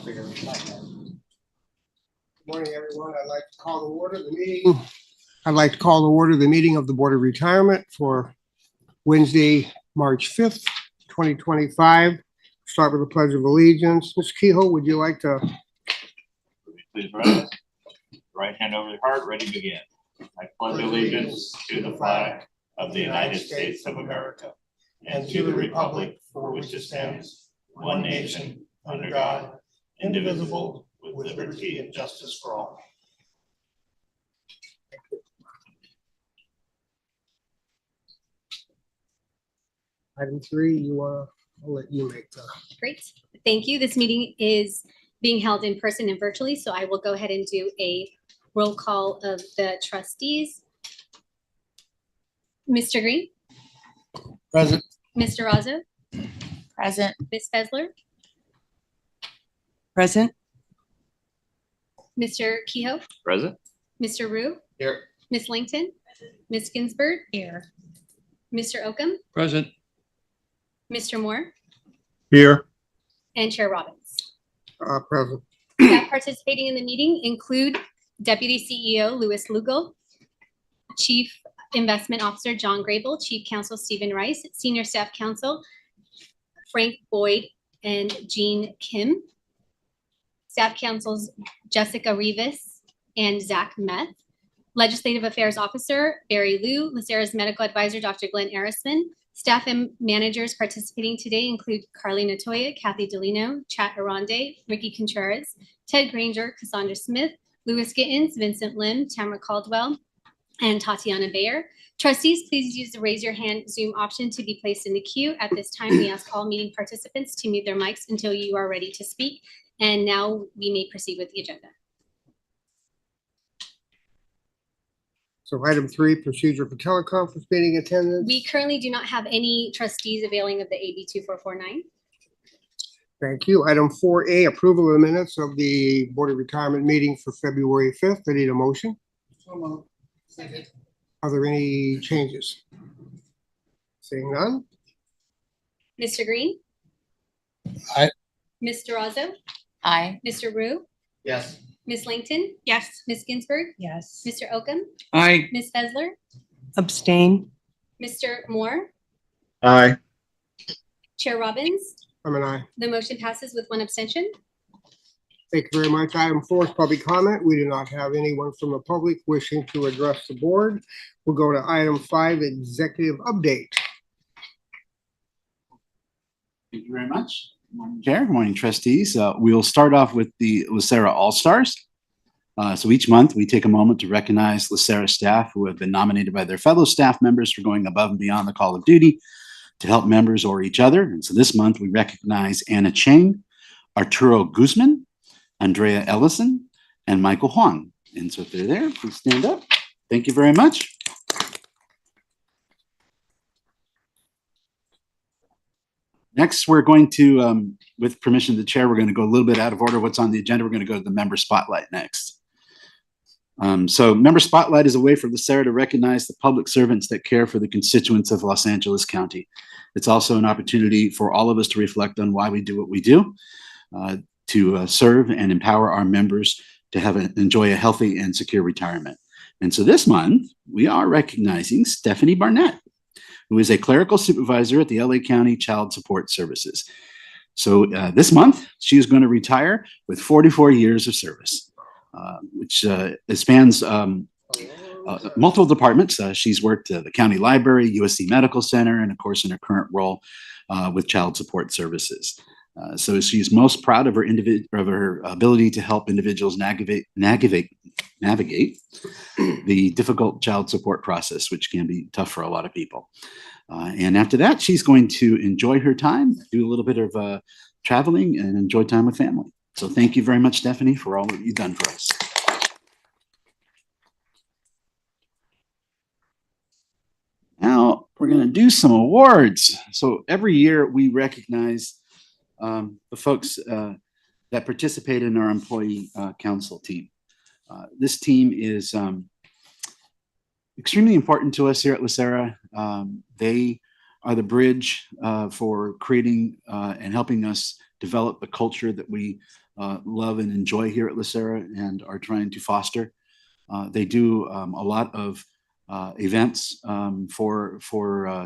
Good morning, everyone. I'd like to call to order the meeting. I'd like to call to order the meeting of the Board of Retirement for Wednesday, March 5th, 2025. Start with the Pledge of Allegiance. Ms. Kehoe, would you like to? Please rise. Right hand over the heart, ready to begin. I pledge allegiance to the flag of the United States of America and to the republic for which it stands, one nation, under God, indivisible, with liberty and justice for all. Item 3, I'll let you make the. Great. Thank you. This meeting is being held in person and virtually, so I will go ahead and do a roll call of the trustees. Mr. Green? Present. Mr. Razzo? Present. Ms. Fesler? Present. Mr. Kehoe? Present. Mr. Rue? Here. Ms. Langton? Ms. Ginsburg? Here. Mr. Oakham? Present. Mr. Moore? Here. And Chair Robbins. Present. Staff participating in the meeting include Deputy CEO Louis Lugo, Chief Investment Officer John Grable, Chief Counsel Stephen Rice, Senior Staff Counsel Frank Boyd and Jean Kim, Staff Counsels Jessica Rivas and Zach Meth, Legislative Affairs Officer Barry Liu, LACERA's Medical Advisor Dr. Glenn Arisman. Staff and managers participating today include Carly Natoya, Kathy Delino, Chat Arande, Ricky Contreras, Ted Granger, Cassandra Smith, Louis Gittins, Vincent Lim, Tamara Caldwell, and Tatiana Bayer. Trustees, please use the raise your hand Zoom option to be placed in the queue. At this time, we ask all meeting participants to mute their mics until you are ready to speak. And now we may proceed with the agenda. So item 3, procedure for teleconference meeting attendance. We currently do not have any trustees availing of the AB 2449. Thank you. Item 4A, approval of the minutes of the Board of Retirement meeting for February 5th. I need a motion. Second. Are there any changes? Seeing none? Mr. Green? Aye. Mr. Razzo? Aye. Mr. Rue? Yes. Ms. Langton? Yes. Ms. Ginsburg? Yes. Mr. Oakham? Aye. Ms. Fesler? Abstain. Mr. Moore? Aye. Chair Robbins? I'm an aye. The motion passes with one abstention. Thank you very much. Item 4 is public comment. We do not have anyone from the public wishing to address the board. We'll go to item 5, executive update. Thank you very much. Good morning, Chair. Good morning, trustees. We'll start off with the LACERA All-Stars. So each month we take a moment to recognize LACERA staff who have been nominated by their fellow staff members for going above and beyond the call of duty to help members or each other. And so this month we recognize Anna Cheng, Arturo Guzman, Andrea Ellison, and Michael Huang. And so if they're there, please stand up. Thank you very much. Next, we're going to, with permission of the chair, we're going to go a little bit out of order. What's on the agenda? We're going to go to the member spotlight next. So member spotlight is a way for LACERA to recognize the public servants that care for the constituents of Los Angeles County. It's also an opportunity for all of us to reflect on why we do what we do, to serve and empower our members to enjoy a healthy and secure retirement. And so this month, we are recognizing Stephanie Barnett, who is a clerical supervisor at the LA County Child Support Services. So this month, she is going to retire with 44 years of service, which spans multiple departments. She's worked at the county library, USC Medical Center, and of course in her current role with Child Support Services. So she's most proud of her ability to help individuals navigate the difficult child support process, which can be tough for a lot of people. And after that, she's going to enjoy her time, do a little bit of traveling, and enjoy time with family. So thank you very much, Stephanie, for all that you've done for us. Now we're going to do some awards. So every year we recognize the folks that participate in our employee council team. This team is extremely important to us here at LACERA. They are the bridge for creating and helping us develop the culture that we love and enjoy here at LACERA and are trying to foster. They do a lot of events for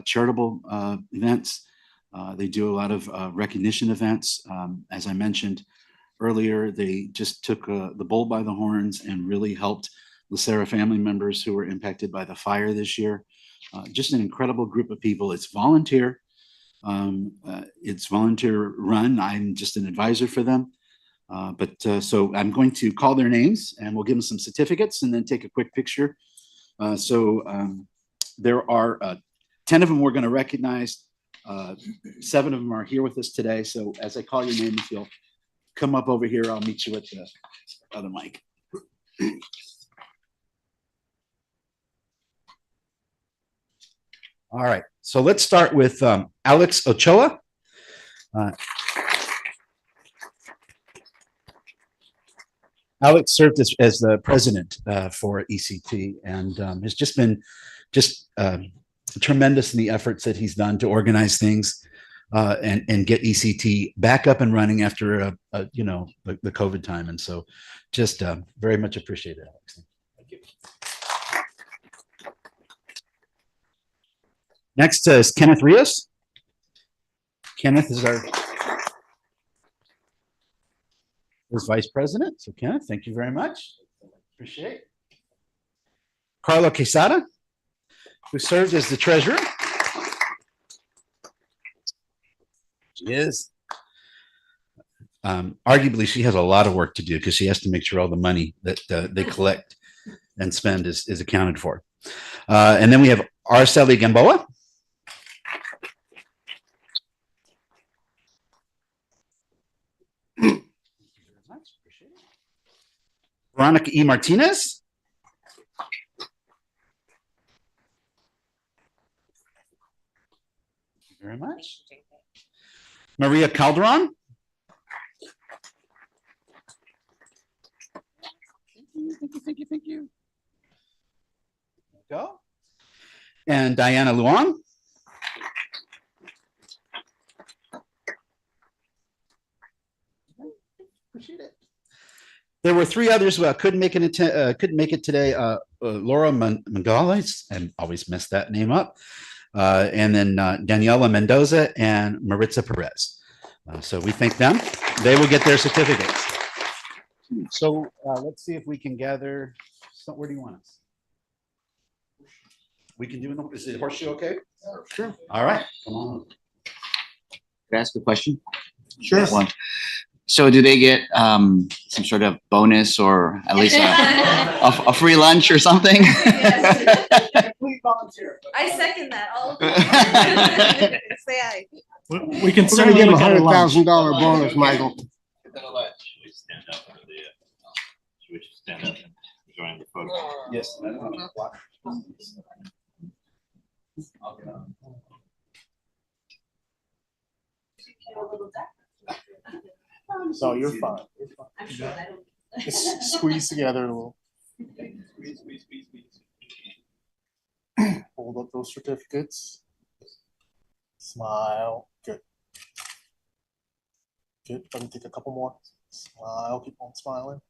charitable events. They do a lot of recognition events. As I mentioned earlier, they just took the bull by the horns and really helped LACERA family members who were impacted by the fire this year. Just an incredible group of people. It's volunteer. It's volunteer run. I'm just an advisor for them. So I'm going to call their names and we'll give them some certificates and then take a quick picture. There are 10 of them we're going to recognize. 7 of them are here with us today. So as I call your name, if you'll come up over here, I'll meet you at the other mic. All right, so let's start with Alex Ochoa. Alex served as the president for ECT and has just been tremendous in the efforts that he's done to organize things and get ECT back up and running after the COVID time. And so just very much appreciated, Alex. Thank you. Next is Kenneth Rios. Kenneth is our vice president. So Kenneth, thank you very much. Appreciate it. Carla Quesada, who served as the treasurer. She is. Arguably, she has a lot of work to do because she has to make sure all the money that they collect and spend is accounted for. And then we have Araceli Gamboa. Veronica E. Martinez. Thank you very much. Maria Calderon. Thank you. There you go. And Diana Luong. Appreciate it. There were 3 others who couldn't make it today. Laura Mangales, and always mess that name up. And then Daniela Mendoza and Maritza Perez. So we thank them. They will get their certificates. So let's see if we can gather. So where do you want us? We can do. Is it horseshoe okay? Sure. All right. Come on. Could I ask a question? Sure. One. So do they get some sort of bonus or at least a free lunch or something? Please volunteer. I second that. All of say aye. We can We're going to certainly give him look at a lunch. $100,000 bonus, Michael. Should we stand up for the, should we just stand up and join the photo? Yes. So you're fine. I'm sure I don't. Just squeeze together a little. Hold up those certificates. Smile. Good. Good. Let me take a couple more. Smile. Keep on smiling.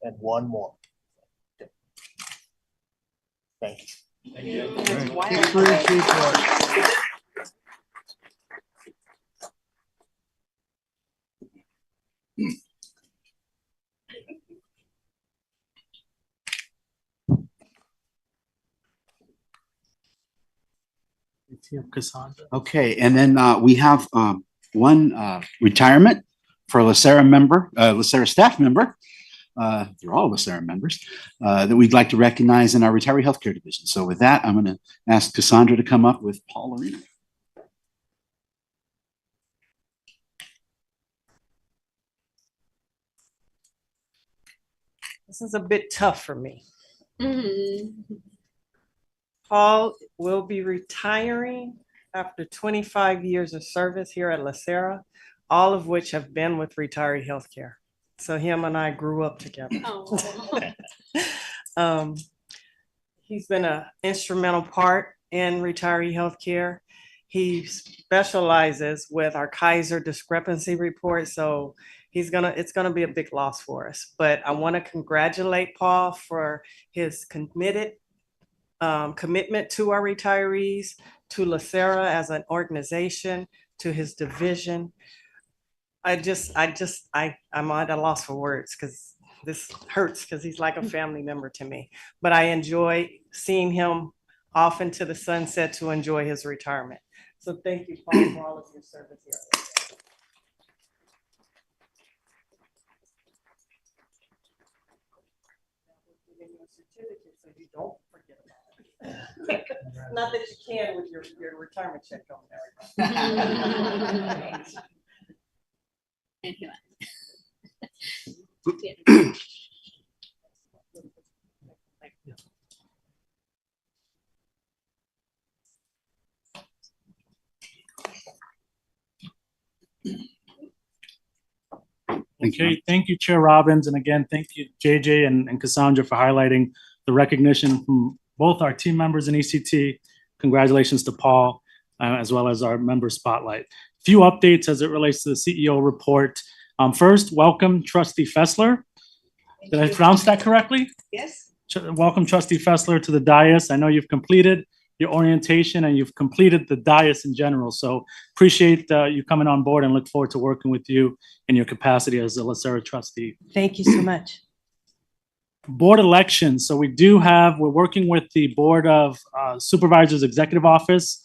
And one more. Good. Thank you. Thanks for your support. Cassandra. Okay, and then we have one retirement for a LACERA member, LACERA staff member. They're all LACERA members that we'd like to recognize in our retiree healthcare division. So with that, I'm going to ask Cassandra to come up with Paul Arena. This is a bit tough for me. Mm-hmm. Paul will be retiring after 25 years of service here at LACERA, all of which have been with retiree healthcare. So him and I grew up together. He's been an instrumental part in retiree healthcare. He specializes with our Kaiser discrepancy report, so it's gonna be a big loss for us. But I want to congratulate Paul for his commitment to our retirees, to LACERA as an organization, to his division. I'm at a loss for words because this hurts because he's like a family member to me. But I enjoy seeing him off into the sunset to enjoy his retirement. So thank you, Paul, for all of your service here. Giving you a certificate so you don't forget about it. Not that you can with your retirement check on there. Thank you. Okay, thank you, Chair Robbins. And again, thank you, JJ and Cassandra, for highlighting the recognition from both our team members in ECT. Congratulations to Paul, as well as our member spotlight. Few updates as it relates to the CEO report. First, welcome Trustee Fessler. Did I pronounce that correctly? Yes. Welcome Trustee Fessler to the dais. I know you've completed your orientation and you've completed the dais in general. So appreciate you coming on board and look forward to working with you in your capacity as a LACERA trustee. Thank you so much. Board elections. So we're working with the Board of Supervisors Executive Office.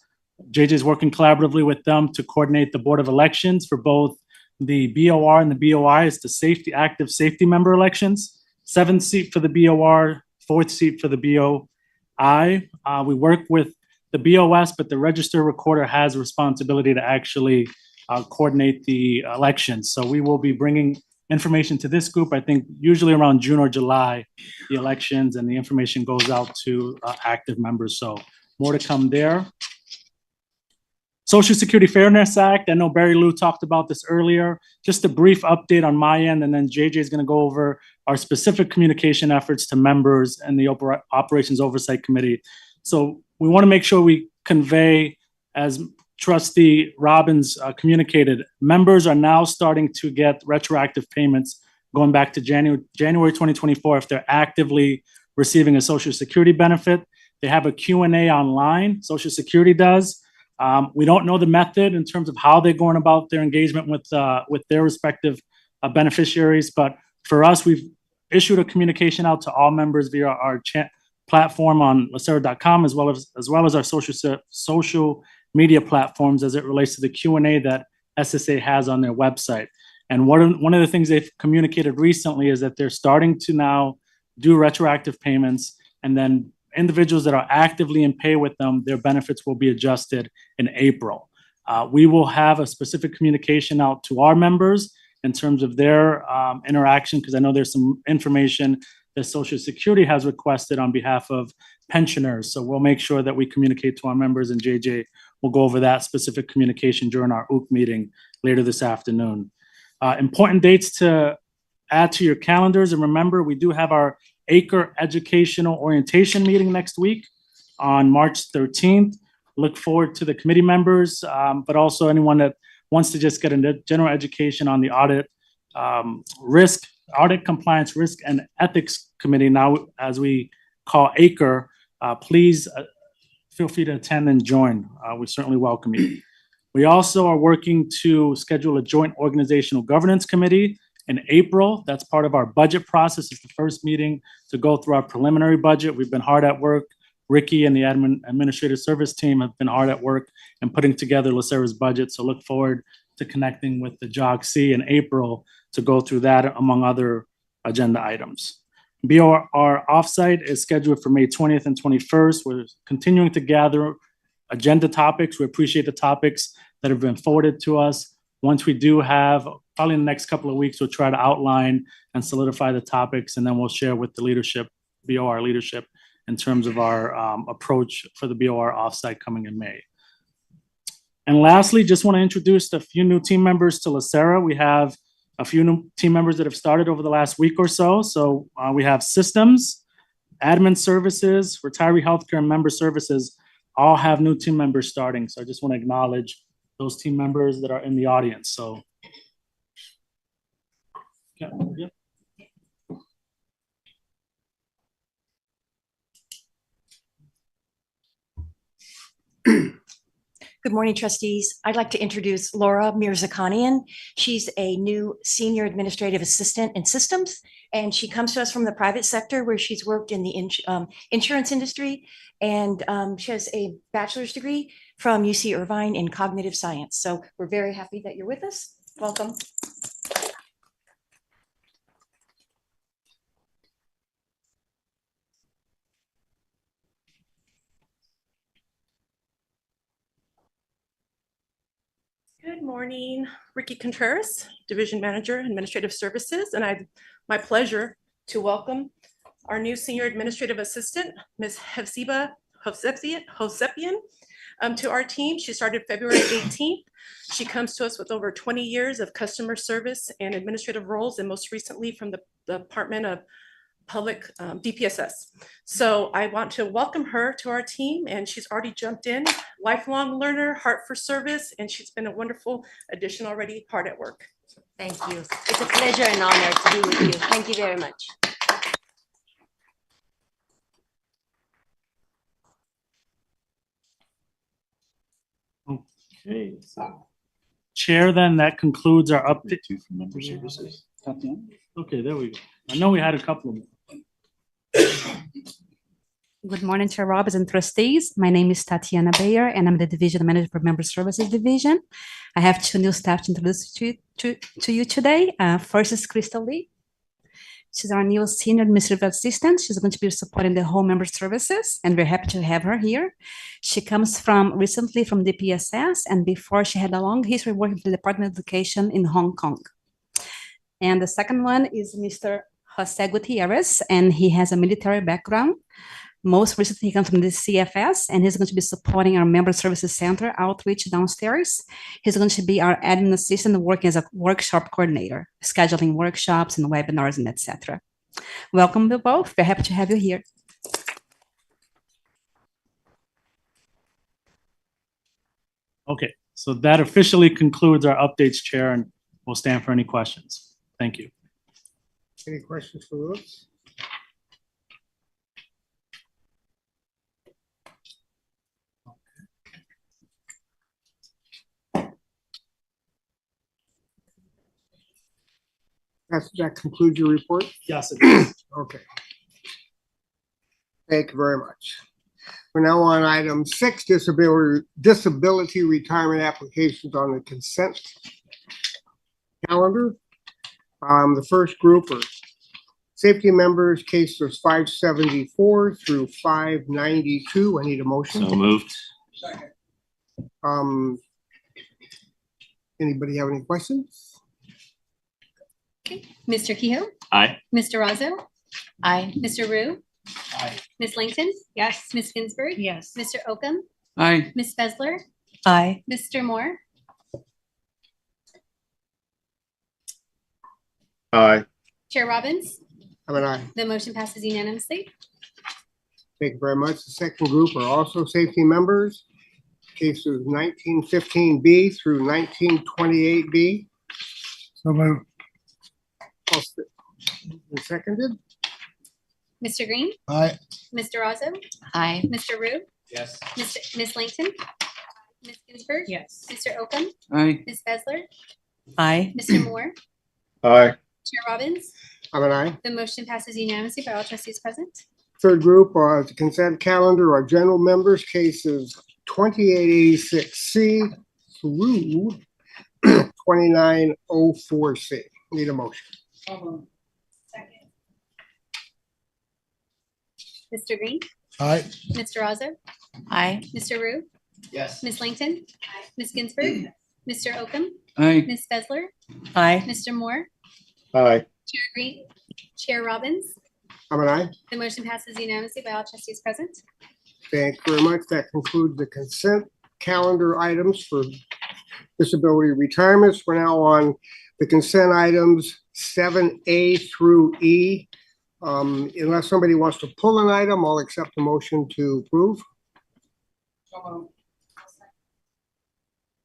JJ's working collaboratively with them to coordinate the Board of Elections for both the BOR and the BOI. It's the active safety member elections. 7th seat for the BOR, 4th seat for the BOI. We work with the BOS, but the register recorder has a responsibility to actually coordinate the elections. So we will be bringing information to this group. I think usually around June or July, the elections and the information goes out to active members. So more to come there. Social Security Fairness Act. I know Barry Lou talked about this earlier. Just a brief update on my end, and then JJ is going to go over our specific communication efforts to members and the Operations Oversight Committee. So we want to make sure we convey, as Trustee Robbins communicated, members are now starting to get retroactive payments going back to January 2024 if they're actively receiving a Social Security benefit. They have a Q&A online, Social Security does. We don't know the method in terms of how they're going about their engagement with their respective beneficiaries, but for us, we've issued a communication out to all members via our platform on LACERA.com, as well as our social media platforms as it relates to the Q&A that SSA has on their website. And one of the things they've communicated recently is that they're starting to now do retroactive payments, and then individuals that are actively in pay with them, their benefits will be adjusted in April. We will have a specific communication out to our members in terms of their interaction, because I know there's some information that Social Security has requested on behalf of pensioners. So we'll make sure that we communicate to our members, and JJ will go over that specific communication during our OOC meeting later this afternoon. Important dates to add to your calendars. And remember, we do have our ACRE Educational Orientation meeting next week on March 13th. Look forward to the committee members, but also anyone that wants to just get a general education on the audit compliance, risk, and ethics committee, now as we call ACRE. Please feel free to attend and join. We certainly welcome you. We also are working to schedule a joint organizational governance committee in April. That's part of our budget process. It's the first meeting to go through our preliminary budget. We've been hard at work. Ricky and the administrative service team have been hard at work in putting together LACERA's budget. So look forward to connecting with the JOGC in April to go through that, among other agenda items. BOR offsite is scheduled for May 20th and 21st. We're continuing to gather agenda topics. We appreciate the topics that have been forwarded to us. Once we do have, probably in the next couple of weeks, we'll try to outline and solidify the topics, and then we'll share with the leadership, BOR leadership, in terms of our approach for the BOR offsite coming in May. And lastly, just want to introduce a few new team members to LACERA. We have a few new team members that have started over the last week or so. So we have systems, admin services, retiree healthcare, and member services. all have new team members starting. So I just want to acknowledge those team members that are in the audience. So. Yeah, yeah. Good morning, trustees. I'd like to introduce Laura Mirzakhanian. She's a new senior administrative assistant in systems, and she comes to us from the private sector where she's worked in the insurance industry, and she has a bachelor's degree from UC Irvine in cognitive science. So we're very happy that you're with us. Welcome. Good morning, Ricky Contreras, Division Manager, Administrative Services, and my pleasure to welcome our new Senior Administrative Assistant, Ms. Hefziba Hosepian, to our team. She started February 18th. She comes to us with over 20 years of customer service and administrative roles, and most recently from the Department of Public DPSS. So I want to welcome her to our team, and she's already jumped in. Lifelong learner, heart for service, and she's been a wonderful addition already, hard at work. Thank you. It's a pleasure and honor to be with you. Thank you very much. Okay. So, Chair, then that concludes our update. Two from member services. Okay, there we go. I know we had a couple of them. Good morning, Chair Roberts and trustees. My name is Tatiana Bayer, and I'm the Division Manager for Member Services Division. I have two new staff to introduce to you today. First is Crystal Lee. She's our new Senior Administrative Assistant. She's going to be supporting the whole member services, and we're happy to have her here. She comes recently from DPSS, and before she had a long history working for the Department of Education in Hong Kong. And the second one is Mr. Jose Gutierrez, and he has a military background. Most recently, he comes from the CFS, and he's going to be supporting our Member Services Center outreach downstairs. He's going to be our admin assistant working as a workshop coordinator, scheduling workshops and webinars and etc. Welcome to both. We're happy to have you here. Okay, so that officially concludes our updates, Chair, and we'll stand for any questions. Thank you. Any questions for Lewis? That concludes your report? Yes, it is. Okay. Thank you very much. We're now on item 6, disability retirement applications on the consent calendar. The first group are safety members, cases 574 through 592. I need a motion. So moved. Anybody have any questions? Okay. Mr. Kehoe? Aye. Mr. Razzo? Aye. Mr. Rue? Aye. Ms. Langton? Yes. Ms. Ginsburg? Yes. Mr. Oakham? Aye. Ms. Besler? Aye. Mr. Moore? Aye. Chair Robbins? I'm an aye. The motion passes unanimously. Thank you very much. The second group are also safety members, cases 1915B through 1928B. So moved. Seconded. Mr. Green? Aye. Mr. Razzo? Aye. Mr. Rue? Yes. Ms. Langton? Ms. Ginsburg? Yes. Mr. Oakham? Aye. Ms. Besler? Aye. Mr. Moore? Aye. Chair Robbins? I'm an aye. The motion passes unanimously by all trustees present. Third group on the consent calendar are general members, cases 2886C through 2904C. Need a motion. Second. Mr. Green? Aye. Mr. Razzo? Aye. Mr. Rue? Yes. Ms. Langton? Ms. Ginsburg? Mr. Oakham? Aye. Ms. Besler? Aye. Mr. Moore? Aye. Chair Green? Chair Robbins? I'm an aye. The motion passes unanimously by all trustees present. Thank you very much. That concludes the consent calendar items for disability retirements. We're now on the consent items 7A through E. Unless somebody wants to pull an item, I'll accept the motion to approve.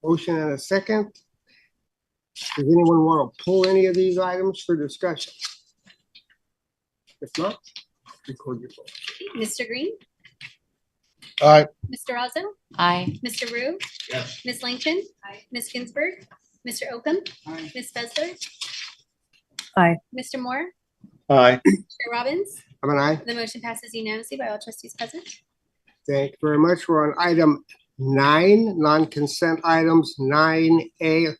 Motion and a second. Does anyone want to pull any of these items for discussion? If not, record your vote. Mr. Green, Aye. Mr. Rozzo, Aye. Mr. Rue, Yes. Ms. Langton, Ms. Ginsburg, Mr. Oakham, Ms. Besler. Aye. Mr. Moore, Aye. Chair Robbins. I'm an aye. The motion passes unanimously by all trustees present. Thank you very much. We're on item 9, non-consent items, 9A.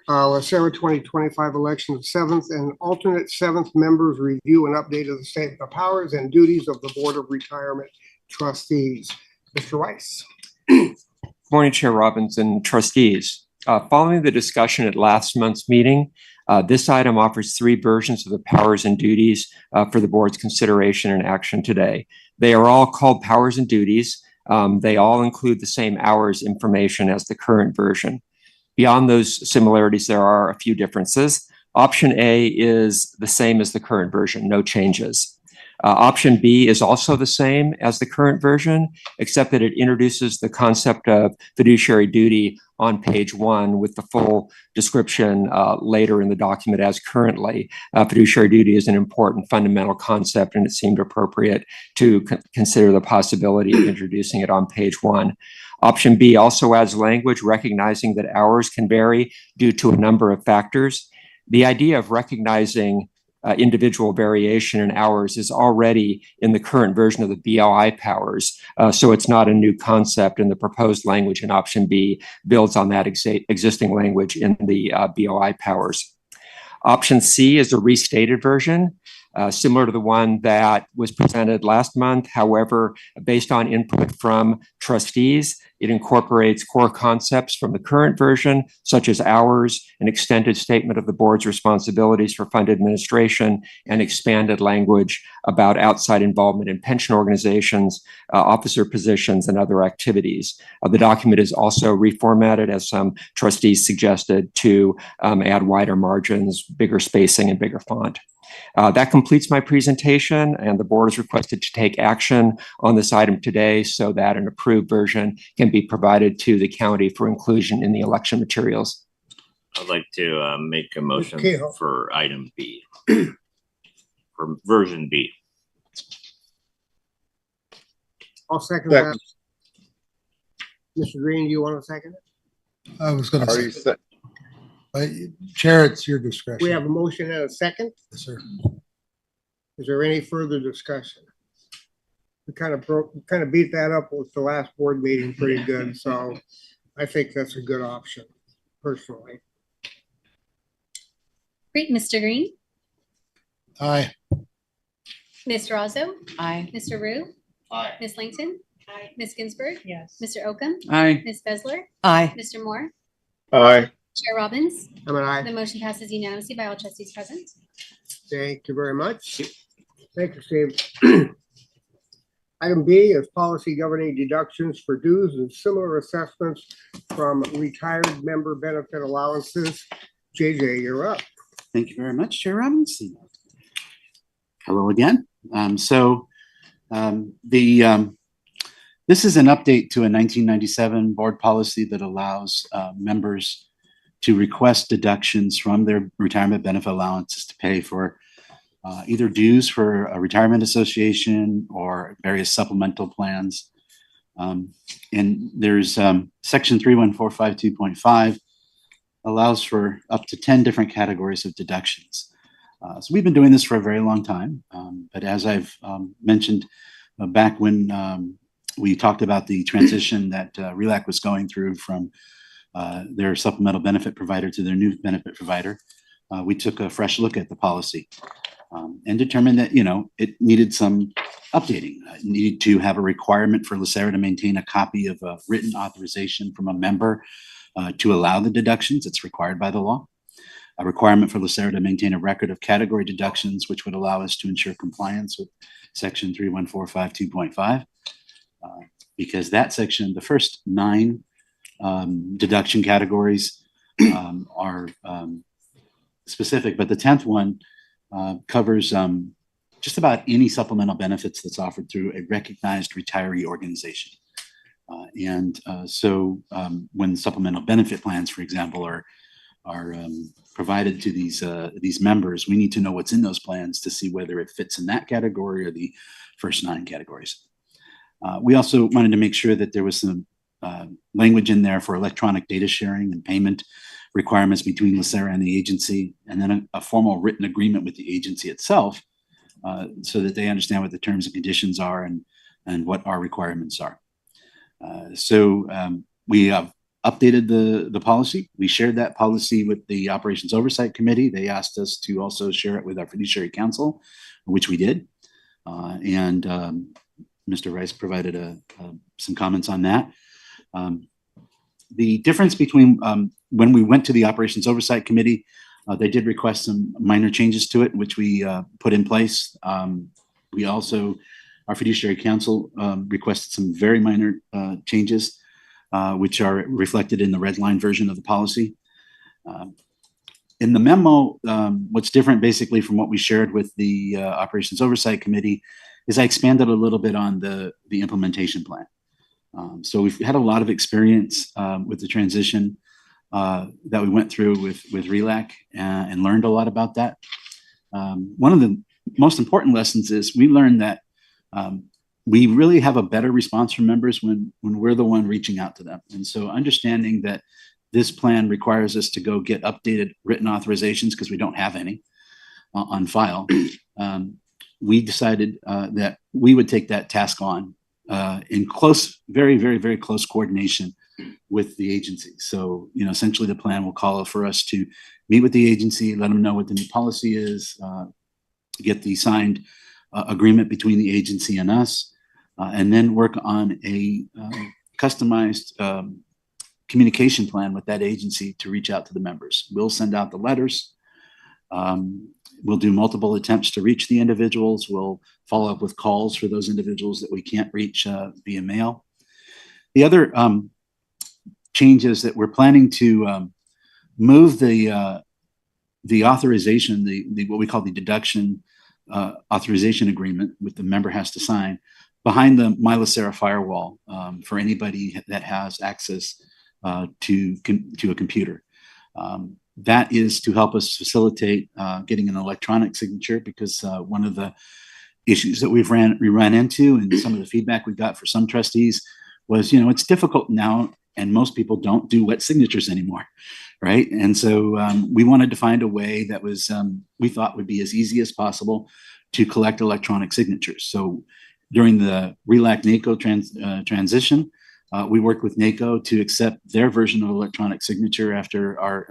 LACERA 2025 election of 7th and alternate 7th members, review and update of the statement of powers and duties of the Board of Retirement Trustees. Mr. Weiss. Morning, Chair Robbins and trustees. Following the discussion at last month's meeting, this item offers 3 versions of the powers and duties for the board's consideration and action today. They are all called powers and duties. They all include the same hours information as the current version. Beyond those similarities, there are a few differences. Option A is the same as the current version, no changes. Option B is also the same as the current version, except that it introduces the concept of fiduciary duty on page 1 with the full description later in the document as currently. Fiduciary duty is an important fundamental concept, and it seemed appropriate to consider the possibility of introducing it on page 1. Option B also adds language recognizing that hours can vary due to a number of factors. The idea of recognizing individual variation in hours is already in the current version of the BOI powers, so it's not a new concept, and the proposed language in option B builds on that existing language in the BOI powers. Option C is a restated version, similar to the one that was presented last month. However, based on input from trustees, it incorporates core concepts from the current version, such as hours, an extended statement of the board's responsibilities for fund administration, and expanded language about outside involvement in pension organizations, officer positions, and other activities. The document is also reformatted, as some trustees suggested, to add wider margins, bigger spacing, and bigger font. That completes my presentation, and the board is requested to take action on this item today so that an approved version can be provided to the county for inclusion in the election materials. I'd like to make a motion Okay. for item B, for version B. I'll second that. Mr. Green, do you want to second it? I was gonna say. Chair, it's your discretion. We have a motion and a second. Yes, sir. Is there any further discussion? We kind of beat that up with the last board meeting pretty good, so I think that's a good option, personally. Great, Mr. Green, Aye. Mr. Rozzo, Aye. Mr. Rue, Aye. Ms. Langton, Ms. Ginsburg, Yes. Mr. Oakham, Aye. Ms. Besler, Aye. Mr. Moore, Aye. Chair Robbins. I'm an aye. The motion passes unanimously by all trustees present. Thank you very much. Thank you, Steve. Item B is policy governing deductions for dues and similar assessments from retired member benefit allowances. JJ, you're up. Thank you very much, Chair Robbins. Hello again. This is an update to a 1997 board policy that allows members to request deductions from their retirement benefit allowances to pay for either dues for a retirement association or various supplemental plans. And there's section 31452.5 allows for up to 10 different categories of deductions. So we've been doing this for a very long time, but as I've mentioned back when we talked about the transition that RELAC was going through from their supplemental benefit provider to their new benefit provider, we took a fresh look at the policy and determined that, it needed some updating. It needed to have a requirement for LACERA to maintain a copy of a written authorization from a member to allow the deductions. It's required by the law. A requirement for LACERA to maintain a record of category deductions, which would allow us to ensure compliance with section 31452.5. Because that section, the first 9 deduction categories are specific, but the 10th one covers just about any supplemental benefits that's offered through a recognized retiree organization. When supplemental benefit plans, for example, are provided to these members, we need to know what's in those plans to see whether it fits in that category or the first 9 categories. We also wanted to make sure that there was some language in there for electronic data sharing and payment requirements between LACERA and the agency, and then a formal written agreement with the agency itself, so that they understand what the terms and conditions are and what our requirements are. We have updated the policy. We shared that policy with the Operations Oversight Committee. They asked us to also share it with our Fiduciary Council, which we did. Mr. Rice provided some comments on that. The difference between when we went to the Operations Oversight Committee, they did request some minor changes to it, which we put in place. We also, our Fiduciary Council requested some very minor changes, which are reflected in the red line version of the policy. In the memo, what's different basically from what we shared with the Operations Oversight Committee is I expanded a little bit on the implementation plan. So we've had a lot of experience with the transition that we went through with RELAC and learned a lot about that. One of the most important lessons is we learned that we really have a better response from members when we're the one reaching out to them. And so understanding that this plan requires us to go get updated written authorizations because we don't have any on file. We decided that we would take that task on in close, very, very, very close coordination with the agency. So, essentially the plan will call for us to meet with the agency, let them know what the new policy is, get the signed agreement between the agency and us, and then work on a customized communication plan with that agency to reach out to the members. We'll send out the letters. We'll do multiple attempts to reach the individuals. We'll follow up with calls for those individuals that we can't reach via mail. The other changes that we're planning to move the authorization, the what we call the deduction authorization agreement with the member has to sign behind the LACERA firewall for anybody that has access to a computer. That is to help us facilitate getting an electronic signature, because one of the issues that we ran into and some of the feedback we got for some trustees was, it's difficult now and most people don't do wet signatures anymore, right? And so we wanted to find a way that was, we thought would be as easy as possible to collect electronic signatures. So during the RELAC NACO transition, we worked with NACO to accept their version of electronic signature after our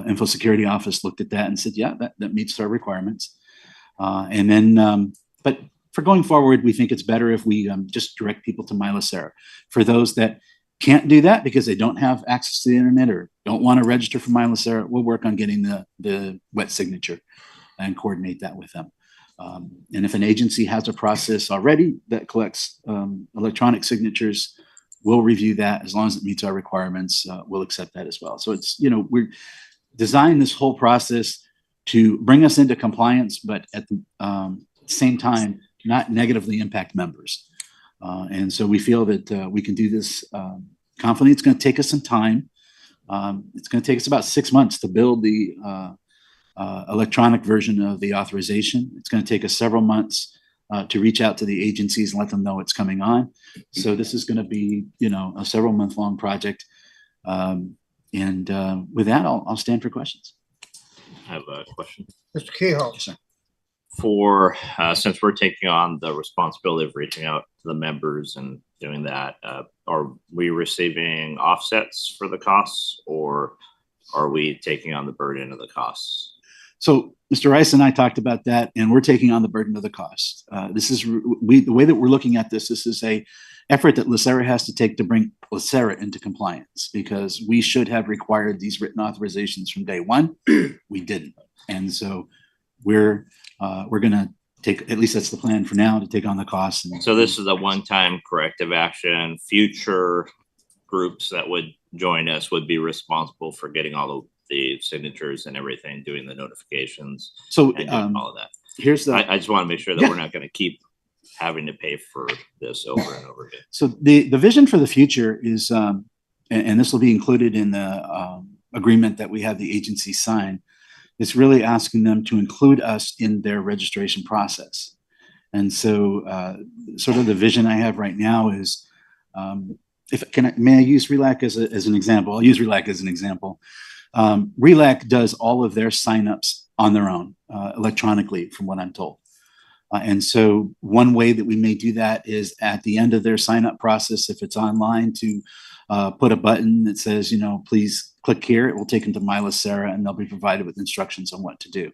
info security office looked at that and said, yeah, that meets our requirements. And then, but for going forward, we think it's better if we just direct people to LACERA. For those that can't do that because they don't have access to the internet or don't want to register for LACERA, we'll work on getting the wet signature and coordinate that with them. And if an agency has a process already that collects electronic signatures, we'll review that. As long as it meets our requirements, we'll accept that as well. So it's, we're designing this whole process to bring us into compliance, but at the same time, not negatively impact members. And so we feel that we can do this confidently. It's going to take us some time. It's going to take us about 6 months to build the electronic version of the authorization. It's going to take us several months to reach out to the agencies and let them know it's coming on. So this is going to be, a several month long project. And with that, I'll stand for questions. I have a question. Mr. Cahill. Yes, sir. For since we're taking on the responsibility of reaching out to the members and doing that, are we receiving offsets for the costs, or are we taking on the burden of the costs? So Mr. Rice and I talked about that, and we're taking on the burden of the cost. This is the way that we're looking at this. This is a effort that LACERA has to take to bring LACERA into compliance, because we should have required these written authorizations from day one. We didn't, and so we're going to take, at least that's the plan for now, to take on the costs. And so this is a one-time corrective action. Future groups that would join us would be responsible for getting all of the signatures and everything, doing the notifications, so and doing all of that. Here's the. I just want to make sure that we're not going to keep having to pay for this over and over again. So the vision for the future is, and this will be included in the agreement that we have the agency sign, is really asking them to include us in their registration process. And so sort of the vision I have right now is, may I use RELAC as an example? I'll use RELAC as an example. RELAC does all of their signups on their own, electronically, from what I'm told. And so one way that we may do that is at the end of their sign up process, if it's online, to put a button that says, you know, please click here. It will take them to LACERA and they'll be provided with instructions on what to do.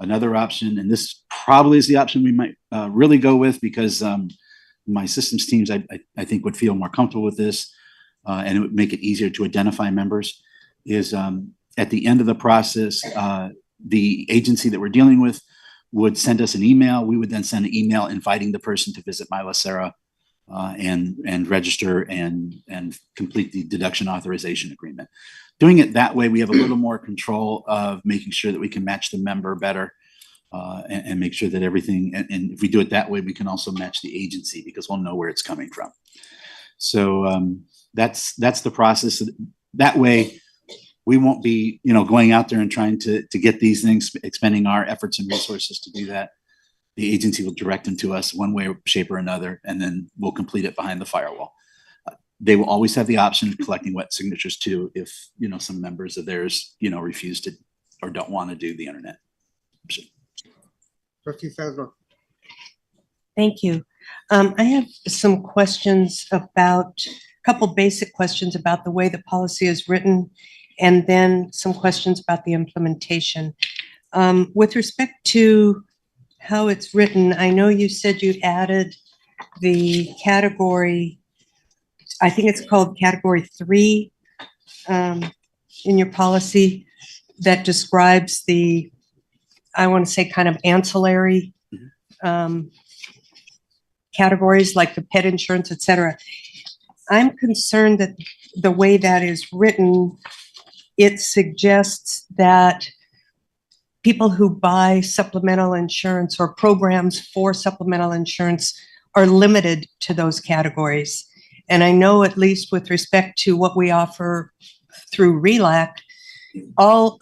Another option, and this probably is the option we might really go with, because my systems teams, I think, would feel more comfortable with this, and it would make it easier to identify members, is at the end of the process, the agency that we're dealing with would send us an email. We would then send an email inviting the person to visit LACERA and register and complete the deduction authorization agreement. Doing it that way, we have a little more control of making sure that we can match the member better and make sure that everything, and if we do it that way, we can also match the agency because we'll know where it's coming from. So that's the process. That way, we won't be, you know, going out there and trying to get these things, expending our efforts and resources to do that. The agency will direct them to us one way, shape, or another, and then we'll complete it behind the firewall. They will always have the option of collecting wet signatures too, if, you know, some members of theirs, you know, refuse to or don't want to do the internet. Trustee Salzman. Thank you. I have some questions about, a couple basic questions about the way the policy is written, and then some questions about the implementation. With respect to how it's written, I know you said you added the category, I think it's called category 3 in your policy, that describes the, I want to say, kind of ancillary categories like the pet insurance, et cetera. I'm concerned that the way that is written, it suggests that people who buy supplemental insurance or programs for supplemental insurance are limited to those categories. And I know, at least with respect to what we offer through RELAC, all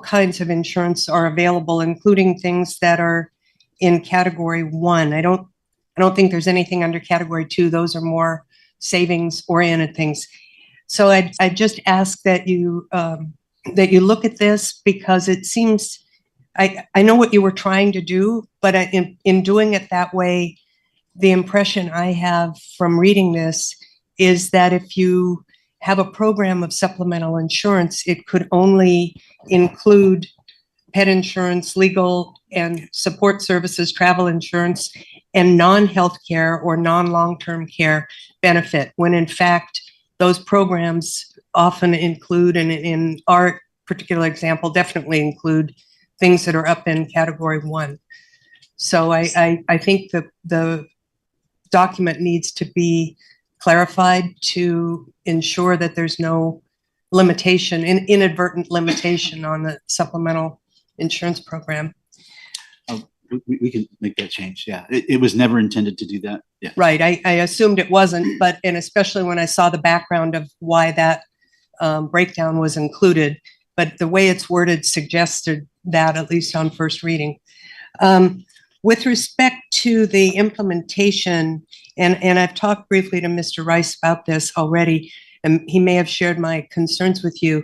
kinds of insurance are available, including things that are in category 1. I don't think there's anything under category 2. Those are more savings oriented things. So I just ask that you look at this, because it seems, I know what you were trying to do, but in doing it that way, the impression I have from reading this is that if you have a program of supplemental insurance, it could only include pet insurance, legal and support services, travel insurance, and non-healthcare or non-long-term care benefit, when in fact, those programs often include, and in our particular example, definitely include things that are up in category 1. So I think the document needs to be clarified to ensure that there's no limitation, inadvertent limitation on the supplemental insurance program. We can make that change. Yeah, it was never intended to do that. Yeah. Right. I assumed it wasn't, but, and especially when I saw the background of why that breakdown was included, but the way it's worded suggested that, at least on first reading. With respect to the implementation, and I've talked briefly to Mr. Rice about this already, and he may have shared my concerns with you.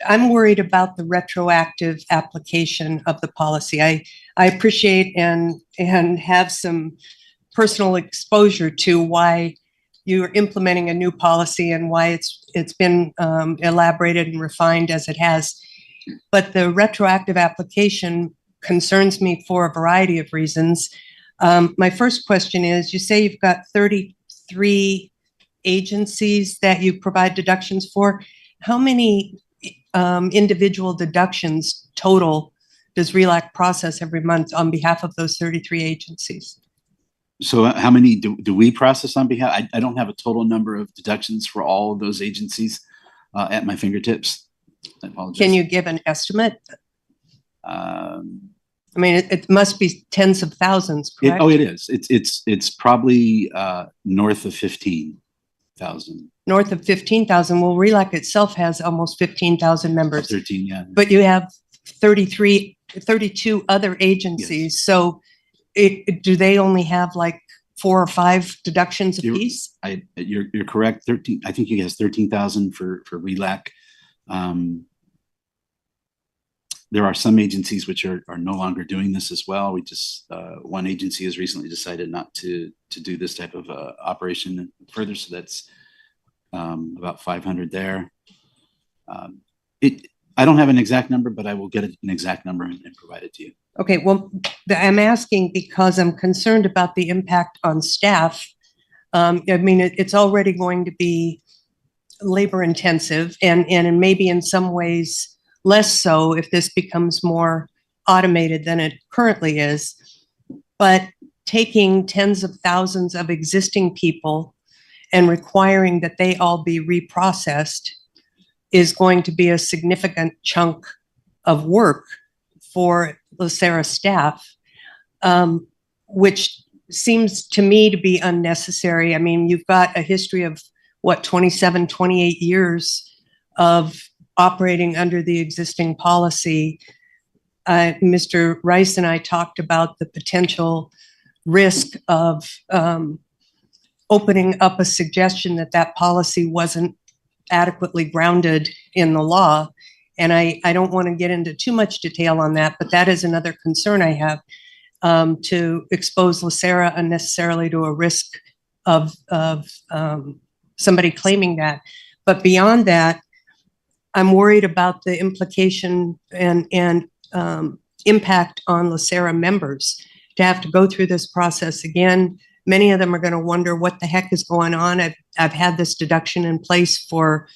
I'm worried about the retroactive application of the policy. I appreciate and have some personal exposure to why you're implementing a new policy and why it's been elaborated and refined as it has. But the retroactive application concerns me for a variety of reasons. My first question is, you say you've got 33 agencies that you provide deductions for. How many individual deductions total does RELAC process every month on behalf of those 33 agencies? So how many do we process on behalf? I don't have a total number of deductions for all of those agencies at my fingertips. I apologize. Can you give an estimate? I mean, it must be tens of thousands, It, correct? oh, it is. It's probably north of 15,000. North of 15,000. Well, RELAC itself has almost 15,000 members, 13, yeah. but you have 32 other agencies. So do they only have like 4 or 5 deductions apiece? You're correct. 13. I think he has 13,000 for RELAC. There are some agencies which are no longer doing this as well. We just one agency has recently decided not to do this type of operation further. So that's about 500 there. I don't have an exact number, but I will get an exact number and provide it to you. Okay, well, I'm asking because I'm concerned about the impact on staff. I mean, it's already going to be labor intensive and maybe in some ways less so if this becomes more automated than it currently is. But taking tens of thousands of existing people and requiring that they all be reprocessed is going to be a significant chunk of work for LACERA staff, which seems to me to be unnecessary. I mean, you've got a history of 27, 28 years of operating under the existing policy. Mr. Rice and I talked about the potential risk of opening up a suggestion that policy wasn't adequately grounded in the law. And I don't want to get into too much detail on that, but that is another concern I have, to expose LACERA unnecessarily to a risk of somebody claiming that. But beyond that, I'm worried about the implication and impact on LACERA members to have to go through this process again. Many of them are going to wonder what the heck is going on. I've had this deduction in place for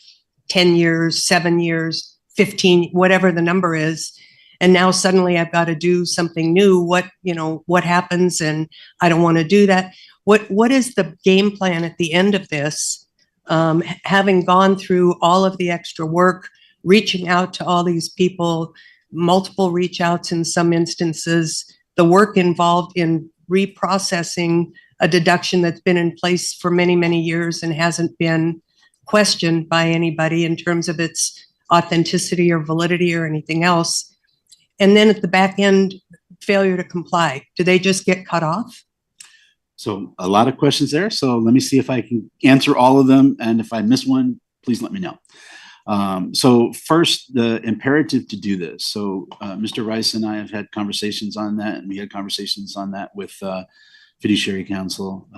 10 years, 7 years, 15, whatever the number is. And now suddenly I've got to do something new. What happens? And I don't want to do that. What is the game plan at the end of this? Having gone through all of the extra work, reaching out to all these people, multiple reach outs in some instances, the work involved in reprocessing a deduction that's been in place for many, many years and hasn't been questioned by anybody in terms of its authenticity or validity or anything else. And then at the back end, failure to comply. Do they just get cut off? So a lot of questions there. So let me see if I can answer all of them. And if I miss one, please let me know. So first, the imperative to do this. So Mr. Rice and I have had conversations on that, and we had conversations on that with Fiduciary Council.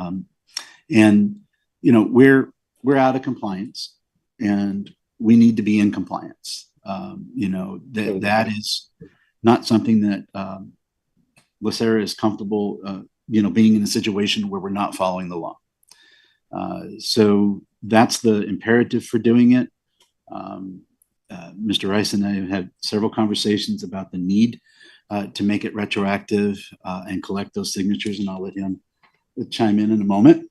And, we're out of compliance and we need to be in compliance. That is not something that LACERA is comfortable being in a situation where we're not following the law. So that's the imperative for doing it. Mr. Rice and I have had several conversations about the need to make it retroactive and collect those signatures, and I'll let him chime in a moment.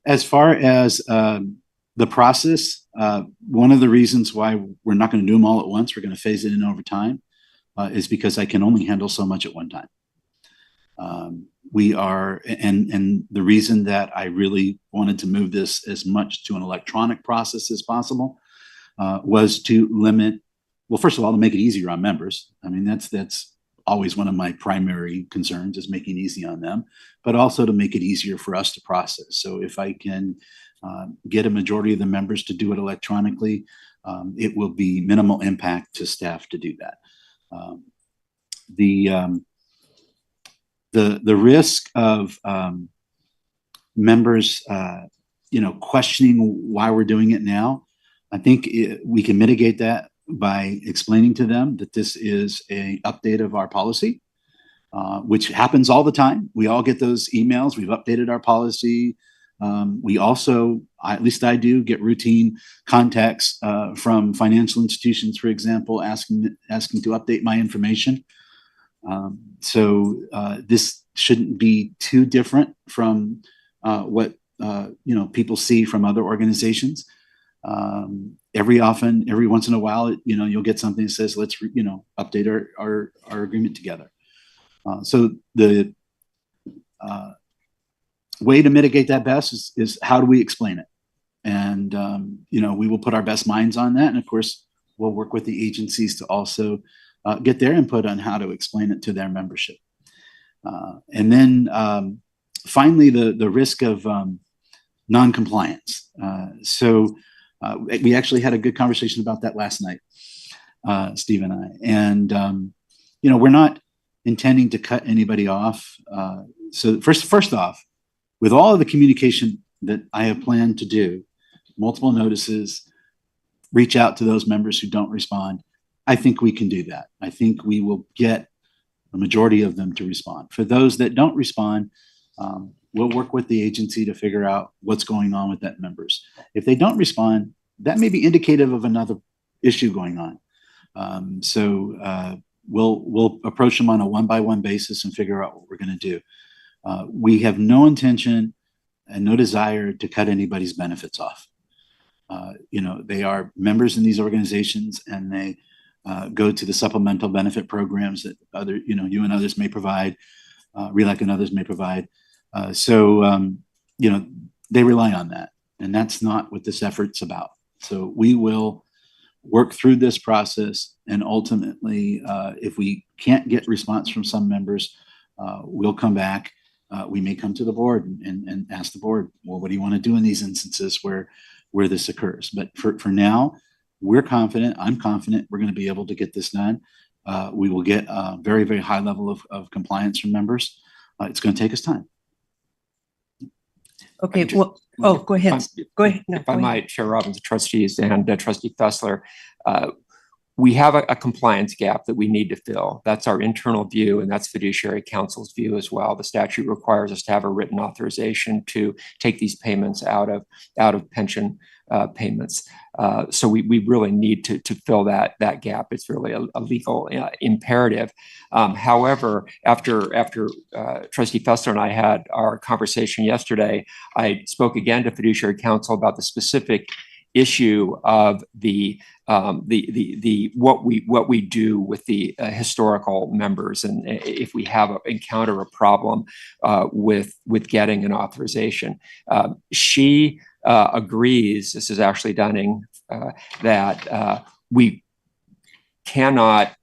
As far as the process, one of the reasons why we're not going to do them all at once, we're going to phase it in over time, is because I can only handle so much at one time. And the reason that I really wanted to move this as much to an electronic process as possible was to limit, well, first of all, to make it easier on members. I mean, that's always one of my primary concerns, is making it easy on them, but also to make it easier for us to process. So if I can get a majority of the members to do it electronically, it will be minimal impact to staff to do that. The risk of members, questioning why we're doing it now, I think we can mitigate that by explaining to them that this is an update of our policy, which happens all the time. We all get those emails. We've updated our policy. We also, at least I do, get routine contacts from financial institutions, for example, asking to update my information. So this shouldn't be too different from what people see from other organizations. every once in a while, you'll get something that says, let's, update our agreement together. So the way to mitigate that best is how do we explain it? And, we will put our best minds on that. And of course, we'll work with the agencies to also get their input on how to explain it to their membership. And then finally, the risk of non-compliance. So we actually had a good conversation about that last night, Steve and I. And, we're not intending to cut anybody off. So first off, with all of the communication that I have planned to do, multiple notices, reach out to those members who don't respond, I think we can do that. I think we will get the majority of them to respond. For those that don't respond, we'll work with the agency to figure out what's going on with that members. If they don't respond, that may be indicative of another issue going on. So we'll approach them on a one-by-one basis and figure out what we're going to do. We have no intention and no desire to cut anybody's benefits off. They are members in these organizations, and they go to the supplemental benefit programs that you and others may provide, RELAC and others may provide. So they rely on that, and that's not what this effort's about. So we will work through this process, and ultimately, if we can't get response from some members, we'll come back. We may come to the board and ask the board, well, what do you want to do in these instances where this occurs? But for now, we're confident, I'm confident we're going to be able to get this done. We will get a very, very high level of compliance from members. It's going to take us time. Okay, well, go ahead. Go ahead. No, if I might, Chair Robbins, trustees, and Trustee Fessler, we have a compliance gap that we need to fill. That's our internal view, and that's Fiduciary Council's view as well. The statute requires us to have a written authorization to take these payments out of pension payments. So we really need to fill that gap. It's really a legal imperative. However, after Trustee Fessler and I had our conversation yesterday, I spoke again to Fiduciary Council about the specific issue of what we do with the historical members, and if we encounter a problem with getting an authorization. She agrees, this is Ashley Dunning, that we cannot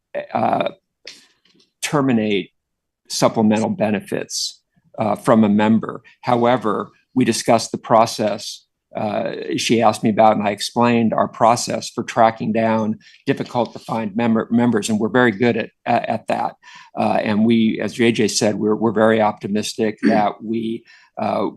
terminate supplemental benefits from a member. However, we discussed the process she asked me about, and I explained our process for tracking down difficult to find members, and we're very good at that. And we, as JJ said, we're very optimistic that we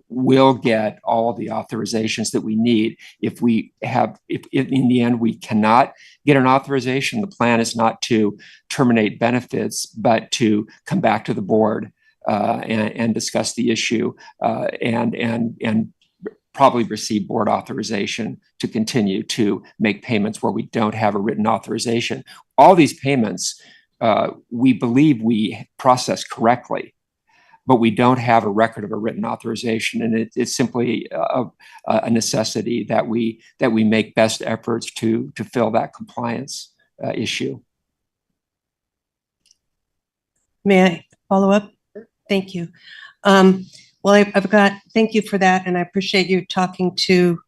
will get all of the authorizations that we need. If in the end we cannot get an authorization, the plan is not to terminate benefits, but to come back to the board and discuss the issue and probably receive board authorization to continue to make payments where we don't have a written authorization. All these payments, we believe we process correctly, but we don't have a record of a written authorization. And it's simply a necessity that we make best efforts to fill that compliance issue. May I follow up? Thank you. Well, thank you for that. And I appreciate you talking to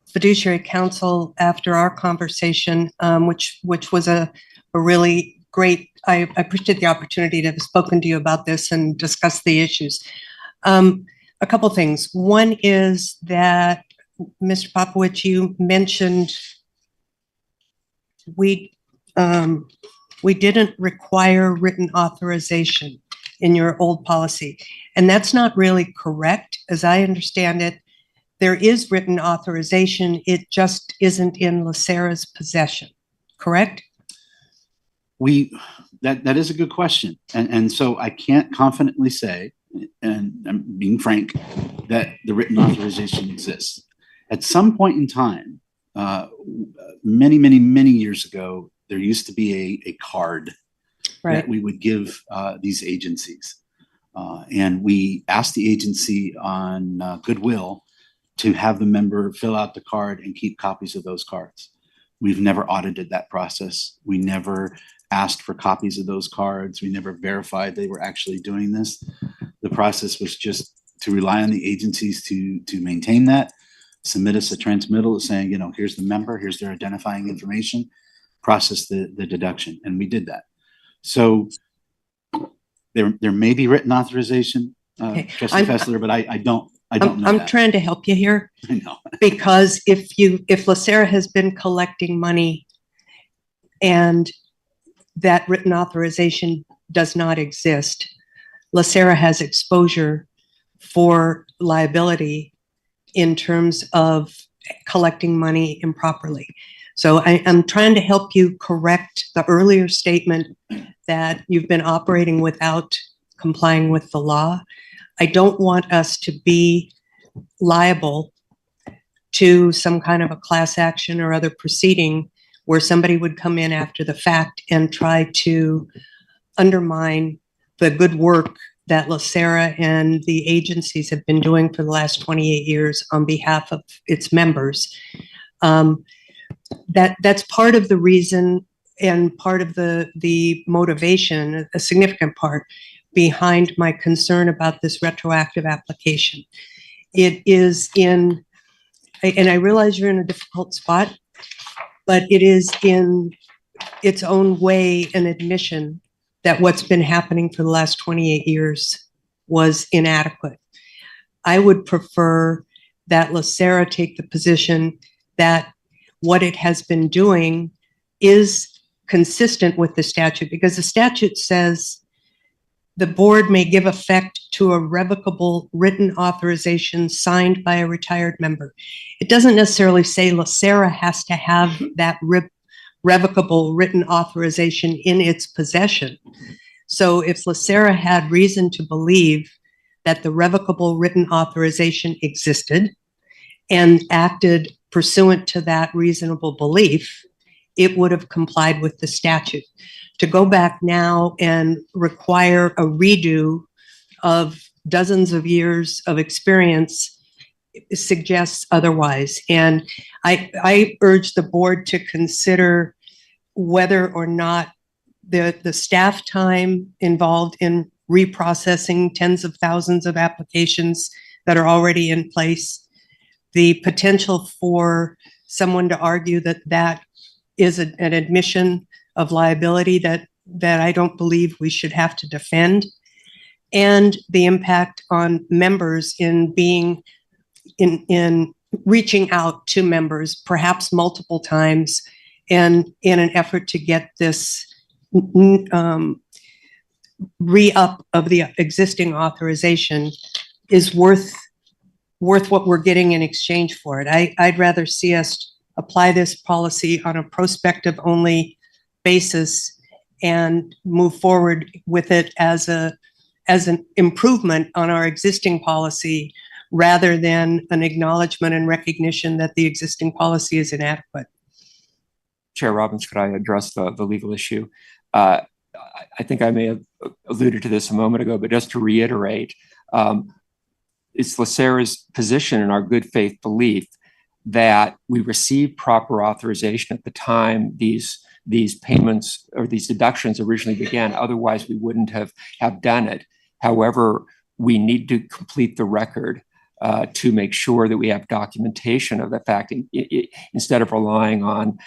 Fiduciary Council after our conversation, which was a really great, I appreciate the opportunity to have spoken to you about this and discuss the issues. A couple things. One is that, Mr. Popowich, you mentioned we didn't require written authorization in your old policy. And that's not really correct. As I understand it, there is written authorization. It just isn't in LACERA's possession, correct? That is a good question. And so I can't confidently say, and I'm being frank, that the written authorization exists. At some point in time, many, many, many years ago, there used to be a card that we would give these agencies. And we asked the agency on goodwill to have the member fill out the card and keep copies of those cards. We've never audited that process. We never asked for copies of those cards. We never verified they were actually doing this. The process was just to rely on the agencies to maintain that, submit us a transmittal saying, you know, here's the member, here's their identifying information, process the deduction, and we did that. So there may be written authorization, Trustee Fessler, but I don't know I'm that. trying to help you here. I know. Because if LACERA has been collecting money and that written authorization does not exist, LACERA has exposure for liability in terms of collecting money improperly. So I'm trying to help you correct the earlier statement that you've been operating without complying with the law. I don't want us to be liable to some kind of a class action or other proceeding where somebody would come in after the fact and try to undermine the good work that LACERA and the agencies have been doing for the last 28 years on behalf of its members. That's part of the reason and part of the motivation, a significant part behind my concern about this retroactive application. It is in, and I realize you're in a difficult spot, but it is in its own way an admission that what's been happening for the last 28 years was inadequate. I would prefer that LACERA take the position that what it has been doing is consistent with the statute, because the statute says the board may give effect to a revocable written authorization signed by a retired member. It doesn't necessarily say LACERA has to have that revocable written authorization in its possession. So if LACERA had reason to believe that the revocable written authorization existed and acted pursuant to that reasonable belief, it would have complied with the statute. To go back now and require a redo of dozens of years of experience suggests otherwise. And I urge the board to consider whether or not the staff time involved in reprocessing tens of thousands of applications that are already in place, the potential for someone to argue that that is an admission of liability that I don't believe we should have to defend, and the impact on members in being in reaching out to members perhaps multiple times and in an effort to get this re-up of the existing authorization is worth what we're getting in exchange for it. I'd rather see us apply this policy on a prospective only basis and move forward with it as an improvement on our existing policy rather than an acknowledgement and recognition that the existing policy is inadequate. Chair Robbins, could I address the legal issue? I think I may have alluded to this a moment ago, but just to reiterate, it's LACERA's position and our good faith belief that we received proper authorization at the time these payments or these deductions originally began. Otherwise, we wouldn't have done it. However, we need to complete the record to make sure that we have documentation of the fact, instead of relying on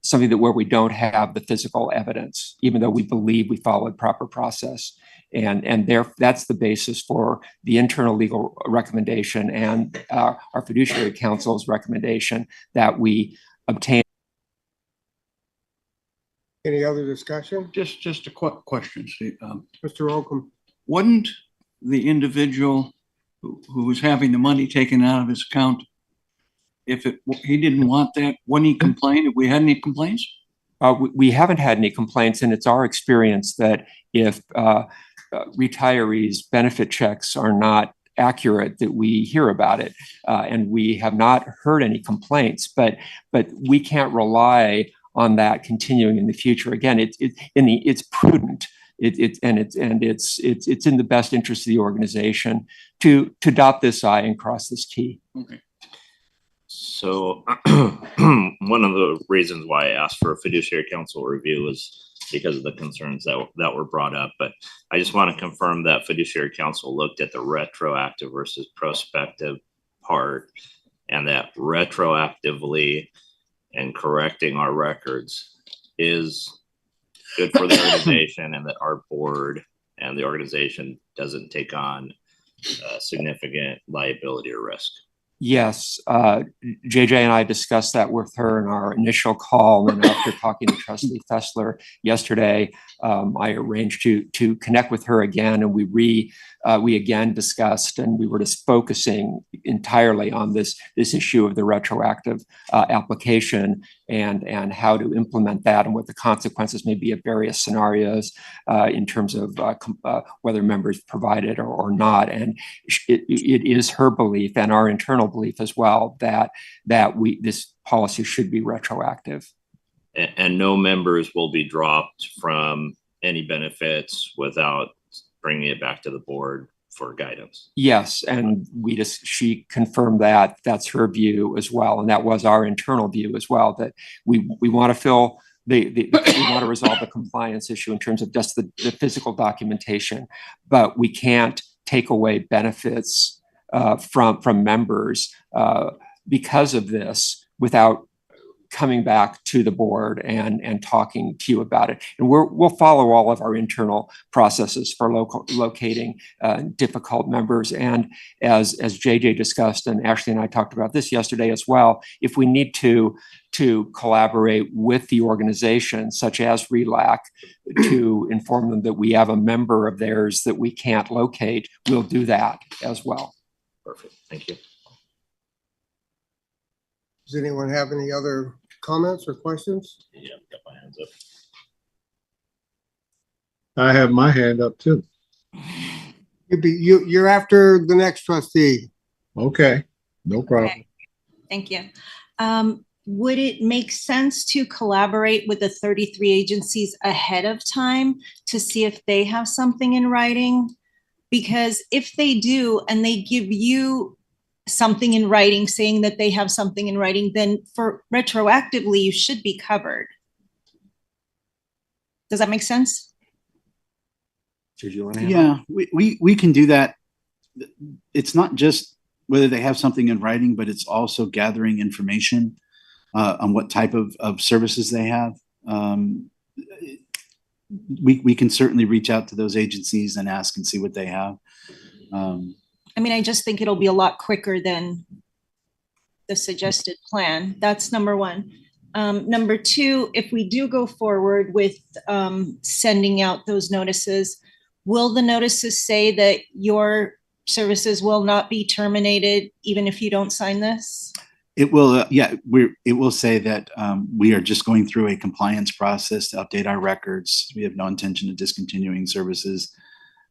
something where we don't have the physical evidence, even though we believe we followed proper process. And that's the basis for the internal legal recommendation and our fiduciary counsel's recommendation that we obtain. Any other discussion? Just a quick question, Steve. Mr. Holcomb. Wouldn't the individual who was having the money taken out of his account, if he didn't want that, wouldn't he complain? Have we had any complaints? We haven't had any complaints, and it's our experience that if retirees' benefit checks are not accurate, that we hear about it, and we have not heard any complaints. But we can't rely on that continuing in the future. Again, it's prudent it's in the best interest of the organization to dot this I and cross this T. Okay. So one of the reasons why I asked for a fiduciary council review was because of the concerns that were brought up. But I just want to confirm that fiduciary council looked at the retroactive versus prospective part, and that retroactively and correcting our records is good for the organization, and that our board and the organization doesn't take on significant liability or risk. Yes, JJ and I discussed that with her in our initial call, and after talking to Trustee Fessler yesterday, I arranged to connect with her again, and we again discussed, and we were just focusing entirely on this issue of the retroactive application and how to implement that and what the consequences may be of various scenarios in terms of whether members provide it or not. And it is her belief and our internal belief as well that this policy should be retroactive. And no members will be dropped from any benefits without bringing it back to the board for guidance. Yes, and she confirmed that that's her view as well, and that was our internal view as well, that we want to fill we want to resolve the compliance issue in terms of just the physical documentation, but we can't take away benefits from members because of this without coming back to the board and talking to you about it. And we'll follow all of our internal processes for locating difficult members. And as JJ discussed, and Ashley and I talked about this yesterday as well, if we need to collaborate with the organization, such as RELAC, to inform them that we have a member of theirs that we can't locate, we'll do that as well. Perfect. Thank you. Does anyone have any other comments or questions? Yeah, I've got my hands up. I have my hand up too. You're after the next trustee. Okay, no problem. Okay. Thank you. Would it make sense to collaborate with the 33 agencies ahead of time to see if they have something in writing? Because if they do, and they give you something in writing saying that they have something in writing, then for retroactively, you should be covered. Does that make sense? Did you want to? Yeah, we can do that. It's not just whether they have something in writing, but it's also gathering information on what type of services they have. We can certainly reach out to those agencies and ask and see what they have. I mean, I just think it'll be a lot quicker than the suggested plan. That's number one. Number two, if we do go forward with sending out those notices, will the notices say that your services will not be terminated even if you don't sign this? It will, yeah, it will say that we are just going through a compliance process to update our records. We have no intention of discontinuing services.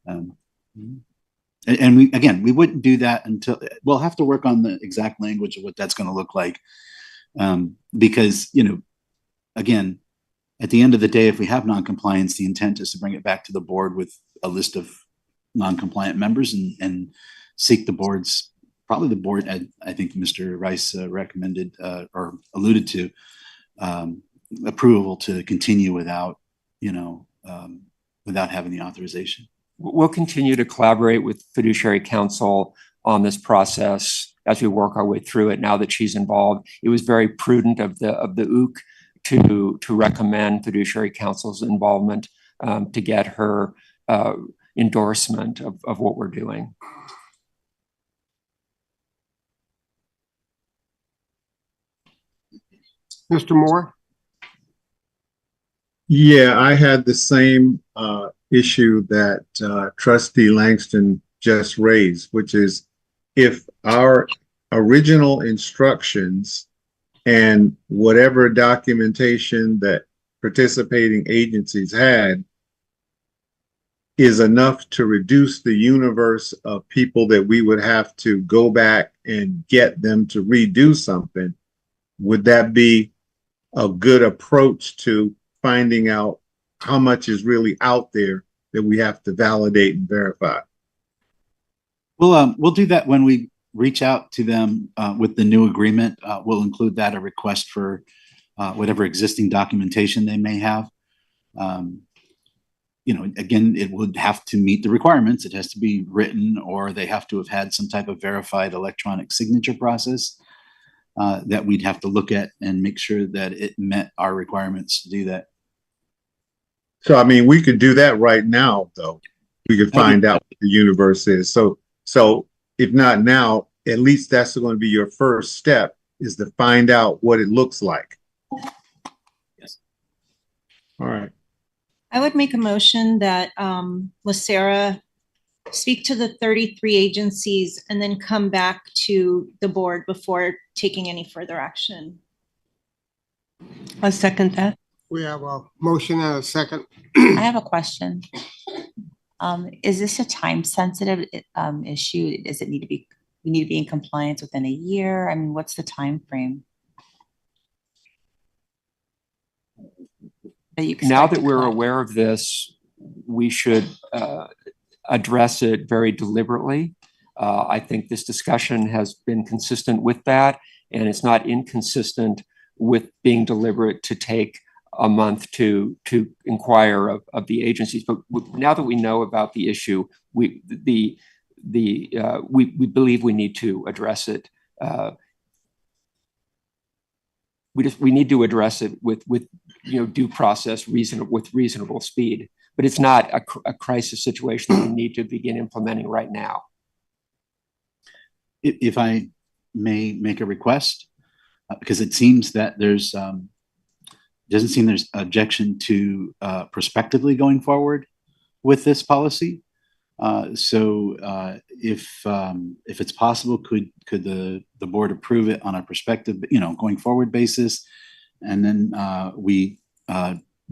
And we wouldn't do that until we'll have to work on the exact language of what that's going to look like. Because, again, at the end of the day, if we have non-compliance, the intent is to bring it back to the board with a list of non-compliant members and seek the board's, probably the board, I think Mr. Rice recommended or alluded to, approval to continue without having the authorization. We'll continue to collaborate with Fiduciary Council on this process as we work our way through it. Now that she's involved, it was very prudent of the OOC to recommend Fiduciary Council's involvement to get her endorsement of what we're doing. Mr. Moore? Yeah, I had the same issue that Trustee Langston just raised, which is if our original instructions and whatever documentation that participating agencies had is enough to reduce the universe of people that we would have to go back and get them to redo something, would that be a good approach to finding out how much is really out there that we have to validate and verify? We'll do that when we reach out to them with the new agreement. We'll include that a request for whatever existing documentation they may have. You know, again, it would have to meet the requirements. It has to be written, or they have to have had some type of verified electronic signature process that we'd have to look at and make sure that it met our requirements to do that. So, I mean, we could do that right now, though. We could find out what the universe is. So if not now, at least that's going to be your first step, is to find out what it looks like. Yes. All right. I would make a motion that LACERA speak to the 33 agencies and then come back to the board before taking any further action. I'll second that. We have a motion and a second. I have a question. Is this a time sensitive issue? Does it need to be, we need to be in compliance within a year? I mean, what's the time frame? That you Now expect that to we're collect? aware of this, we should address it very deliberately. I think this discussion has been consistent with that, and it's not inconsistent with being deliberate to take a month to inquire of the agencies. But now that we know about the issue, we believe we need to address it. We need to address it with due process, with reasonable speed. But it's not a crisis situation that we need to begin implementing right now. If I may make a request, because it seems that there's doesn't seem there's objection to prospectively going forward with this policy. So if it's possible, could the board approve it on a prospective, going forward basis, and then we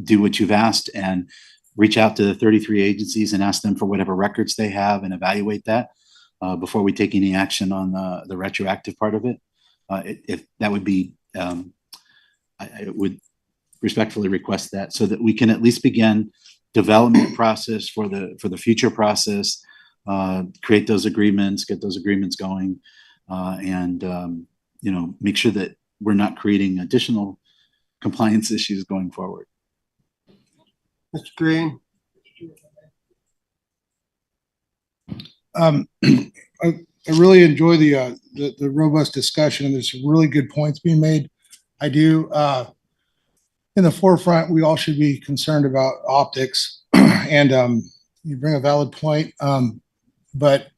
do what you've asked and reach out to the 33 agencies and ask them for whatever records they have and evaluate that before we take any action on the retroactive part of it. If that would be, I would respectfully request that, so that we can at least begin development process for the future process, create those agreements, get those agreements going, and make sure that we're not creating additional compliance issues going forward. Mr. Green? I really enjoy the robust discussion, and there's some really good points being made. I do, in the forefront, we all should be concerned about optics, and you bring a valid point, but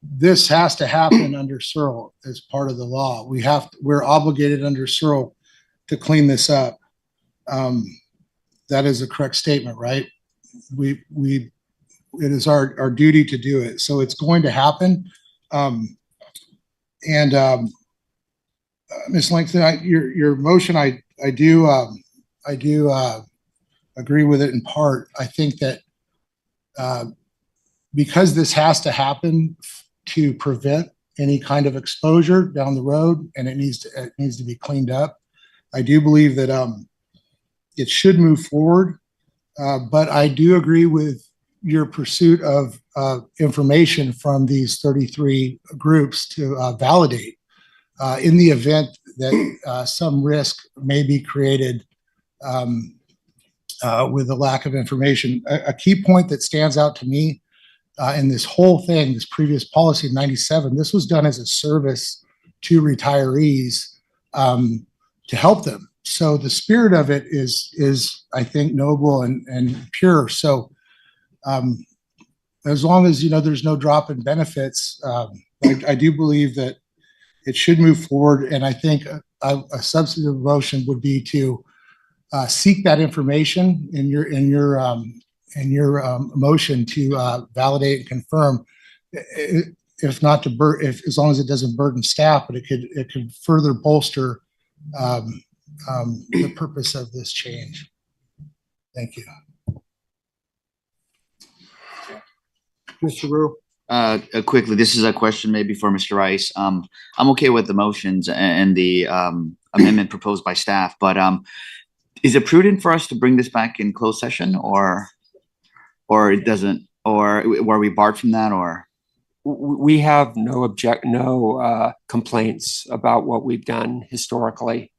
this has to happen under Searle as part of the law. We're obligated under Searle to clean this up. That is a correct statement, right? It is our duty to do it. So it's going to happen. Ms. Langston, your motion, I do agree with it in part. I think that because this has to happen to prevent any kind of exposure down the road, and it needs to be cleaned up, I do believe that it should move forward. But I do agree with your pursuit of information from these 33 groups to validate in the event that some risk may be created with a lack of information. A key point that stands out to me in this whole thing, this previous policy of 97, this was done as a service to retirees to help them. So the spirit of it is I think, noble and pure. So as long as, there's no drop in benefits, I do believe that it should move forward. And I think a substantive motion would be to seek that information in your motion to validate and confirm, if not as long as it doesn't burden staff, but it could further bolster the purpose of this change. Thank you. Mr. Rue? Quickly, this is a question maybe for Mr. Rice. I'm okay with the motions and the amendment proposed by staff, but is it prudent for us to bring this back in closed session, or? Or it doesn't, or were we barred from that, or? We have no complaints about what we've done historically.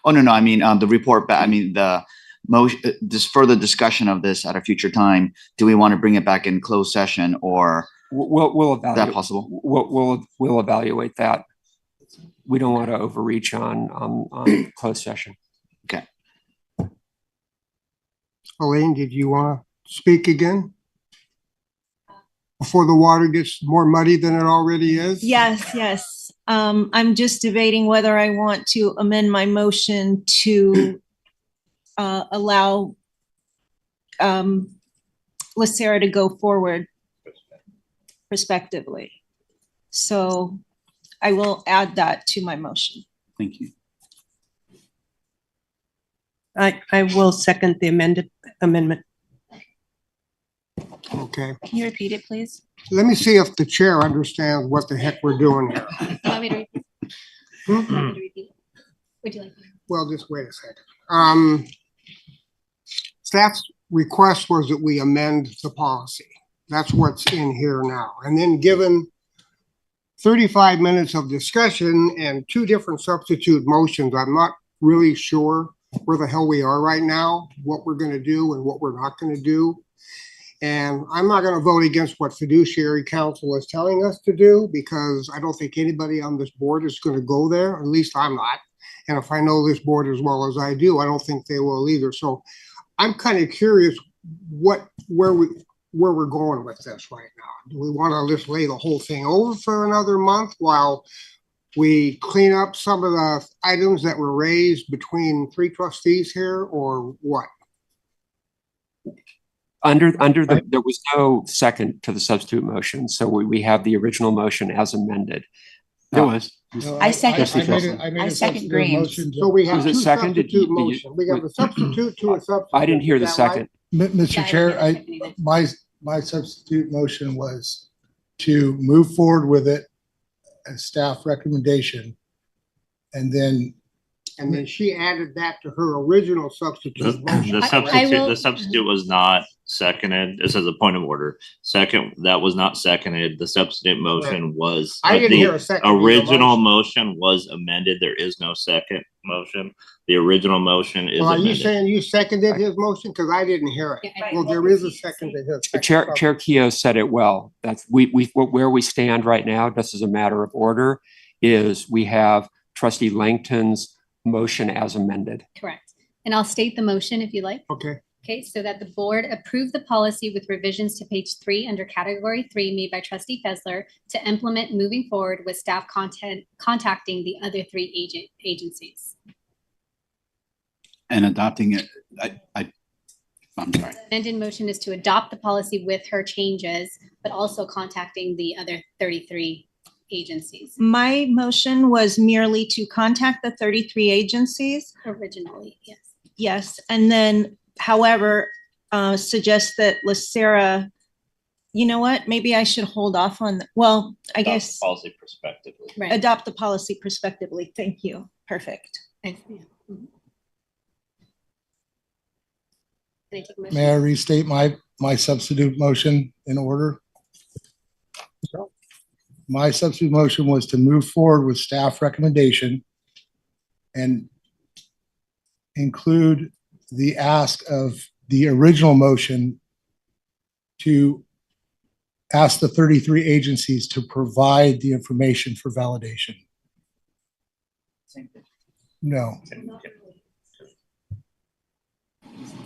Oh, no, I mean, the report, I mean, the motion, this further discussion of this at a future time, do we want to bring it back in closed session, or? We'll evaluate. Is that possible? We'll evaluate that. We don't want to overreach on closed session. Okay. Elaine, did you want to speak again? Before the water gets more muddy than it already is? Yes. I'm just debating whether I want to amend my motion to allow LACERA to go forward prospectively. So I will add that to my motion. Thank you. I will second the amendment. Okay, Can you repeat it, please? let me see if the chair understands what the heck we're doing here. You want me to repeat? You want me to repeat? Would you like? Well, just wait a second. Staff's request was that we amend the policy. That's what's in here now. And then given 35 minutes of discussion and 2 different substitute motions, I'm not really sure where the hell we are right now, what we're going to do and what we're not going to do. And I'm not going to vote against what fiduciary counsel is telling us to do, because I don't think anybody on this board is going to go there. At least I'm not. And if I know this board as well as I do, I don't think they will either. So I'm kind of curious where we're going with this right now. Do we want to just lay the whole thing over for another month while we clean up some of the items that were raised between 3 trustees here, or what? There was no second to the substitute motion, so we have the original motion as amended. There was. I second. I made I a second substitute Green. motion. So we have Was it 2 seconded? substitute motions. We have a substitute to a substitute. I didn't hear Is the that second. Mr. Chair, my substitute motion was to move forward with it as staff recommendation. And then she added that to her original substitute motion. The substitute was not seconded. This is a point of order. Second, that was not seconded. The substitute motion was. I didn't hear a second. Original motion was amended. There is no second motion. The original motion is Well, are amended. you saying you seconded his motion? Because I didn't hear it. Well, there is a second to his. Chair Keough said it well. That's where we stand right now, just as a matter of order, is we have Trustee Langton's motion as amended. Correct. And I'll state the motion if you like. Okay. Okay, so that the board approve the policy with revisions to page 3 under category 3 made by Trustee Fessler to implement moving forward with staff contacting the other 3 agencies. And adopting it, I'm sorry. The amended motion is to adopt the policy with her changes, but also contacting the other 33 agencies. My motion was merely to contact the 33 agencies. Originally, yes. Yes, and then, however, suggest that LACERA, you know what, maybe I should hold off on, well, I guess. Policy prospectively. Right. Adopt the policy prospectively. Thank you. Perfect. may I restate my substitute motion in order? My substitute motion was to move forward with staff recommendation and include the ask of the original motion to ask the 33 agencies to provide the information for validation. No.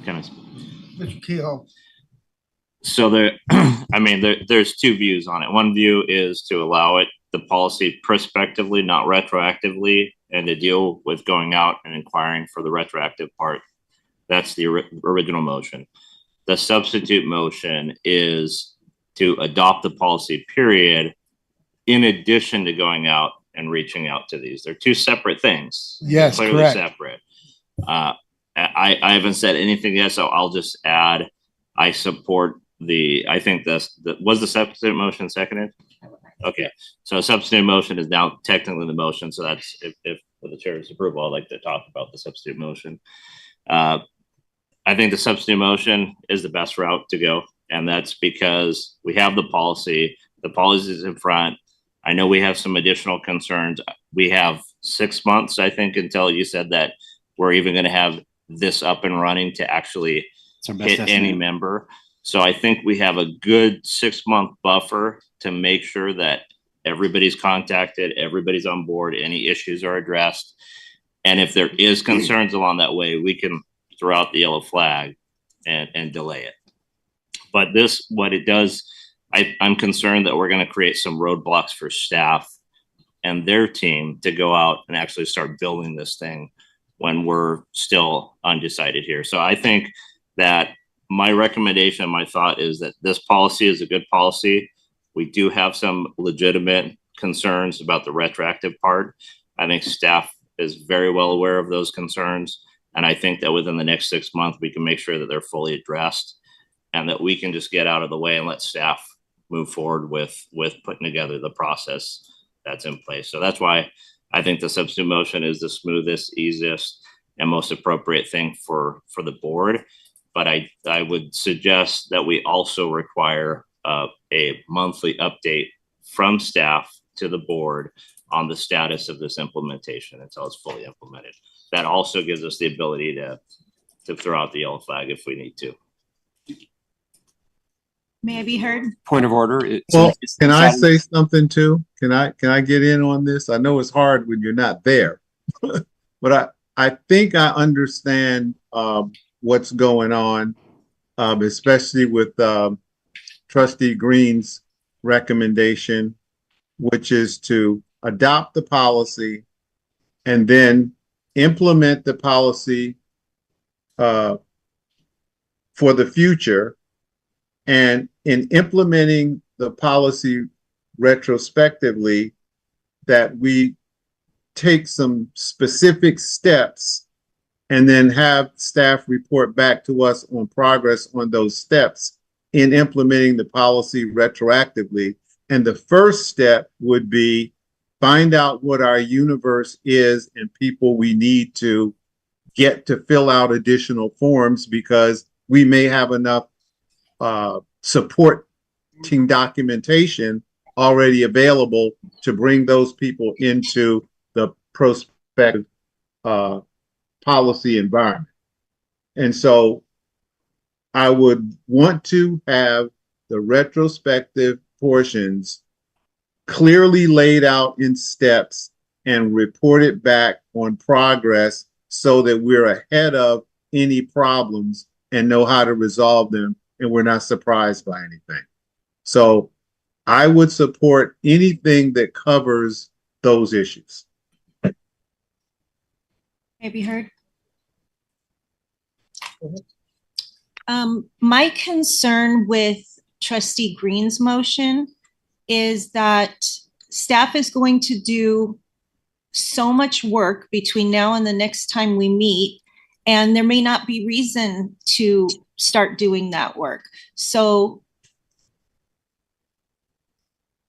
Mr. Keough. So there's 2 views on it. One view is to allow the policy prospectively, not retroactively, and to deal with going out and inquiring for the retroactive part. That's the original motion. The substitute motion is to adopt the policy period in addition to going out and reaching out to these. They're 2 separate things. Yes, clearly correct. Separate. I haven't said anything yet, so I'll just add, I support I think was the substitute motion seconded? Okay, so substitute motion is now technically the motion. So that's if with the chair's approval, I'd like to talk about the substitute motion. I think the substitute motion is the best route to go. And that's because we have the policy is in front. I know we have some additional concerns. We have 6 months, I think, until you said that we're even going to have this up and running to actually hit any member. So I think we have a good 6-month buffer to make sure that everybody's contacted, everybody's on board, any issues are addressed. And if there is concerns along that way, we can throw out the yellow flag and delay it. But this, what it does, I'm concerned that we're going to create some roadblocks for staff and their team to go out and actually start building this thing when we're still undecided here. So I think that my recommendation, my thought is that this policy is a good policy. We do have some legitimate concerns about the retroactive part. I think staff is very well aware of those concerns. And I think that within the next 6 months, we can make sure that they're fully addressed and that we can just get out of the way and let staff move forward with putting together the process that's in place. So that's why I think the substitute motion is the smoothest, easiest, and most appropriate thing for the board. But I would suggest that we also require a monthly update from staff to the board on the status of this implementation until it's fully implemented. That also gives us the ability to throw out the yellow flag if we need to. May I be heard? Point of order. Well, can I say something too? Can I get in on this? I know it's hard when you're not there, but I think I understand what's going on, especially with Trustee Green's recommendation, which is to adopt the policy and then implement the policy for the future. And in implementing the policy retrospectively, that we take some specific steps and then have staff report back to us on progress on those steps in implementing the policy retroactively. And the first step would be find out what our universe is and people we need to get to fill out additional forms, because we may have enough supporting documentation already available to bring those people into the prospective policy environment. And so I would want to have the retrospective portions clearly laid out in steps and reported back on progress so that we're ahead of any problems and know how to resolve them and we're not surprised by anything. So I would support anything that covers those issues. May I be heard? My concern with Trustee Green's motion is that staff is going to do so much work between now and the next time we meet, and there may not be reason to start doing that work. So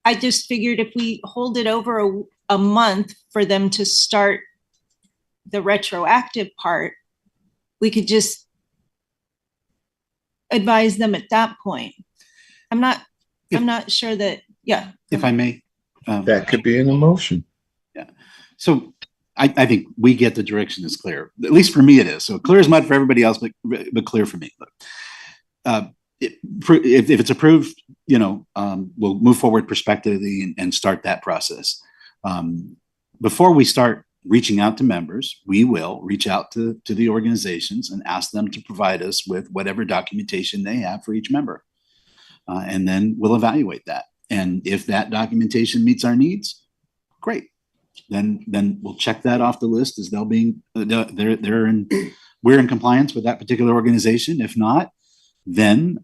I just figured if we hold it over a month for them to start the retroactive part, we could just advise them at that point. I'm not sure that, yeah. If I may. That could be an emotion. Yeah. So I think we get the direction is clear. At least for me it is. So clear as mud for everybody else, but clear for me. If it's approved, we'll move forward prospectively and start that process. Before we start reaching out to members, we will reach out to the organizations and ask them to provide us with whatever documentation they have for each member. And then we'll evaluate that. And if that documentation meets our needs, great. Then we'll check that off the list as we're in compliance with that particular organization. If not, then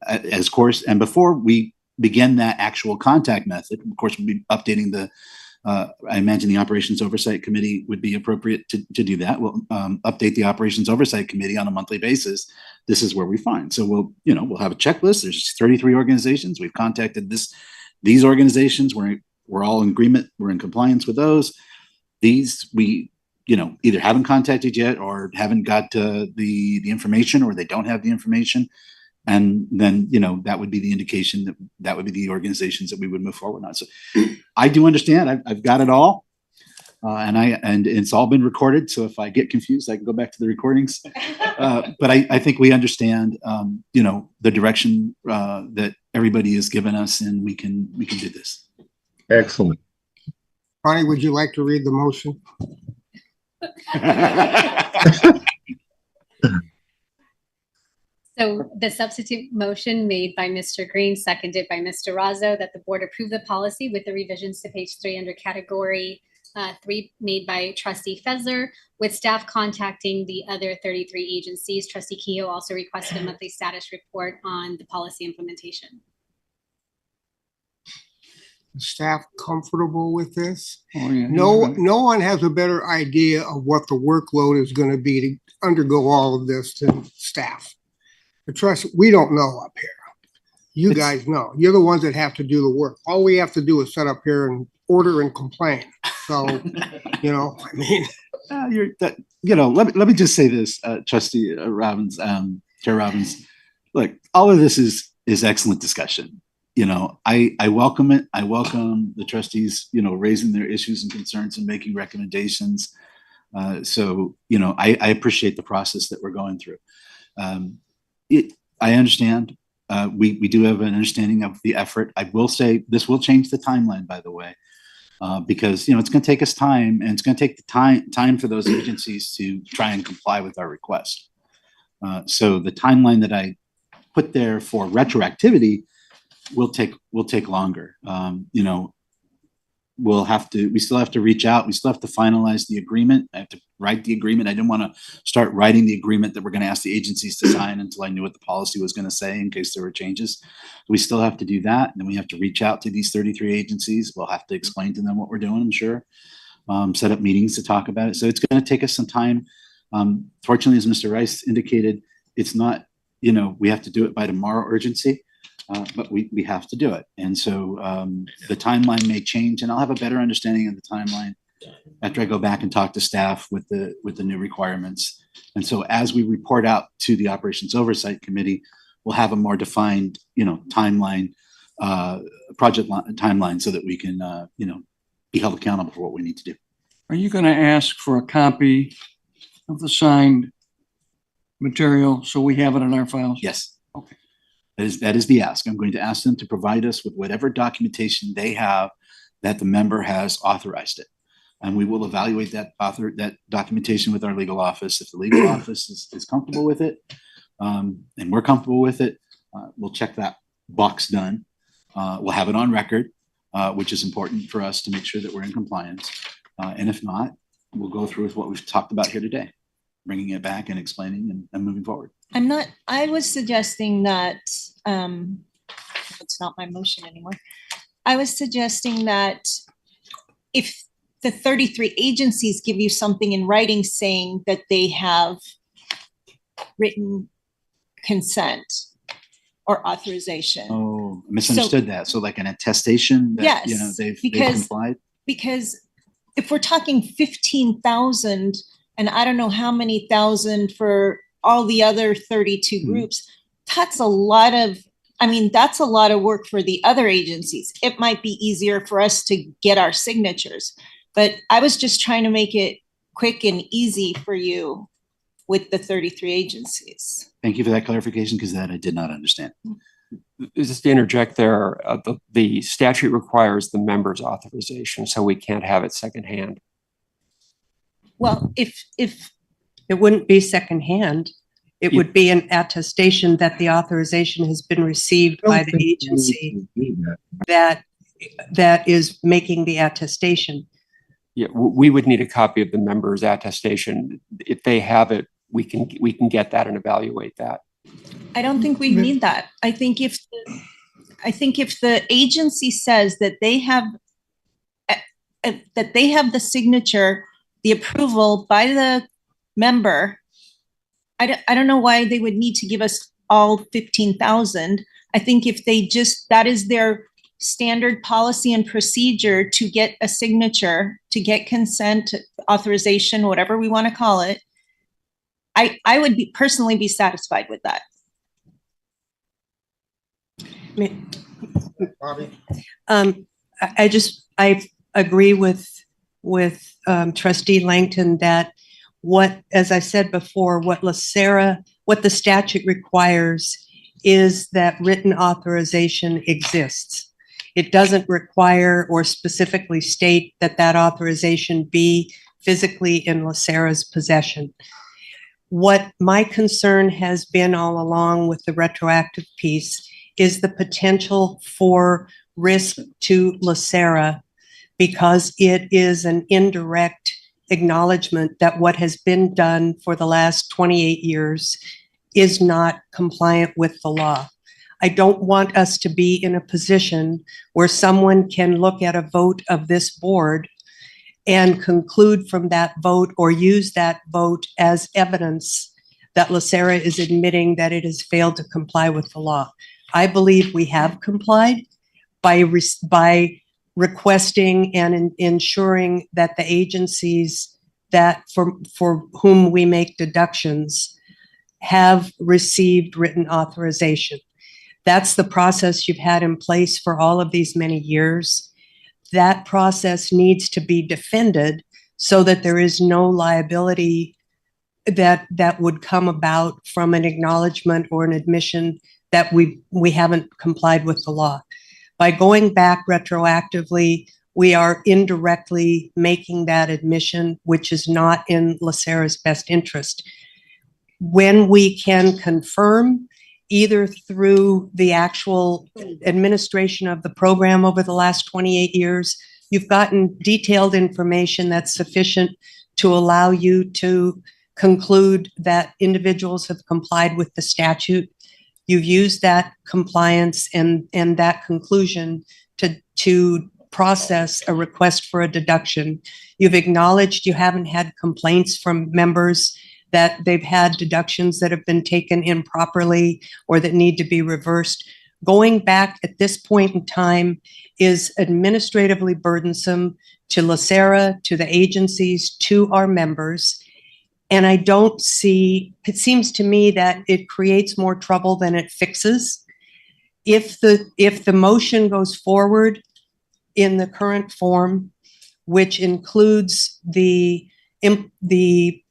and before we begin that actual contact method, of course, we'll be updating I imagine the Operations Oversight Committee would be appropriate to do that. We'll update the Operations Oversight Committee on a monthly basis. This is where we find. So we'll have a checklist. There's 33 organizations. We've contacted these organizations. We're all in agreement. We're in compliance with those. These we either haven't contacted yet or haven't got the information, or they don't have the information. And then, that would be the indication that would be the organizations that we would move forward on. So I do understand. I've got it all. And it's all been recorded. So if I get confused, I can go back to the recordings. But I think we understand, the direction that everybody has given us, and we can do this. Excellent. Bonnie, would you like to read the motion? So the substitute motion made by Mr. Green, seconded by Mr. Razzo, that the board approve the policy with the revisions to page 3 under category 3 made by trustee Fezler, with staff contacting the other 33 agencies. Trustee Kehoe also requested a monthly status report on the policy implementation. Staff comfortable with this? Oh, yeah. No one has a better idea of what the workload is going to be to undergo all of this than staff. But trust, we don't know up here. You guys know. You're the ones that have to do the work. All we have to do is sit up here and order and complain. So, let me just say this, Trustee Robbins, Chair Robbins. Look, all of this is excellent discussion. I welcome it. I welcome the trustees, raising their issues and concerns and making recommendations. So, I appreciate the process that we're going through. I understand. We do have an understanding of the effort. I will say this will change the timeline, by the way, because it's going to take us time, and it's going to take the time for those agencies to try and comply with our request. So the timeline that I put there for retroactivity will take longer. We still have to reach out. We still have to finalize the agreement. I have to write the agreement. I didn't want to start writing the agreement that we're going to ask the agencies to sign until I knew what the policy was going to say in case there were changes. We still have to do that. And then we have to reach out to these 33 agencies. We'll have to explain to them what we're doing, I'm sure. Set up meetings to talk about it. So it's going to take us some time. Fortunately, as Mr. Rice indicated, it's not, we have to do it by tomorrow urgency. But we have to do it. And so the timeline may change, and I'll have a better understanding of the timeline after I go back and talk to staff with the new requirements. And so as we report out to the Operations Oversight Committee, we'll have a more defined, timeline, project timeline, so that we can, be held accountable for what we need to do. Are you going to ask for a copy of the signed material so we have it in our files? Yes. Okay. That is the ask. I'm going to ask them to provide us with whatever documentation they have that the member has authorized it. And we will evaluate that documentation with our legal office. If the legal office is comfortable with it, and we're comfortable with it, we'll check that box done. We'll have it on record, which is important for us to make sure that we're in compliance. And if not, we'll go through with what we've talked about here today, bringing it back and explaining and moving forward. I was suggesting that, it's not my motion anymore. I was suggesting that if the 33 agencies give you something in writing saying that they have written consent or authorization. Oh, I misunderstood that. So like an attestation that, Yes, they've because complied? Because if we're talking 15,000 and I don't know how many thousand for all the other 32 groups, that's a lot of work for the other agencies. It might be easier for us to get our signatures, but I was just trying to make it quick and easy for you with the 33 agencies. Thank you for that clarification, because that I did not understand. Just to interject there, the statute requires the member's authorization, so we can't have it secondhand. Well, if it wouldn't be secondhand, it would be an attestation that the authorization has been received by the agency that is making the attestation. Yeah, we would need a copy of the member's attestation. If they have it, we can get that and evaluate that. I don't think we need that. I think if the agency says that they have the signature, the approval by the member, I don't know why they would need to give us all 15,000. I think if they that is their standard policy and procedure to get a signature, to get consent, authorization, whatever we want to call it, I would be personally be satisfied with that. Bobby? I agree with trustee Langton that as I said before, what the statute requires is that written authorization exists. It doesn't require or specifically state that that authorization be physically in LACERA's possession. What my concern has been all along with the retroactive piece is the potential for risk to LACERA because it is an indirect acknowledgement that what has been done for the last 28 years is not compliant with the law. I don't want us to be in a position where someone can look at a vote of this board and conclude from that vote or use that vote as evidence that LACERA is admitting that it has failed to comply with the law. I believe we have complied by requesting and ensuring that the agencies that for whom we make deductions have received written authorization. That's the process you've had in place for all of these many years. That process needs to be defended so that there is no liability that would come about from an acknowledgement or an admission that we haven't complied with the law. By going back retroactively, we are indirectly making that admission, which is not in LACERA's best interest. When we can confirm, either through the actual administration of the program over the last 28 years, you've gotten detailed information that's sufficient to allow you to conclude that individuals have complied with the statute. You've used that compliance and that conclusion to process a request for a deduction. You've acknowledged you haven't had complaints from members that they've had deductions that have been taken improperly or that need to be reversed. Going back at this point in time is administratively burdensome to LACERA, to the agencies, to our members. And I don't see, it seems to me that it creates more trouble than it fixes. If the motion goes forward in the current form, which includes the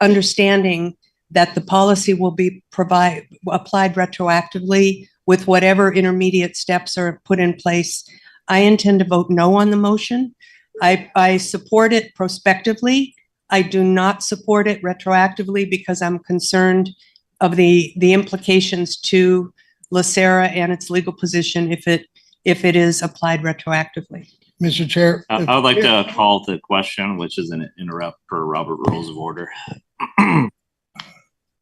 understanding that the policy will be applied retroactively with whatever intermediate steps are put in place, I intend to vote no on the motion. I support it prospectively. I do not support it retroactively because I'm concerned of the implications to LACERA and its legal position if it is applied retroactively. Mr. Chair. I would like to call the question, which is an interrupt per Robert Rules of Order. I'd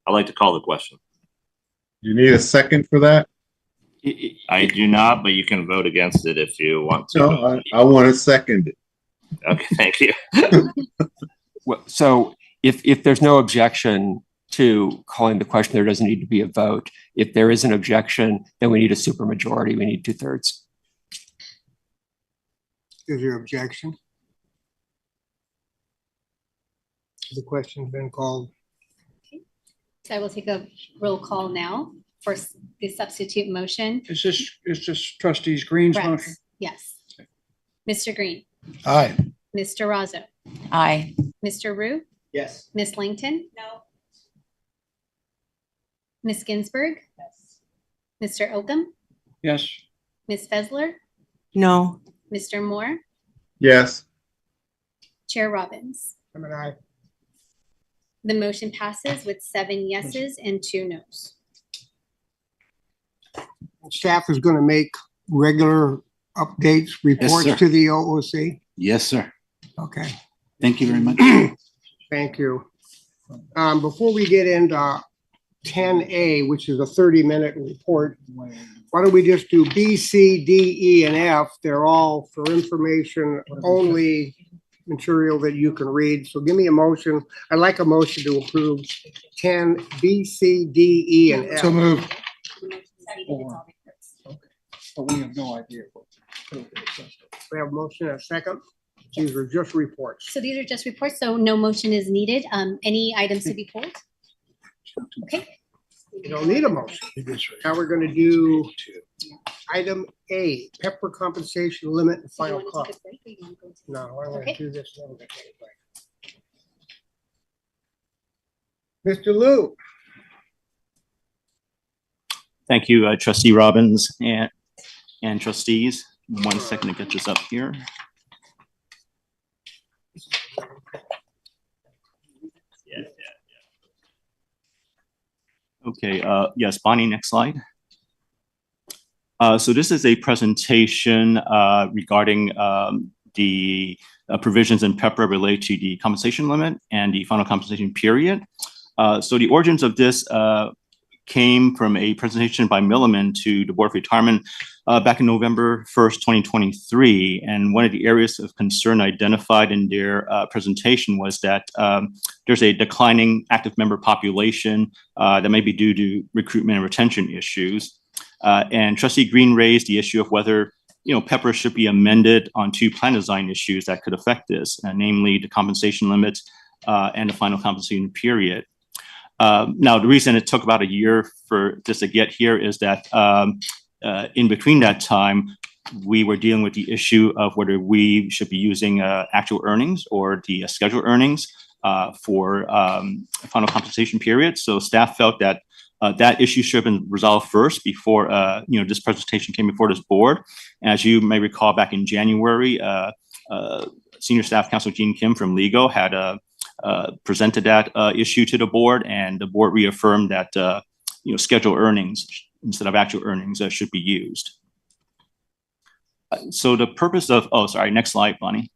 like to call the question. You need a second for that? I do not, but you can vote against it if you want to. No, I want to second it. Okay, thank you. Well, so if there's no objection to calling the question, there doesn't need to be a vote. If there is an objection, then we need a supermajority. We need 2/3. Is your objection? The question's been called. Okay. So I will take a roll call now for the substitute motion. Is this trustees Green's Correct. motion? Yes. Mr. Green. Aye. Mr. Razzo. Aye. Mr. Rue. Yes. Ms. Langton. No. Ms. Ginsburg. Yes. Mr. Oakham. Yes. Ms. Fessler. No. Mr. Moore. Yes. Chair Robbins. I'm an aye. The motion passes with 7 yeses and 2 nos. Staff is going to make regular updates, reports sir. to the OOC. Yes, sir. Okay. Thank you very much. Thank you. Before we get into 10A, which is a 30-minute report, why don't we just do B, C, D, E, and F? They're all for information only material that you can read. So give me a motion. I'd like a motion to approve 10, B, C, D, E, and F. So moved. But we have no idea. We have a motion and a second. These are just reports. So these are just reports, so no motion is needed. Any items to be pulled? Okay. You don't need a motion. Now we're going to do item A, pepper compensation limit and final cost. No, I want to do this a little bit. Mr. Lou. Thank you, Trustee Robbins and trustees. 1 second to get this up here. Okay, yes, Bonnie, next slide. So this is a presentation regarding the provisions in PEPRA related to the compensation limit and the final compensation period. So the origins of this came from a presentation by Milliman to the Board of Retirement back in November 1st, 2023. And one of the areas of concern identified in their presentation was that there's a declining active member population that may be due to recruitment and retention issues. And Trustee Green raised the issue of whether PEPRA should be amended on 2 plan design issues that could affect this, namely the compensation limits and the final compensation period. Now, the reason it took about a year for this to get here is that in between that time, we were dealing with the issue of whether we should be using actual earnings or the scheduled earnings for final compensation period. So staff felt that that issue should have been resolved first before this presentation came before this board. As you may recall, back in January, Senior Staff Counsel Jean Kim from Legal had presented that issue to the board, and the board reaffirmed that scheduled earnings instead of actual earnings should be used. So the purpose of, next slide, Bonnie.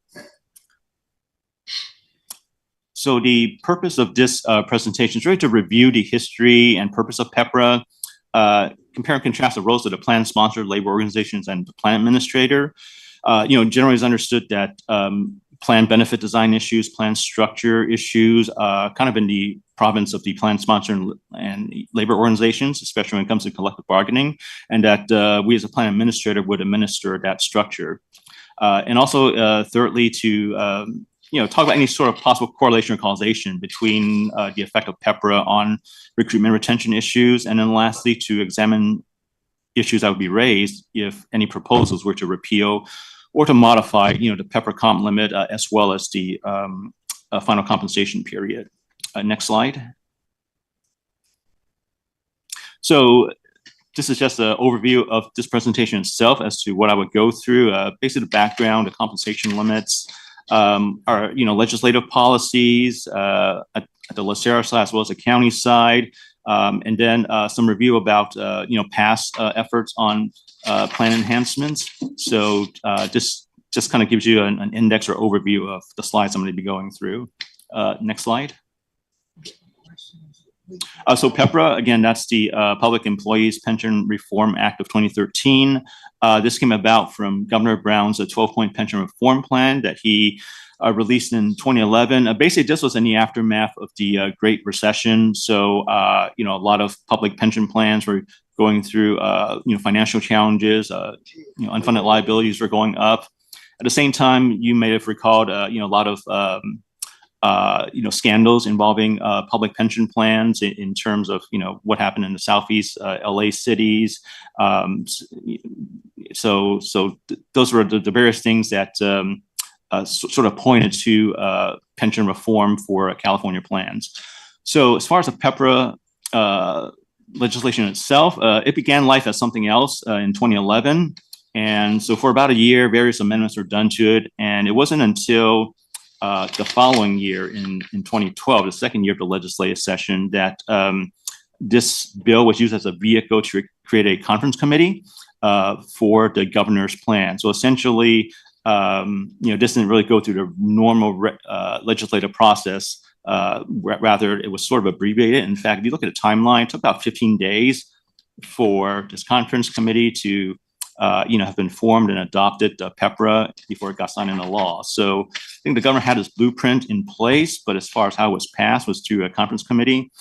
So the purpose of this presentation is really to review the history and purpose of PEPRA, compare and contrast the roles of the plan sponsor, labor organizations, and the plan administrator. Generally it's understood that plan benefit design issues, plan structure issues, kind of in the province of the plan sponsor and labor organizations, especially when it comes to collective bargaining, and that we as a plan administrator would administer that structure. And also, thirdly, to talk about any sort of possible correlation or causation between the effect of PEPRA on recruitment retention issues, and then lastly, to examine issues that would be raised if any proposals were to repeal or to modify, the PEPRA comp limit as well as the final compensation period. Next slide. So this is just an overview of this presentation itself as to what I would go through. Basically, the background, the compensation limits, our legislative policies at the LACERA side as well as the county side, and then some review about past efforts on plan enhancements. So this just kind of gives you an index or overview of the slides I'm going to be going through. Next slide. So PEPRA, again, that's the Public Employees Pension Reform Act of 2013. This came about from Governor Brown's 12-point pension reform plan that he released in 2011. Basically, this was in the aftermath of the Great Recession. So, a lot of public pension plans were going through, financial challenges. Unfunded liabilities were going up. At the same time, you may have recalled, a lot of scandals involving public pension plans in terms of, what happened in the Southeast LA cities. So those were the various things that sort of pointed to pension reform for California plans. So as far as the PEPRA legislation itself, it began life as something else in 2011. And so for about a year, various amendments were done to it. And it wasn't until the following year in 2012, the second year of the legislative session, that this bill was used as a vehicle to create a conference committee for the governor's plan. So essentially, this didn't really go through the normal legislative process. Rather, it was sort of abbreviated. In fact, if you look at the timeline, it took about 15 days for this conference committee to have been formed and adopted PEPRA before it got signed into law. So I think the governor had his blueprint in place, but as far as how it was passed was through a conference committee.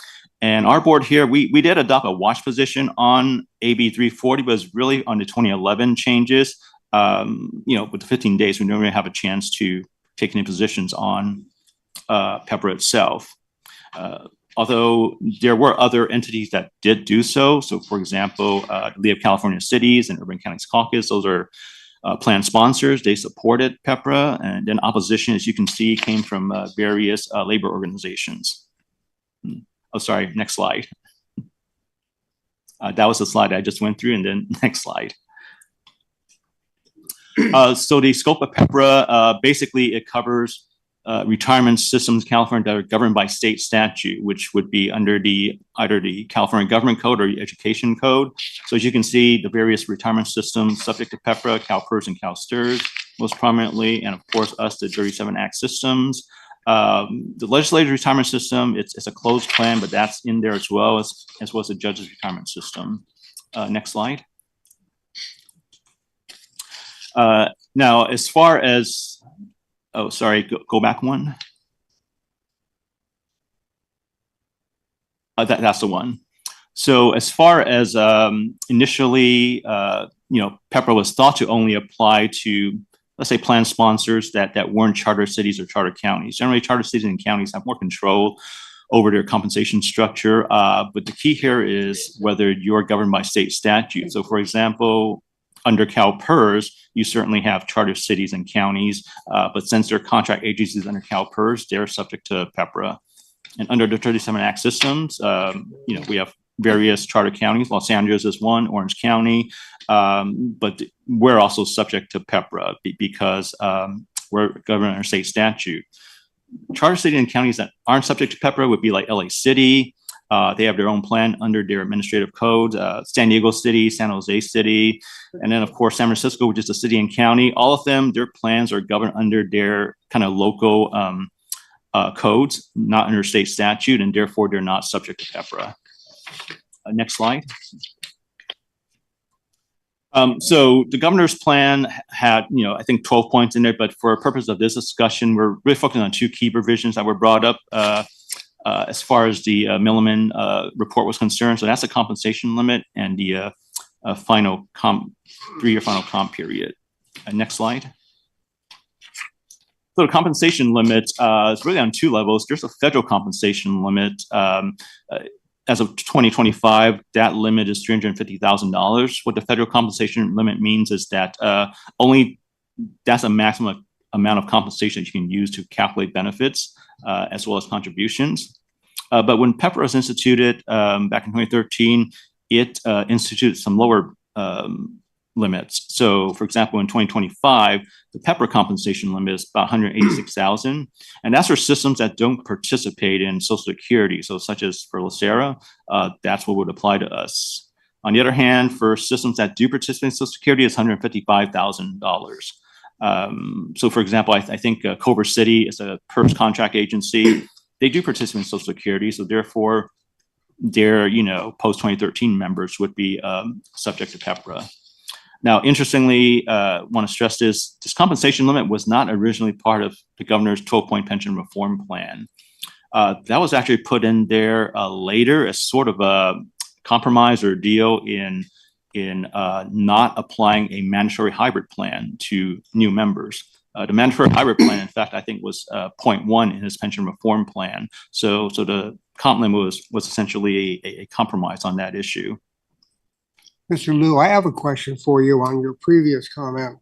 And our board here, we did adopt a watch position on AB 340, but it was really on the 2011 changes. with the 15 days, we don't really have a chance to take any positions on PEPRA itself. Although there were other entities that did do so. So for example, the League of California Cities and Urban Counties Caucus, those are plan sponsors. They supported PEPRA, and then opposition, as you can see, came from various labor organizations. Oh, sorry, next slide. That was the slide I just went through, and then next slide. So the scope of PEPRA, basically it covers retirement systems in California that are governed by state statute, which would be under either the California Government Code or the Education Code. So as you can see, the various retirement systems subject to PEPRA, CalPERS and CalSTRS most prominently, and of course us, the 37 Act systems. The legislative retirement system, it's a closed plan, but that's in there as well as the judge's retirement system. Next slide. Now, as far as, oh, sorry, go back one. That's the one. So as far as initially, PEPRA was thought to only apply to, let's say, plan sponsors that weren't charter cities or charter counties. Generally, charter cities and counties have more control over their compensation structure. But the key here is whether you're governed by state statute. So for example, under CalPERS, you certainly have charter cities and counties, but since they're contract agencies under CalPERS, they're subject to PEPRA. And under the 37 Act systems, we have various charter counties. Los Angeles is one, Orange County, but we're also subject to PEPRA because we're governed under state statute. Charter cities and counties that aren't subject to PEPRA would be like LA City. They have their own plan under their administrative code, San Diego City, San Jose City, and then of course San Francisco, which is a city and county. All of them, their plans are governed under their kind of local codes, not under state statute, and therefore they're not subject to PEPRA. Next slide. So the governor's plan had, I think 12 points in there, but for the purpose of this discussion, we're really focusing on two key provisions that were brought up as far as the Milliman report was concerned. So that's the compensation limit and the final 3-year final comp period. Next slide. So the compensation limit is really on two levels. There's a federal compensation limit. As of 2025, that limit is $350,000. What the federal compensation limit means is that that's a maximum amount of compensation you can use to calculate benefits as well as contributions. But when PEPRA was instituted back in 2013, it instituted some lower limits. So for example, in 2025, the PEPRA compensation limit is about $186,000. And that's for systems that don't participate in Social Security. So such as for LACERA, that's what would apply to us. On the other hand, for systems that do participate in Social Security, it's $155,000. So for example, I think Culver City is a PERS contract agency. They do participate in Social Security. So therefore, their post-2013 members would be subject to PEPRA. Now, interestingly, want to stress this compensation limit was not originally part of the governor's 12-point pension reform plan. That was actually put in there later as sort of a compromise or deal in not applying a mandatory hybrid plan to new members. The mandatory hybrid plan, in fact, I think was point 1 in his pension reform plan. So the comp limit was essentially a compromise on that issue. Mr. Liu, I have a question for you on your previous comment.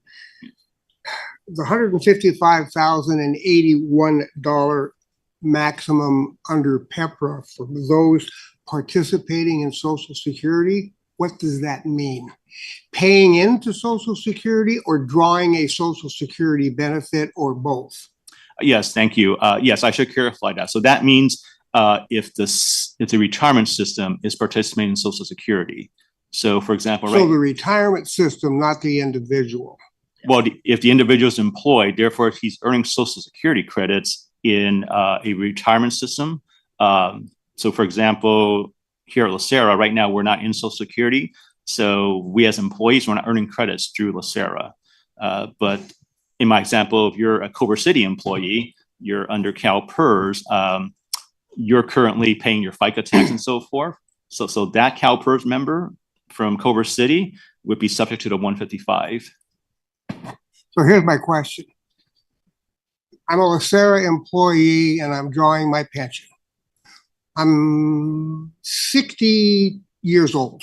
The $155,081 maximum under PEPRA for those participating in Social Security, what does that mean? Paying into Social Security or drawing a Social Security benefit or both? Yes, thank you. Yes, I should clarify that. So that means if the retirement system is participating in Social Security. So for example, so the retirement system, not the individual. Well, if the individual is employed, therefore he's earning Social Security credits in a retirement system. So for example, here at LACERA, right now we're not in Social Security. So we as employees, we're not earning credits through LACERA. But in my example, if you're a Culver City employee, you're under CalPERS, you're currently paying your FICA tax and so forth. So that CalPERS member from Culver City would be subject to the 155. So here's my question. I'm a LACERA employee and I'm drawing my pension. I'm 60 years old.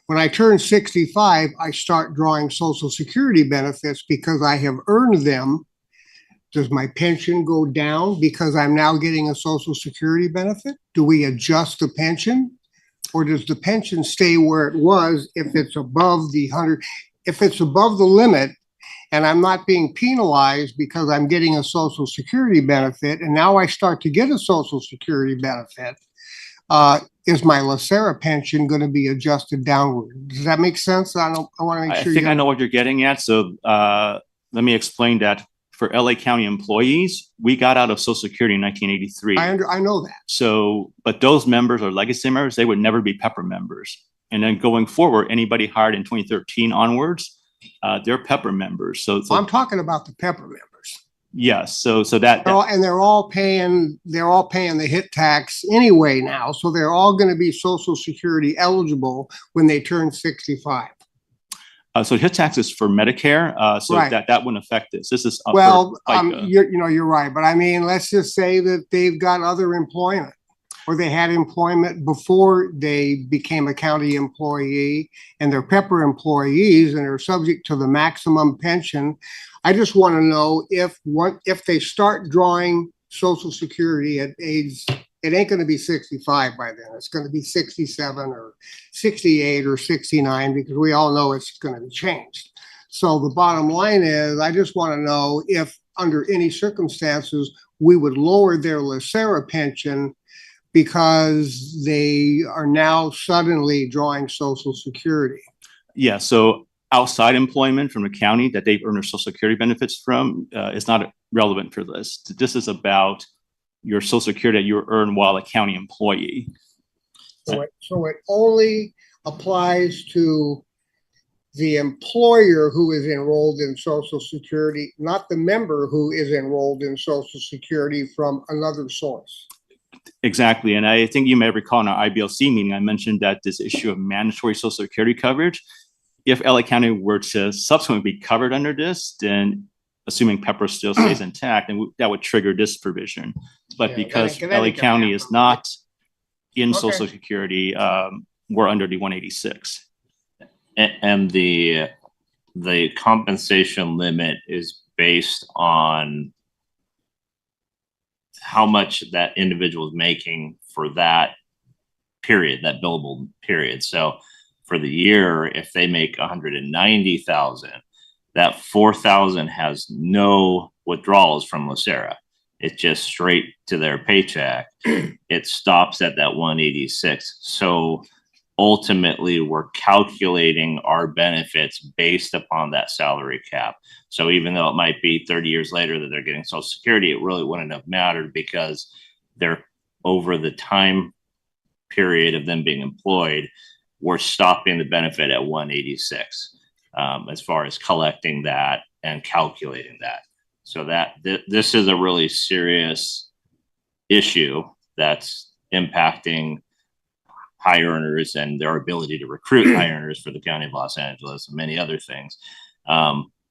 When I turn 65, I start drawing Social Security benefits because I have earned them. Does my pension go down because I'm now getting a Social Security benefit? Do we adjust the pension? Or does the pension stay where it was if it's above the 100, if it's above the limit and I'm not being penalized because I'm getting a Social Security benefit and now I start to get a Social Security benefit, is my LACERA pension going to be adjusted downward? Does that make sense? I want to make I sure. think I know what you're getting at. So let me explain that. For LA County employees, we got out of Social Security in 1983. I know that. So, but those members or legacy members, they would never be Pepper members. And then going forward, anybody hired in 2013 onwards, they're Pepper members. So I'm talking about the Pepper members. Yes. So that they're all paying the hit tax anyway now. So they're all going to be Social Security eligible when they turn 65. So hit tax is for Medicare, so Right. that wouldn't affect this. This is Well, for FICA. you're right, but I mean, let's just say that they've got other employment, or they had employment before they became a county employee, and they're Pepper employees, and are subject to the maximum pension. I just want to know if they start drawing Social Security at age, it ain't going to be 65 by then. It's going to be 67 or 68 or 69, because we all know it's going to be changed. So the bottom line is, I just want to know if under any circumstances, we would lower their LACERA pension because they are now suddenly drawing Social Security. Yeah. So outside employment from the county that they've earned their Social Security benefits from is not relevant for this. This is about your Social Security that you earn while a county employee. So it only applies to the employer who is enrolled in Social Security, not the member who is enrolled in Social Security from another source. Exactly. And I think you may recall in our IBLC meeting, I mentioned that this issue of mandatory Social Security coverage, if LA County were to subsequently be covered under this, then assuming Pepper still stays intact, and that would trigger this provision. But because LA County is not in Social Security, we're under the 186. And the compensation limit is based on how much that individual is making for that period, that billable period. So for the year, if they make 190,000, that 4,000 has no withdrawals from LACERA. It's just straight to their paycheck. It stops at that 186. So ultimately, we're calculating our benefits based upon that salary cap. So even though it might be 30 years later that they're getting Social Security, it really wouldn't have mattered because they're over the time period of them being employed, we're stopping the benefit at 186 as far as collecting that and calculating that. So that this is a really serious issue that's impacting high earners and their ability to recruit high earners for the County of Los Angeles and many other things.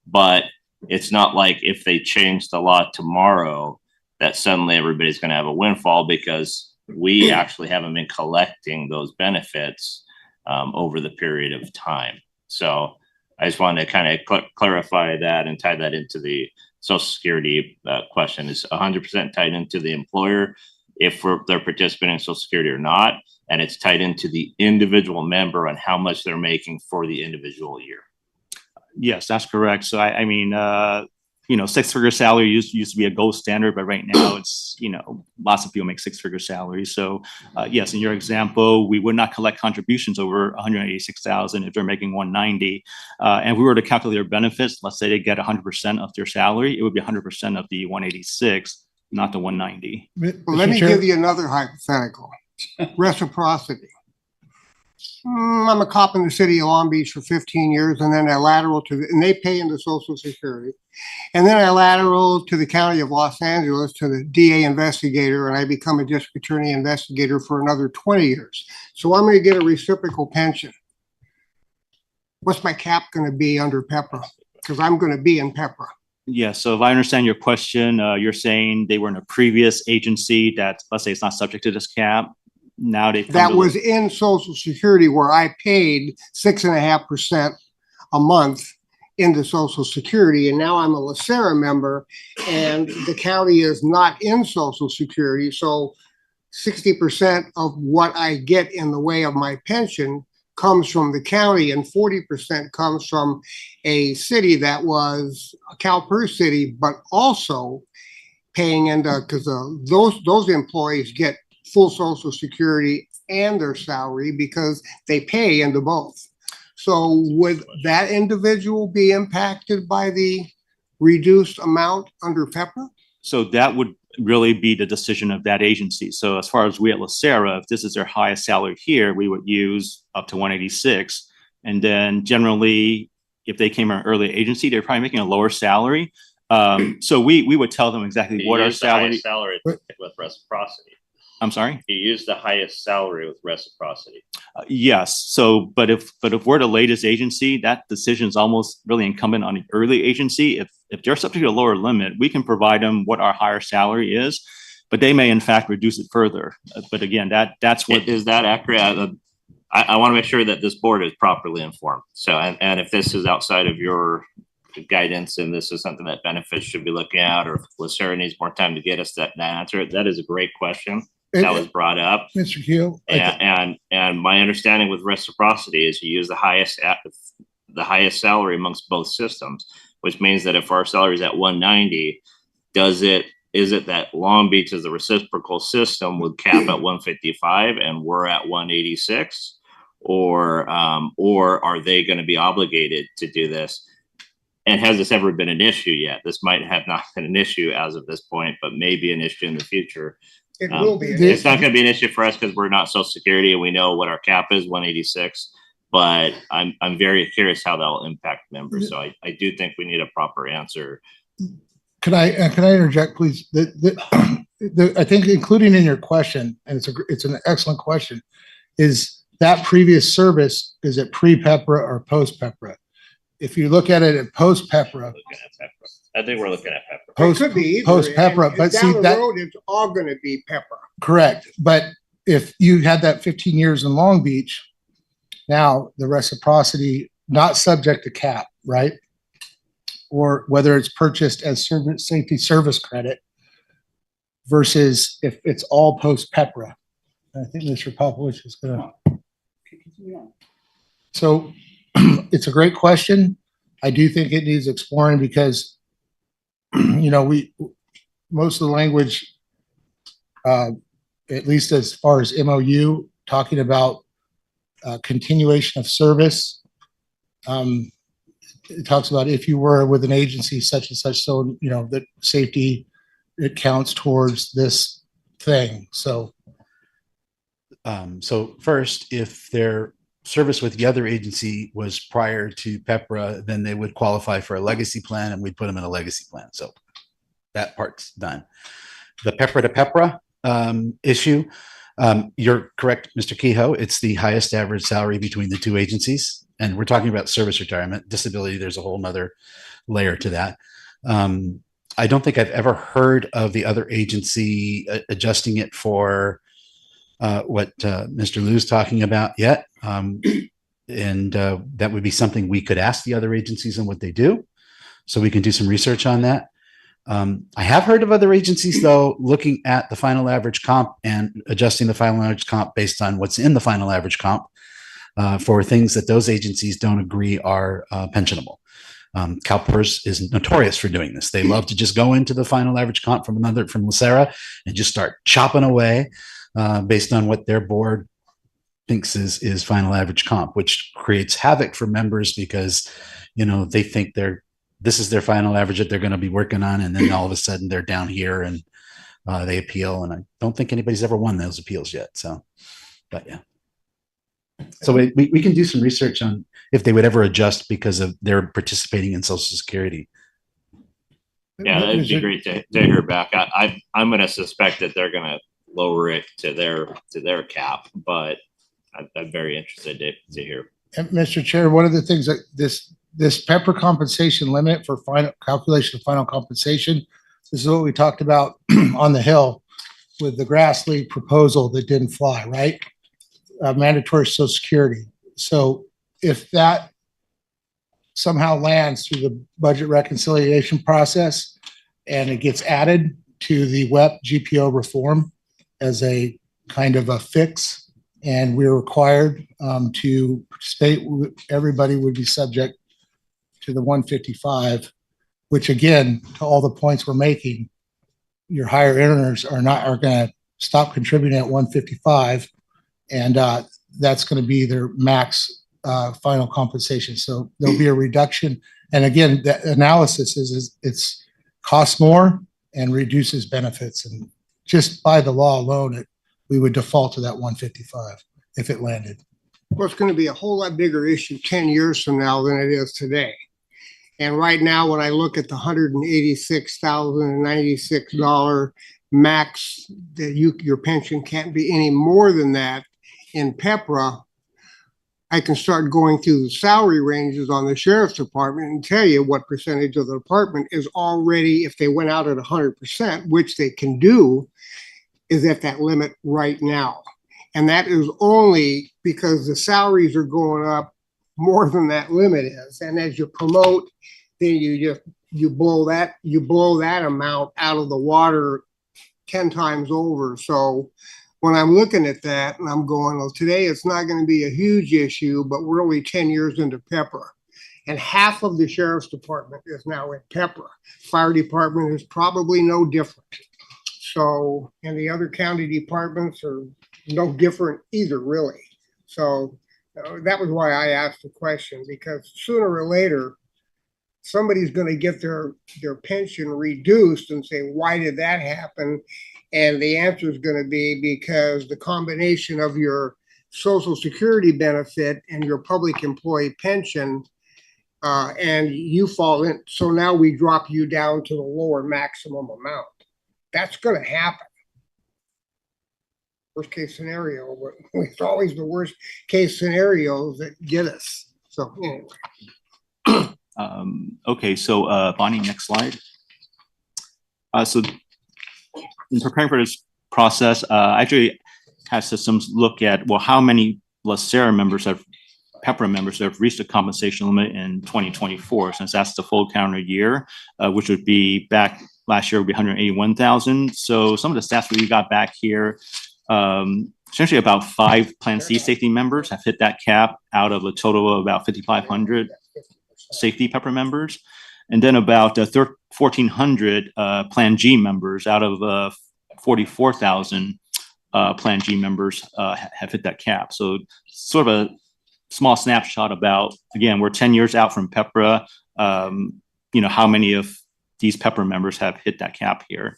But it's not like if they change the law tomorrow that suddenly everybody's going to have a windfall, because we actually haven't been collecting those benefits over the period of time. So I just wanted to kind of clarify that and tie that into the Social Security question. Is 100% tied into the employer if they're participating in Social Security or not, and it's tied into the individual member on how much they're making for the individual year. Yes, that's correct. So I mean, six-figure salary used to be a gold standard, but right now it's, lots of people make six-figure salaries. So yes, in your example, we would not collect contributions over 186,000 if they're making 190. And if we were to calculate their benefits, let's say they get 100% of their salary, it would be 100% of the 186, not the 190. Well, let me give you another hypothetical. Reciprocity. I'm a cop in the city of Long Beach for 15 years, and then I lateral and they pay into Social Security. And then I lateral to the County of Los Angeles to the DA investigator, and I become a district attorney investigator for another 20 years. So I'm going to get a reciprocal pension. What's my cap going to be under Pepper? because I'm going to be in Pepper. Yeah, so if I understand your question, you're saying they were in a previous agency that, let's say it's not subject to this cap. Now they That was in Social Security where I paid 6.5% a month into Social Security, and now I'm a LACERA member, and the county is not in Social Security, so 60% of what I get in the way of my pension comes from the county, and 40% comes from a city that was a CalPERS city, but also paying into, because those employees get full Social Security and their salary because they pay into both. So would that individual be impacted by the reduced amount under Pepper? So that would really be the decision of that agency. So as far as we at LACERA, if this is their highest salary here, we would use up to 186. And then generally, if they came from an early agency, they're probably making a lower salary. So we would tell them exactly what our salary. With reciprocity. I'm sorry? You use the highest salary with reciprocity. Yes. So, but if we're the latest agency, that decision is almost really incumbent on the early agency. If they're subject to a lower limit, we can provide them what our higher salary is, but they may in fact reduce it further. But again, that's what is that accurate. I want to make sure that this board is properly informed. So, and if this is outside of your guidance and this is something that benefits should be looking at, or if LACERA needs more time to get us that answer, that is a great question that was brought up. Mr. Keel. And my understanding with reciprocity is you use the highest salary amongst both systems, which means that if our salary is at 190, is it that Long Beach is the reciprocal system would cap at 155 and we're at 186, or are they going to be obligated to do this? And has this ever been an issue yet? This might have not been an issue as of this point, but may be an issue in the future. It will be. It's not going to be an issue for us because we're not Social Security and we know what our cap is, 186. But I'm very curious how that will impact members. So I do think we need a proper answer. Can I interject, please? I think including in your question, and it's an excellent question, is that previous service, is it pre-PEPRA or post-PEPRA? If you look at it at post-PEPRA. I think we're looking at Pepper. It could be either. Post-PEPRA, but see down the that. road, it's all going to be Pepper. Correct. But if you had that 15 years in Long Beach, now the reciprocity, not subject to cap, right? Or whether it's purchased as safety service credit versus if it's all post-PEPRA. I think Mr. Popovich is going to. So it's a great question. I do think it needs exploring because, most of the language, at least as far as MOU, talking about continuation of service, it talks about if you were with an agency such and such, so, that safety, it counts towards this thing. So first, if their service with the other agency was prior to PEPRA, then they would qualify for a legacy plan and we'd put them in a legacy plan. So that part's done. The PEPRA to PEPRA issue, you're correct, Mr. Kehoe. It's the highest average salary between the two agencies. And we're talking about service retirement. Disability, there's a whole nother layer to that. I don't think I've ever heard of the other agency adjusting it for what Mr. Liu's talking about yet. And that would be something we could ask the other agencies on what they do. So we can do some research on that. I have heard of other agencies, though, looking at the final average comp and adjusting the final average comp based on what's in the final average comp for things that those agencies don't agree are pensionable. CalPERS is notorious for doing this. They love to just go into the final average comp from LACERA and just start chopping away based on what their board thinks is final average comp, which creates havoc for members because, they think this is their final average that they're going to be working on. And then all of a sudden they're down here and they appeal. And I don't think anybody's ever won those appeals yet. So, but yeah. So we can do some research on if they would ever adjust because of their participating in Social Security. Yeah, that'd be great to hear back. I'm going to suspect that they're going to lower it to their cap, but I'm very interested to hear. And Mr. Chair, one of the things that this this PEPR compensation limit for final calculation of final compensation, this is what we talked about on the Hill with the Grassley proposal that didn't fly, right? Mandatory Social Security. So if that somehow lands through the budget reconciliation process and it gets added to the WEP GPO reform as a kind of a fix, and we're required to participate, everybody would be subject to the 155, which again, to all the points we're making, your higher earners are going to stop contributing at 155, and that's going to be their max final compensation. So there'll be a reduction. And again, the analysis is it's costs more and reduces benefits. And just by the law alone, we would default to that 155 if it landed. Well, it's going to be a whole lot bigger issue 10 years from now than it is today. And right now, when I look at the $186,096 max that your pension can't be any more than that in PEPRA, I can start going through the salary ranges on the sheriff's department and tell you what percentage of the department is already, if they went out at 100%, which they can do, is at that limit right now. And that is only because the salaries are going up more than that limit is. And as you promote, then you blow that amount out of the water 10 times over. So when I'm looking at that and I'm going, well, today it's not going to be a huge issue, but we're only 10 years into PEPRA. And half of the sheriff's department is now at PEPRA. Fire department is probably no different. So, and the other county departments are no different either, really. So that was why I asked the question, because sooner or later, somebody's going to get their pension reduced and say, why did that happen? And the answer is going to be because the combination of your Social Security benefit and your public employee pension, and you fall in. So now we drop you down to the lower maximum amount. That's going to happen. Worst case scenario, but it's always the worst case scenarios that get us. So anyway. Okay, so Bonnie, next slide. So in preparing for this process, I actually had systems look at, well, how many LACERA members PEPRA members have reached the compensation limit in 2024, since that's the full calendar year, which would be back last year would be 181,000. So some of the stats we got back here, essentially about 5 Plan C safety members have hit that cap out of a total of about 5,500 safety PEPRA members. And then about 1,400 Plan G members out of 44,000 Plan G members have hit that cap. So sort of a small snapshot about, again, we're 10 years out from PEPRA, how many of these PEPRA members have hit that cap here.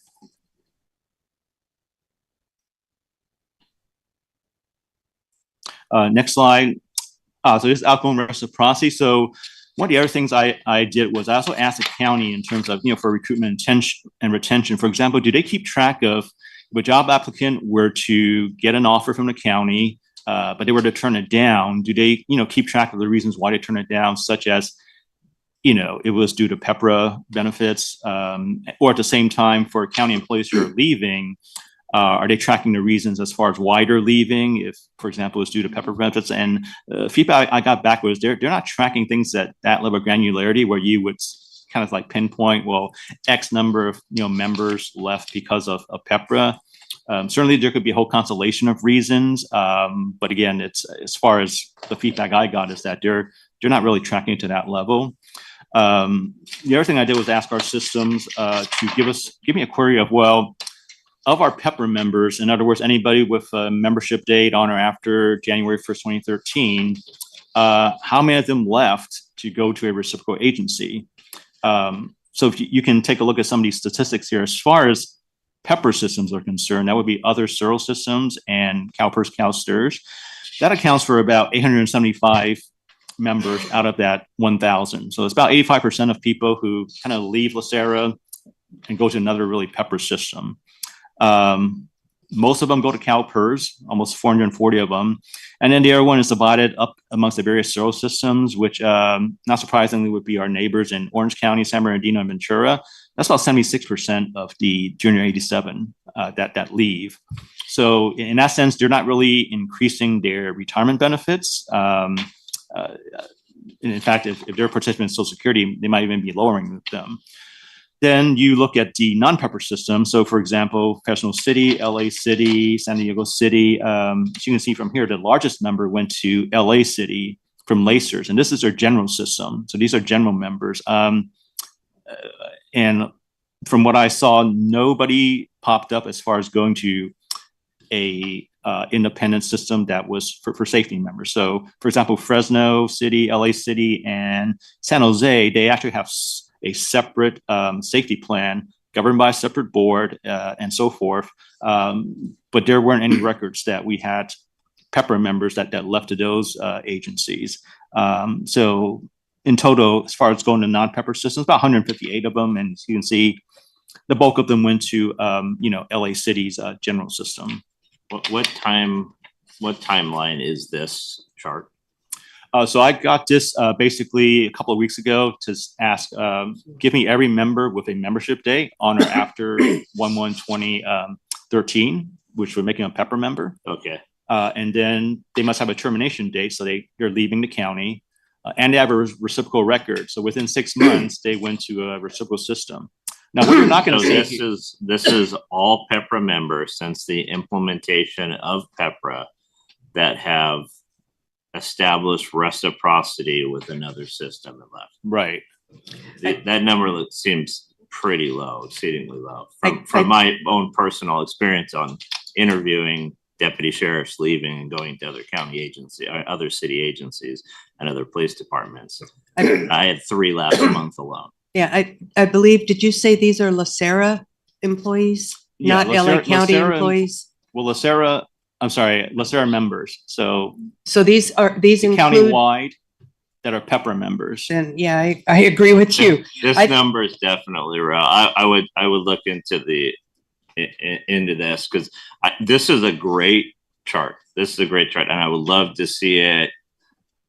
Next slide. So this is outgoing reciprocity. So one of the other things I did was I also asked the county in terms of, for recruitment and retention, for example, do they keep track of if a job applicant were to get an offer from the county, but they were to turn it down, do they, keep track of the reasons why they turn it down, such as, it was due to PEPRA benefits, or at the same time for county employees who are leaving, are they tracking the reasons as far as why they're leaving? If, for example, it's due to PEPRA benefits, and feedback I got back was they're not tracking things at that level of granularity where you would kind of like pinpoint, well, X number of members left because of PEPRA. Certainly, there could be a whole constellation of reasons, but again, it's as far as the feedback I got is that they're not really tracking to that level. The other thing I did was ask our systems to give me a query of, well, of our PEPRA members, in other words, anybody with a membership date on or after January 1st, 2013, how many of them left to go to a reciprocal agency? So if you can take a look at some of these statistics here, as far as PEPRA systems are concerned, that would be other SERL systems and CalPERS, CalSTRS. That accounts for about 875 members out of that 1,000. So it's about 85% of people who kind of leave LACERA and go to another really PEPRA system. Most of them go to CalPERS, almost 440 of them. And then the other one is divided up amongst the various service systems, which not surprisingly would be our neighbors in Orange County, San Bernardino, and Ventura. That's about 76% of the junior 87 that leave. So in that sense, they're not really increasing their retirement benefits. In fact, if they're participants in Social Security, they might even be lowering them. Then you look at the non-PEPR system. So for example, Fresno City, LA City, San Diego City. As you can see from here, the largest number went to LA City from LACERS, and this is their general system. So these are general members. And from what I saw, nobody popped up as far as going to a independent system that was for safety members. So for example, Fresno City, LA City, and San Jose, they actually have a separate safety plan governed by a separate board and so forth. But there weren't any records that we had PEPR members that left to those agencies. So in total, as far as going to non-PEPR systems, about 158 of them. And as you can see, the bulk of them went to, LA City's general system. What timeline is this chart? So I got this basically a couple of weeks ago to ask, give me every member with a membership date on or after 1/1/2013, which we're making a PEPR member. Okay. And then they must have a termination date, so they're leaving the county, and they have a reciprocal record. So within 6 months, they went to a reciprocal system. Now, what you're not going to see this is all PEPRA members since the implementation of PEPRA that have established reciprocity with another system and left. Right. That number seems pretty low, exceedingly low. From my own personal experience on interviewing deputy sheriffs leaving and going to other county agency or other city agencies and other police departments. I had 3 last month alone. Yeah, I believe, did you say these are LACERA employees, not LA County employees? Well, LACERA members. So these include countywide that are PEPRA members. Then yeah, I agree with you. This number is definitely real. I would look into into this because this is a great chart. This is a great chart, and I would love to see it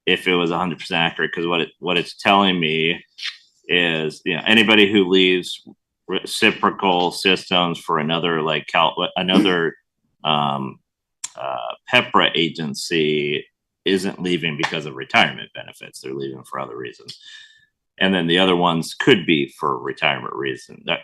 if it was 100% accurate. Because what it's telling me is, anybody who leaves reciprocal systems for another PEPRA agency isn't leaving because of retirement benefits. They're leaving for other reasons. And then the other ones could be for retirement reason, that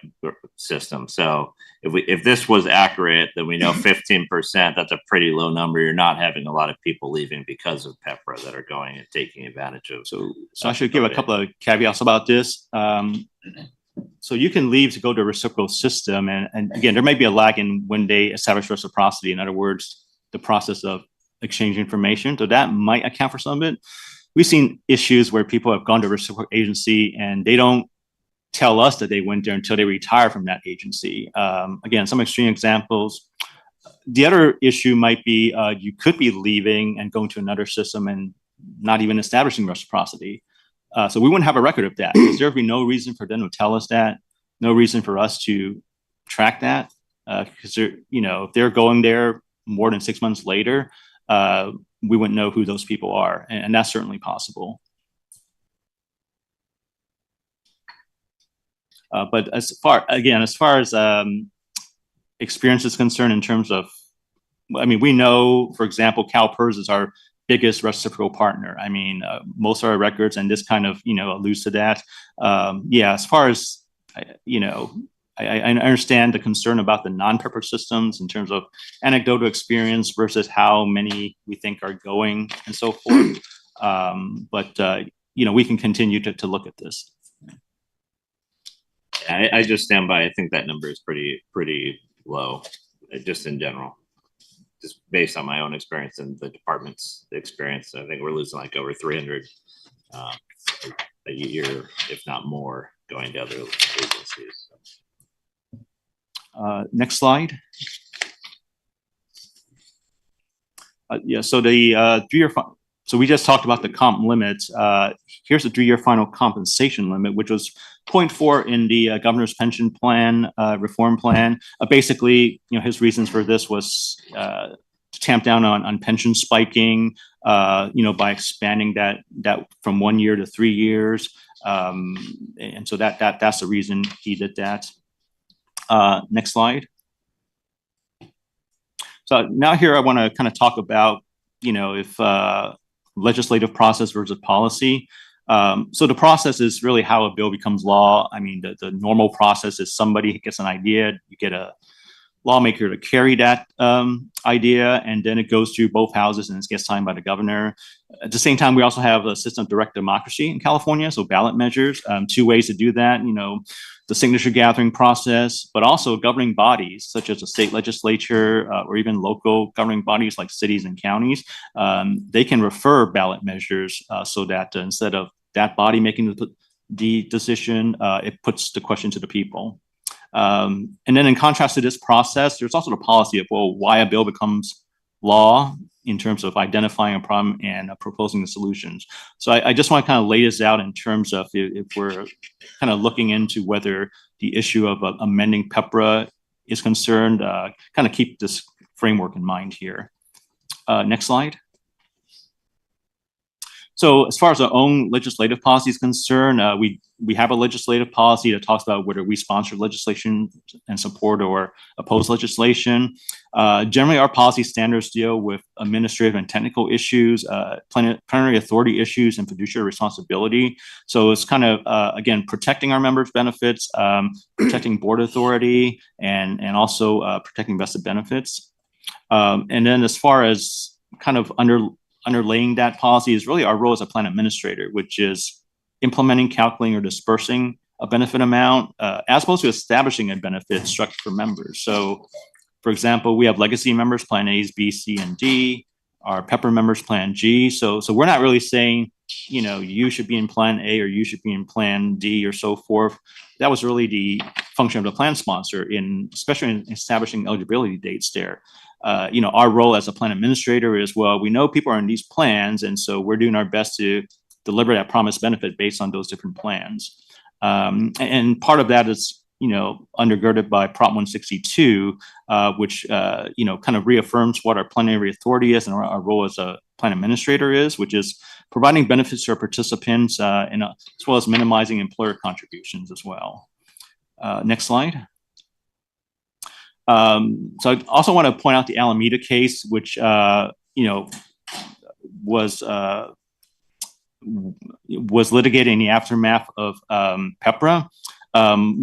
system. So if this was accurate, then we know 15%, that's a pretty low number. You're not having a lot of people leaving because of PEPRA that are going and taking advantage of. So I should give a couple of caveats about this. So you can leave to go to a reciprocal system. And again, there may be a lag in when they establish reciprocity. In other words, the process of exchanging information. So that might account for some of it. We've seen issues where people have gone to a reciprocal agency and they don't tell us that they went there until they retire from that agency. Again, some extreme examples. The other issue might be you could be leaving and going to another system and not even establishing reciprocity. So we wouldn't have a record of that. There would be no reason for them to tell us that, no reason for us to track that. Because if they're going there more than 6 months later, we wouldn't know who those people are, and that's certainly possible. But as far as experience is concerned, in terms of, we know, for example, CalPERS is our biggest reciprocal partner. Most of our records, and this kind of alludes to that. As far as I understand the concern about the non-PEPR systems in terms of anecdotal experience versus how many we think are going and so forth. But we can continue to look at this. I just stand by. I think that number is pretty low, just in general, just based on my own experience and the department's experience. I think we're losing like over 300 a year, if not more, going to other agencies. Next slide. So the 3-year So we just talked about the comp limits. Here's the 3-year final compensation limit, which was 0.4 in the governor's pension plan, reform plan. Basically, his reasons for this was to tamp down on pension spiking, by expanding that from 1 year to 3 years. And so that's the reason he did that. Next slide. So now here I want to kind of talk about, if legislative process versus policy. So the process is really how a bill becomes law. I mean, the normal process is somebody gets an idea, you get a lawmaker to carry that idea, and then it goes through both houses and it gets signed by the governor. At the same time, we also have a system of direct democracy in California, so ballot measures, 2 ways to do that, the signature gathering process, but also governing bodies such as the state legislature or even local governing bodies like cities and counties. They can refer ballot measures so that instead of that body making the decision, it puts the question to the people. And then in contrast to this process, there's also the policy of, why a bill becomes law in terms of identifying a problem and proposing the solutions. So I just want to kind of lay this out in terms of if we're kind of looking into whether the issue of amending PEPRA is concerned, kind of keep this framework in mind here. Next slide. So as far as our own legislative policy is concerned, we have a legislative policy that talks about whether we sponsor legislation and support or oppose legislation. Generally, our policy standards deal with administrative and technical issues, plenary authority issues, and fiduciary responsibility. So it's kind of, again, protecting our members' benefits, protecting board authority, and also protecting vested benefits. And then as far as kind of underlaying that policy is really our role as a plan administrator, which is implementing, calculating, or dispersing a benefit amount, as opposed to establishing a benefit structure for members. So, for example, we have legacy members, Plan A's, B, C, and D. Our PEPRA members, Plan G. So we're not really saying, you should be in Plan A or you should be in Plan D or so forth. That was really the function of the plan sponsor, especially in establishing eligibility dates there. Our role as a plan administrator is, we know people are in these plans, and so we're doing our best to deliver that promised benefit based on those different plans. And part of that is, undergirded by Prop 162, which, kind of reaffirms what our plenary authority is and our role as a plan administrator is, which is providing benefits to our participants, and as well as minimizing employer contributions as well. Next slide. So I also want to point out the Alameda case, which, was litigated in the aftermath of PEPRA,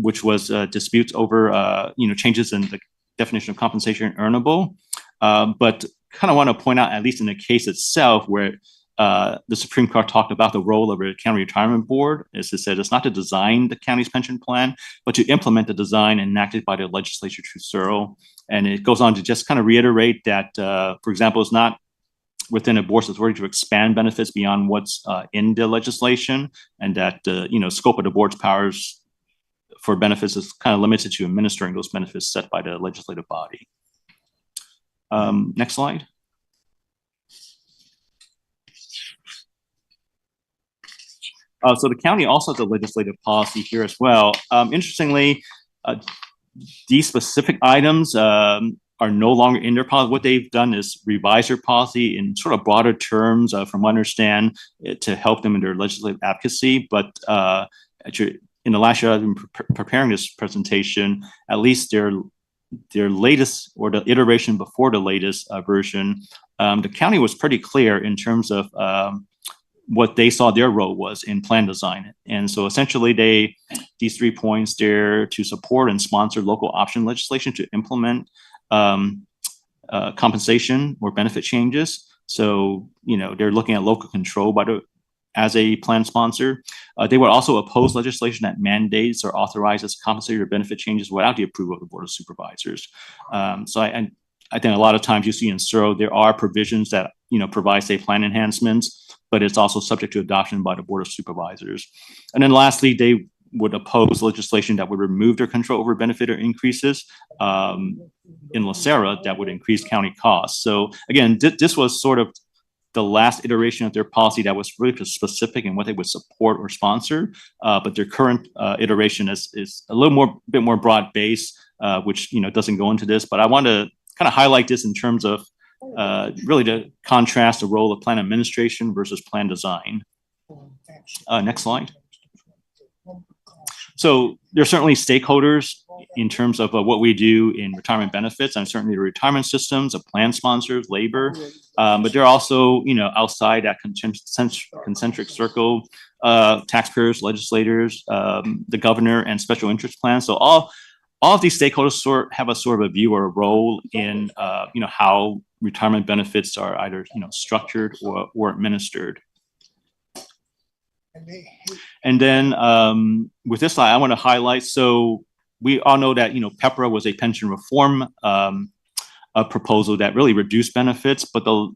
which was disputes over, changes in the definition of compensation earnable. But kind of want to point out, at least in the case itself, where the Supreme Court talked about the role of a county retirement board, as it said, it's not to design the county's pension plan, but to implement the design enacted by the legislature through SURL. And it goes on to just kind of reiterate that, for example, it's not within a board's authority to expand benefits beyond what's in the legislation, and that scope of the board's powers for benefits is kind of limited to administering those benefits set by the legislative body. Next slide. So the county also has a legislative policy here as well. Interestingly, these specific items are no longer in their policy. What they've done is revise their policy in sort of broader terms, from what I understand, to help them in their legislative advocacy. But actually, in the last year I've been preparing this presentation, at least their latest, or the iteration before the latest version, the county was pretty clear in terms of what they saw their role was in plan design. And so essentially these 3 points there to support and sponsor local option legislation to implement compensation or benefit changes. So, they're looking at local control as a plan sponsor. They would also oppose legislation that mandates or authorizes compensatory or benefit changes without the approval of the Board of Supervisors. So I think a lot of times you see in SURL, there are provisions that, provide, say, plan enhancements, but it's also subject to adoption by the Board of Supervisors. And then lastly, they would oppose legislation that would remove their control over benefit or increases in LACERA that would increase county costs. So again, this was sort of the last iteration of their policy that was really specific in what they would support or sponsor. But their current iteration is a bit more broad based, which doesn't go into this. But I want to kind of highlight this in terms of really to contrast the role of plan administration versus plan design. Next slide. So there are certainly stakeholders in terms of what we do in retirement benefits, and certainly the retirement systems of plan sponsors, labor, but there are also, outside that concentric circle, taxpayers, legislators, the governor, and special interest plans. So all of these stakeholders have a sort of a view or a role in, how retirement benefits are either, structured or administered. And then with this slide, I want to highlight, so we all know that, PEPRA was a pension reform proposal that really reduced benefits, but the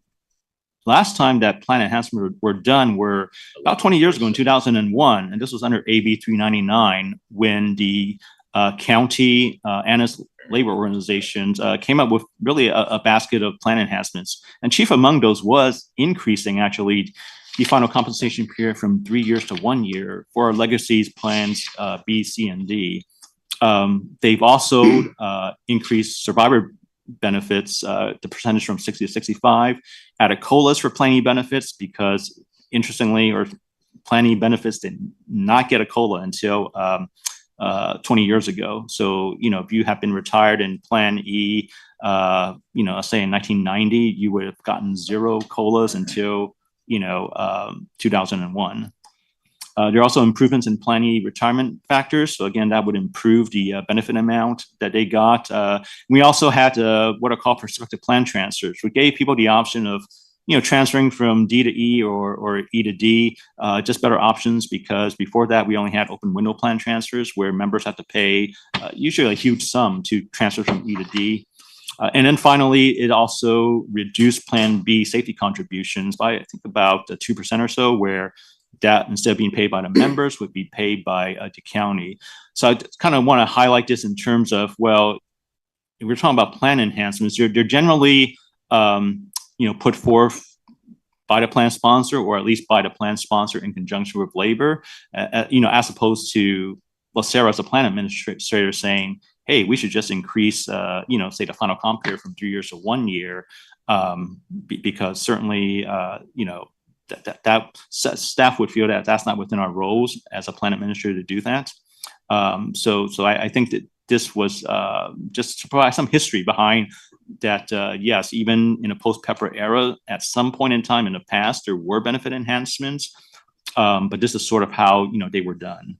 last time that plan enhancements were done were about 20 years ago in 2001, and this was under AB 399 when the county and its labor organizations came up with really a basket of plan enhancements. And chief among those was increasing actually the final compensation period from 3 years to 1 year for our legacies plans B, C, and D. They've also increased survivor benefits, the percentage from 60 to 65, added COLAs for planning benefits because interestingly, or planning benefits did not get a COLA until 20 years ago. So, if you have been retired in Plan E, say in 1990, you would have gotten 0 COLAs until 2001. There are also improvements in Plan E retirement factors. So again, that would improve the benefit amount that they got. We also had what are called prospective plan transfers. We gave people the option of transferring from D to E or E to D, just better options because before that we only had open window plan transfers where members had to pay usually a huge sum to transfer from E to D. And then finally, it also reduced Plan B safety contributions by, I think, about 2% or so, where that instead of being paid by the members would be paid by the county. So I kind of want to highlight this in terms of, well, if we're talking about plan enhancements, they're generally, put forth by the plan sponsor or at least by the plan sponsor in conjunction with labor, as opposed to LACERA as a plan administrator saying, hey, we should just increase, say the final comp period from 3 years to 1 year, because certainly, that staff would feel that that's not within our roles as a plan administrator to do that. So I think that this was just to provide some history behind that. Yes, even in a post-PEPRA era, at some point in time in the past, there were benefit enhancements, but this is sort of how they were done.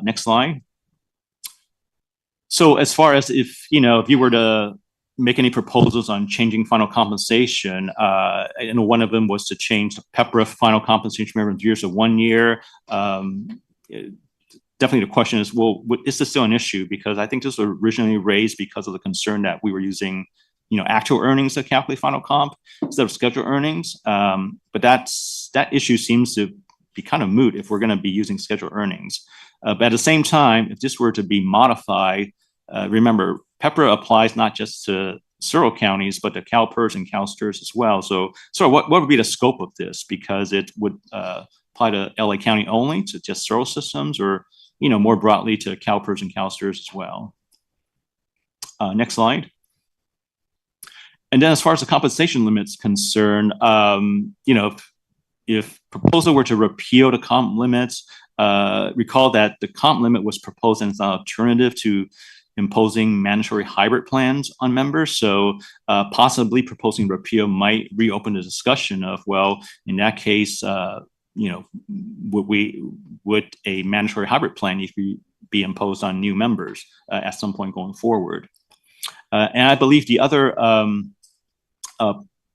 Next slide. So as far as if you were to make any proposals on changing final compensation, and one of them was to change the PEPRA final compensation from 3 years to 1 year. Definitely the question is, well, is this still an issue? Because I think this was originally raised because of the concern that we were using, actual earnings to calculate final comp instead of scheduled earnings. But that issue seems to be kind of moot if we're going to be using scheduled earnings. But at the same time, if this were to be modified, remember, PEPRA applies not just to several counties, but to CalPERS and CalSTRS as well. So what would be the scope of this? Because it would apply to LA County only, to just several systems, or more broadly to CalPERS and CalSTRS as well. Next slide. And then as far as the compensation limits concerned, if proposal were to repeal the comp limits, recall that the comp limit was proposed as an alternative to imposing mandatory hybrid plans on members. So possibly proposing repeal might reopen the discussion of, well, in that case, would a mandatory hybrid plan need to be imposed on new members at some point going forward? And I believe the other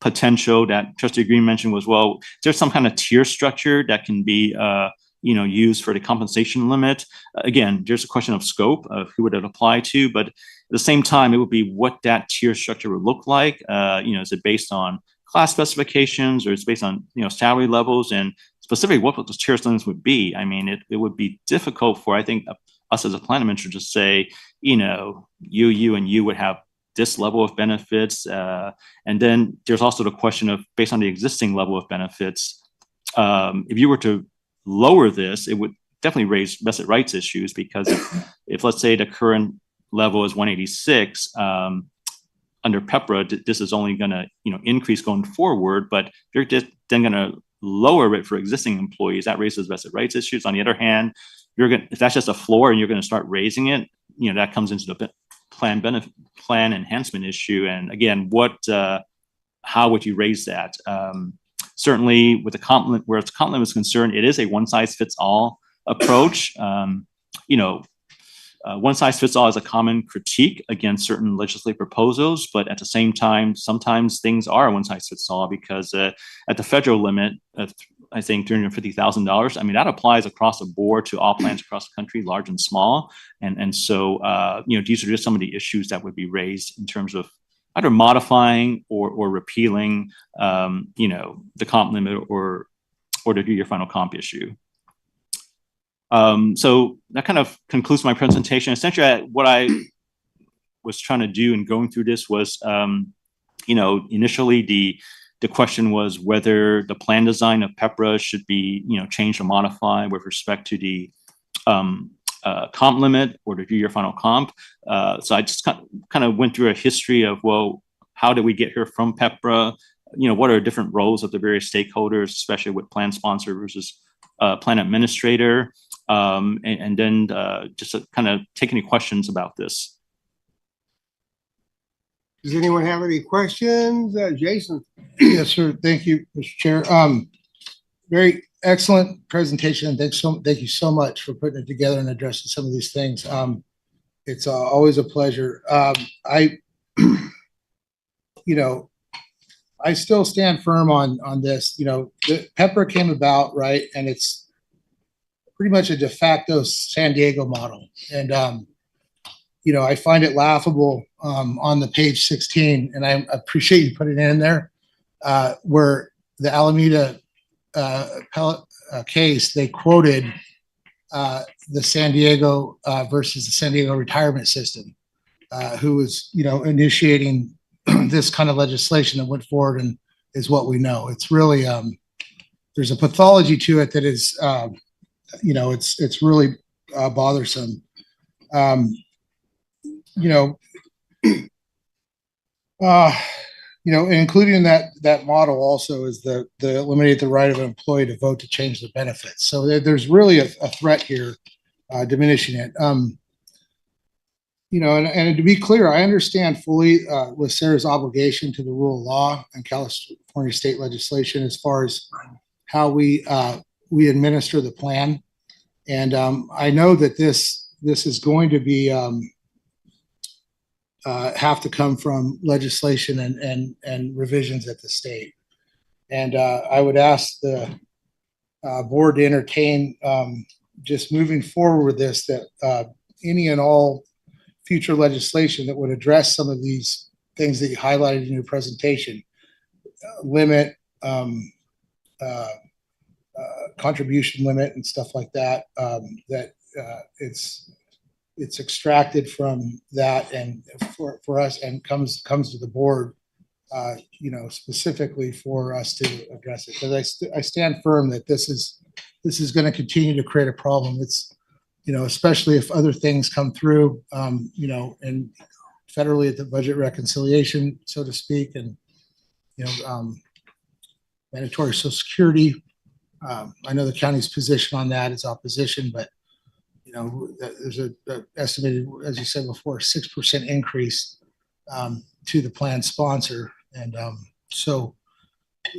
potential that Trustee Green mentioned was, well, there's some kind of tier structure that can be used for the compensation limit. Again, there's a question of scope of who would it apply to, but at the same time, it would be what that tier structure would look like. Is it based on class specifications, or it's based on salary levels, and specifically what those tier limits would be? I mean, it would be difficult for, I think, us as a plan administrator to say, you and you would have this level of benefits. And then there's also the question of, based on the existing level of benefits, if you were to lower this, it would definitely raise vested rights issues, because if let's say the current level is 186, under PEPRA, this is only going to increase going forward, but you're just then going to lower it for existing employees. That raises vested rights issues. On the other hand, if that's just a floor and you're going to start raising it, that comes into the plan enhancement issue. And again, how would you raise that? Certainly with the comp limit, where its comp limit is concerned, it is a one size fits all approach. One size fits all is a common critique against certain legislative proposals, but at the same time, sometimes things are one size fits all, because at the federal limit of, I think, $350,000, I mean, that applies across the board to all plans across the country, large and small. And so, these are just some of the issues that would be raised in terms of either modifying or repealing, the comp limit or the do your final comp issue. So that kind of concludes my presentation. Essentially, what I was trying to do in going through this was, initially the question was whether the plan design of PEPRA should be, changed or modified with respect to the comp limit or to do your final comp. So I just kind of went through a history of, well, how did we get here from PEPRA? What are different roles of the various stakeholders, especially with plan sponsor versus plan administrator? And then just to kind of take any questions about this. Does anyone have any questions? Jason? Yes, sir. Thank you, Mr. Chair. Very excellent presentation. Thank you so much for putting it together and addressing some of these things. It's always a pleasure. I still stand firm on this. The PEPRA came about, right, and it's pretty much a de facto San Diego model. And, I find it laughable on the page 16, and I appreciate you putting it in there, where the Alameda case, they quoted the San Diego versus the San Diego retirement system, who was, initiating this kind of legislation that went forward and is what we know. It's really, there's a pathology to it that is, it's really bothersome. Including that model also is the eliminate the right of an employee to vote to change their benefits. So there's really a threat here, diminishing it. And to be clear, I understand fully LACERA's obligation to the rule of law and California state legislation as far as how we administer the plan. And I know that this is going to be have to come from legislation and revisions at the state. And I would ask the board to entertain just moving forward with this, that any and all future legislation that would address some of these things that you highlighted in your presentation, limit, contribution limit and stuff like that, that it's extracted from that and for us and comes to the board, specifically for us to address it. Because I stand firm that this is going to continue to create a problem. It's, especially if other things come through, and federally at the budget reconciliation, so to speak, and, mandatory Social Security. I know the county's position on that is opposition, but there's a estimated, as you said before, 6% increase to the plan sponsor, and so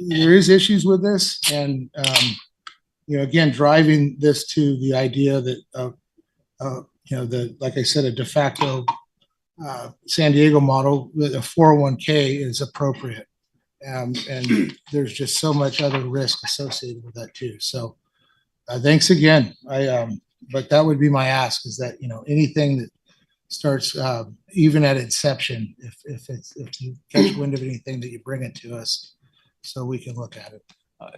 there is issues with this, and again, driving this to the idea that like I said, a de facto San Diego model with a 401k is appropriate. And there's just so much other risk associated with that too. So thanks again. But that would be my ask, is that, anything that starts even at inception, if you catch wind of anything, that you bring it to us so we can look at it.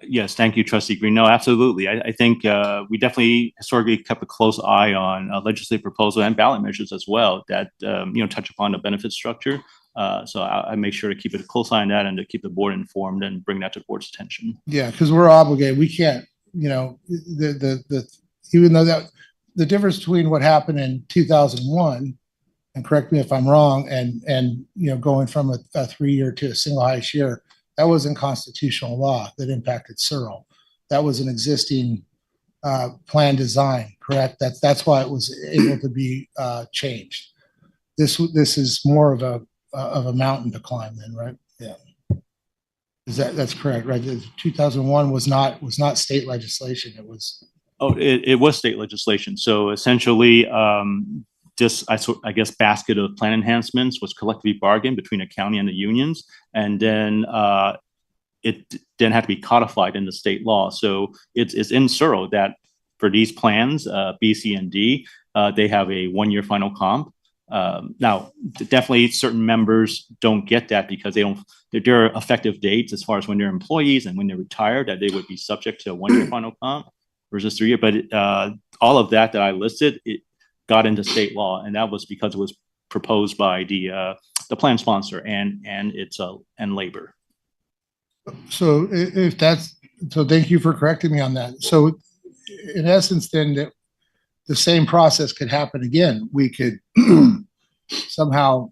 Yes, thank you, Trustee Green. No, absolutely. I think we definitely historically kept a close eye on legislative proposal and ballot measures as well that touch upon the benefit structure. So I make sure to keep a close eye on that and to keep the board informed and bring that to the board's attention. Yeah, because we're obligated. We can't, even though that the difference between what happened in 2001, and correct me if I'm wrong, and going from a 3-year to a single highest year, that wasn't constitutional law that impacted Searle. That was an existing plan design, correct? That's why it was able to be changed. This is more of a mountain to climb then, right? Yeah. That's correct, right? 2001 was not state legislation. It was. Oh, it was state legislation. So essentially, this, I guess, basket of plan enhancements was collectively bargained between the county and the unions. And then it then had to be codified in the state law. So it's in Searle that for these plans, B, C, and D, they have a 1-year final comp. Now, definitely certain members don't get that because there are effective dates as far as when they're employees and when they're retired that they would be subject to a 1-year final comp versus 3-year. But all of that I listed, it got into state law, and that was because it was proposed by the plan sponsor and labor. So thank you for correcting me on that. So in essence, then the same process could happen again. We could somehow,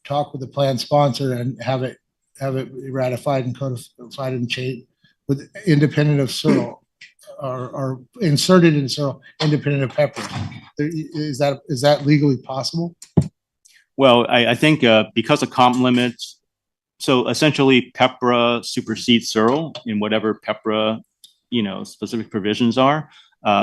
talk with the plan sponsor and have it ratified and codified and changed with independent of Searle or inserted in Searle, independent of Pepper. Is that legally possible? Well, I think because of comp limits, so essentially PEPRA supersedes Searle in whatever PEPRA, specific provisions are.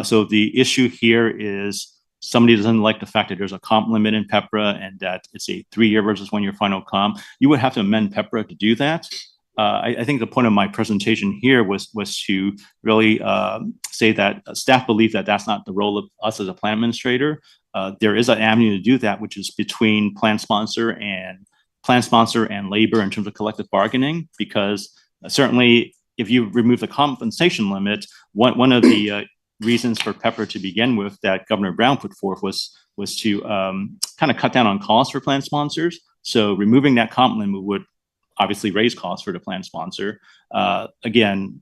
So the issue here is somebody doesn't like the fact that there's a comp limit in PEPRA and that it's a 3-year versus 1-year final comp. You would have to amend PEPRA to do that. I think the point of my presentation here was to really say that staff believe that that's not the role of us as a plan administrator. There is an avenue to do that, which is between plan sponsor and labor in terms of collective bargaining, because certainly if you remove the compensation limit, one of the reasons for PEPRA to begin with that Governor Brown put forth was to kind of cut down on costs for plan sponsors. So removing that comp limit would obviously raise costs for the plan sponsor. Again,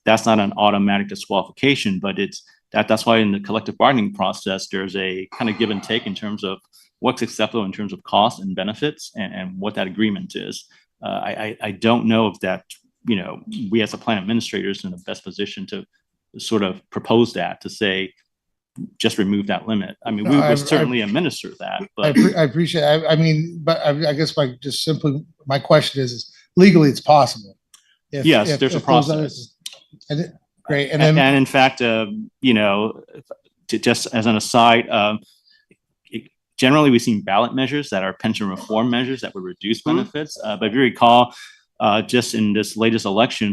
that's not an automatic disqualification, but that's why in the collective bargaining process, there's a kind of give and take in terms of what's acceptable in terms of cost and benefits and what that agreement is. I don't know if that, we as a plan administrators in the best position to sort of propose that, to say, just remove that limit. I mean, we would certainly administer that. But I appreciate it. But I guess my question is legally it's possible. Yes, there's a process. Great. And in fact, just as an aside, generally we've seen ballot measures that are pension reform measures that would reduce benefits. But if you recall, just in this latest election,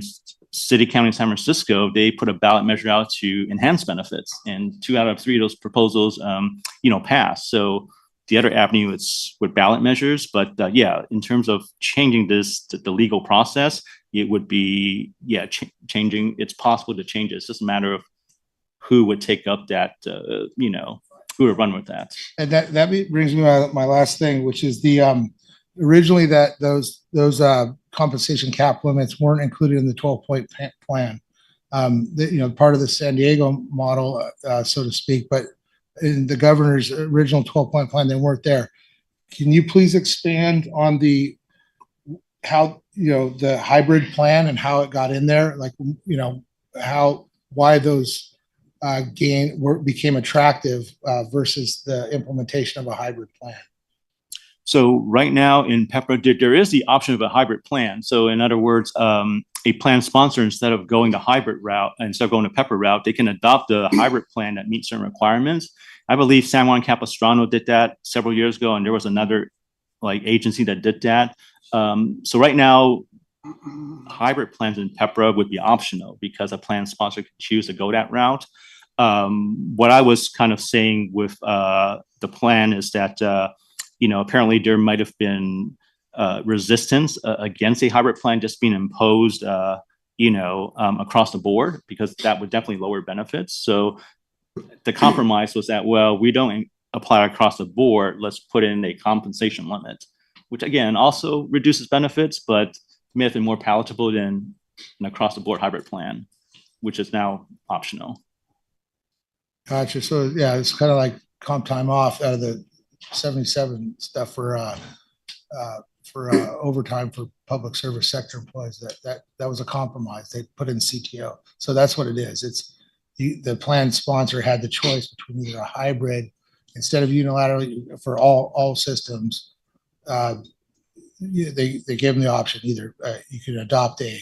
City, County, San Francisco, they put a ballot measure out to enhance benefits, and 2 out of 3 of those proposals, passed. So the other avenue is with ballot measures, but in terms of changing the legal process, it would be changing. It's possible to change it. It's just a matter of who would take up that, who would run with that. And that brings me to my last thing, which is the originally that those compensation cap limits weren't included in the 12-point plan. Part of the San Diego model, so to speak, but in the governor's original 12-point plan, they weren't there. Can you please expand on how the hybrid plan and how it got in there? Like, why those became attractive versus the implementation of a hybrid plan? So right now in PEPRA, there is the option of a hybrid plan. So in other words, a plan sponsor, instead of going the hybrid route, instead of going the PEPRA route, they can adopt a hybrid plan that meets certain requirements. I believe San Juan Capistrano did that several years ago, and there was another agency that did that. So right now, hybrid plans in PEPRA would be optional because a plan sponsor could choose to go that route. What I was kind of saying with the plan is that apparently there might have been resistance against a hybrid plan just being imposed, across the board, because that would definitely lower benefits. So the compromise was that, well, we don't apply across the board. Let's put in a compensation limit. which again also reduces benefits, but may have been more palatable than an across the board hybrid plan, which is now optional. Gotcha. So yeah, it's kind of like comp time off out of the 77 stuff for overtime for public service sector employees. That was a compromise. They put in CTO. So that's what it is. It's the plan sponsor had the choice between either a hybrid instead of unilaterally for all systems. They gave them the option either you could adopt a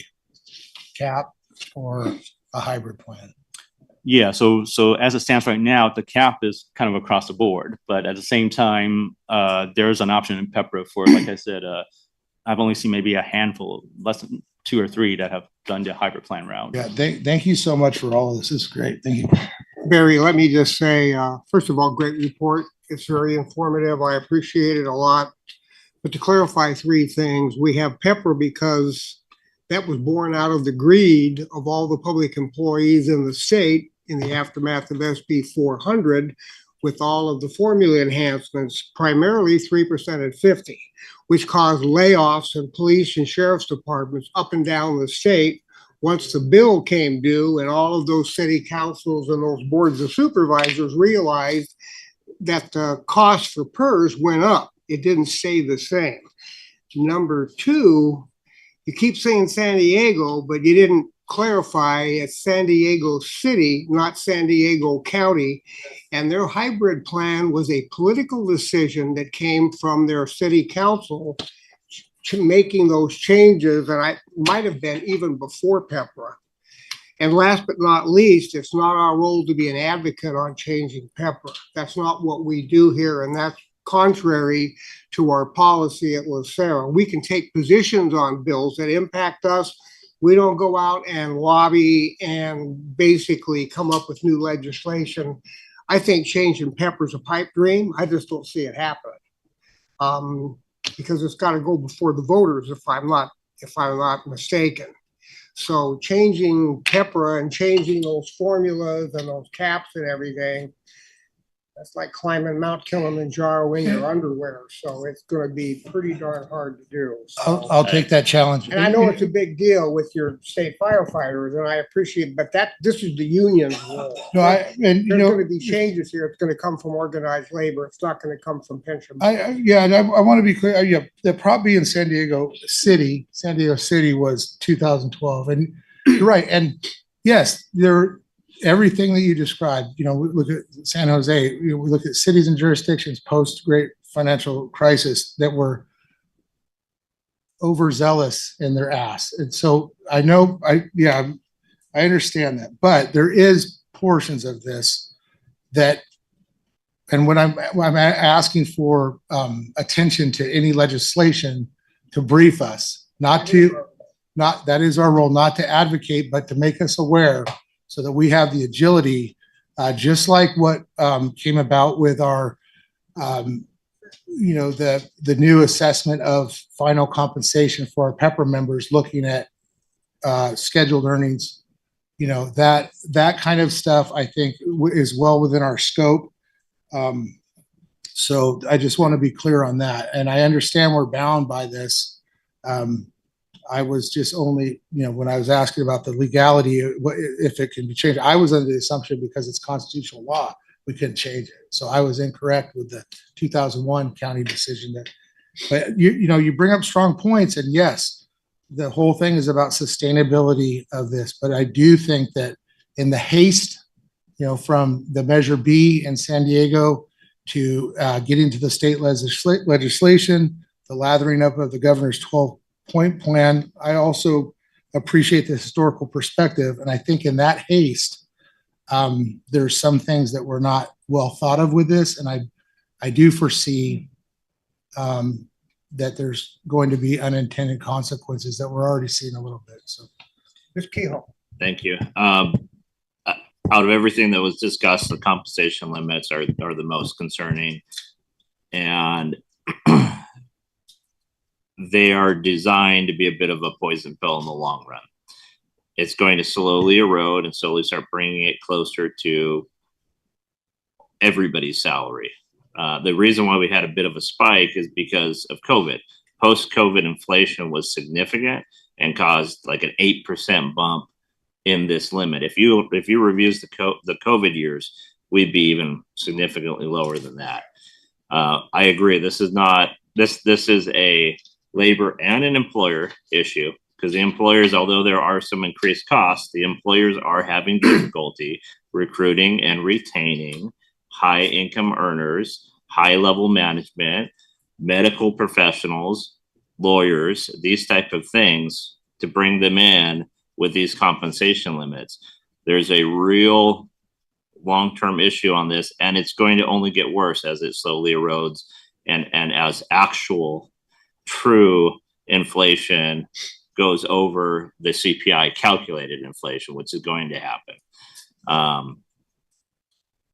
cap or a hybrid plan. Yeah, so as it stands right now, the cap is kind of across the board, but at the same time, there's an option in PEPRA for, like I said, I've only seen maybe a handful, less than 2 or 3 that have done the hybrid plan route. Yeah, thank you so much for all of this. This is great. Thank you. Barry, let me just say, first of all, great report. It's very informative. I appreciate it a lot. But to clarify 3 things, we have PEPRA because that was born out of the greed of all the public employees in the state in the aftermath of SB 400 with all of the formula enhancements, primarily 3% and 50, which caused layoffs in police and sheriff's departments up and down the state. Once the bill came due and all of those city councils and those boards of supervisors realized that the cost for PERS went up. It didn't stay the same. Number 2, you keep saying San Diego, but you didn't clarify it's San Diego City, not San Diego County. And their hybrid plan was a political decision that came from their city council to making those changes. And I might have been even before PEPRA. And last but not least, it's not our role to be an advocate on changing PEPRA. That's not what we do here. And that's contrary to our policy at LACERA. We can take positions on bills that impact us. We don't go out and lobby and basically come up with new legislation. I think changing PEPRA is a pipe dream. I just don't see it happening. Because it's got to go before the voters if I'm not mistaken. So changing PEPRA and changing those formulas and those caps and everything, that's like climbing Mount Kilimanjaro in your underwear. So it's going to be pretty darn hard to do. So, I'll take that challenge. and I know it's a big deal with your state firefighters, and I appreciate, but this is the union's role. No, There's going to be changes here. It's going to come from organized labor. It's not going to come from pension. I want to be clear. Yeah, the Prop B in San Diego City was 2012, and you're right. And yes, everything that you described. We look at San Jose. We look at cities and jurisdictions post Great Financial Crisis that were overzealous in their ass. And so I know, I understand that, but there is portions of this that, and when I'm asking for attention to any legislation to brief us, that is our role, not to advocate, but to make us aware so that we have the agility, just like what came about with our, the new assessment of final compensation for our PEPRA members, looking at scheduled earnings, that kind of stuff, I think is well within our scope. So I just want to be clear on that. And I understand we're bound by this. I was just only, when I was asking about the legality, if it can be changed, I was under the assumption because it's constitutional law, we couldn't change it. So I was incorrect with the 2001 county decision. But you bring up strong points, and yes, the whole thing is about sustainability of this. But I do think that in the haste, from the Measure B in San Diego to getting to the state legislation, the lathering up of the governor's 12-point plan, I also appreciate the historical perspective. And I think in that haste, there's some things that were not well thought of with this. And I do foresee that there's going to be unintended consequences that we're already seeing a little bit. So, Ms. Kehoe. Thank you. Out of everything that was discussed, the compensation limits are the most concerning. And they are designed to be a bit of a poison pill in the long run. It's going to slowly erode and slowly start bringing it closer to everybody's salary. The reason why we had a bit of a spike is because of COVID. Post-COVID inflation was significant and caused like an 8% bump in this limit. If you reviews the COVID years, we'd be even significantly lower than that. I agree. This is not this is a labor and an employer issue, because the employers, although there are some increased costs, the employers are having difficulty recruiting and retaining high income earners, high level management, medical professionals, lawyers, these type of things, to bring them in with these compensation limits. There's a real long-term issue on this, and it's going to only get worse as it slowly erodes and as actual true inflation goes over the CPI calculated inflation, which is going to happen.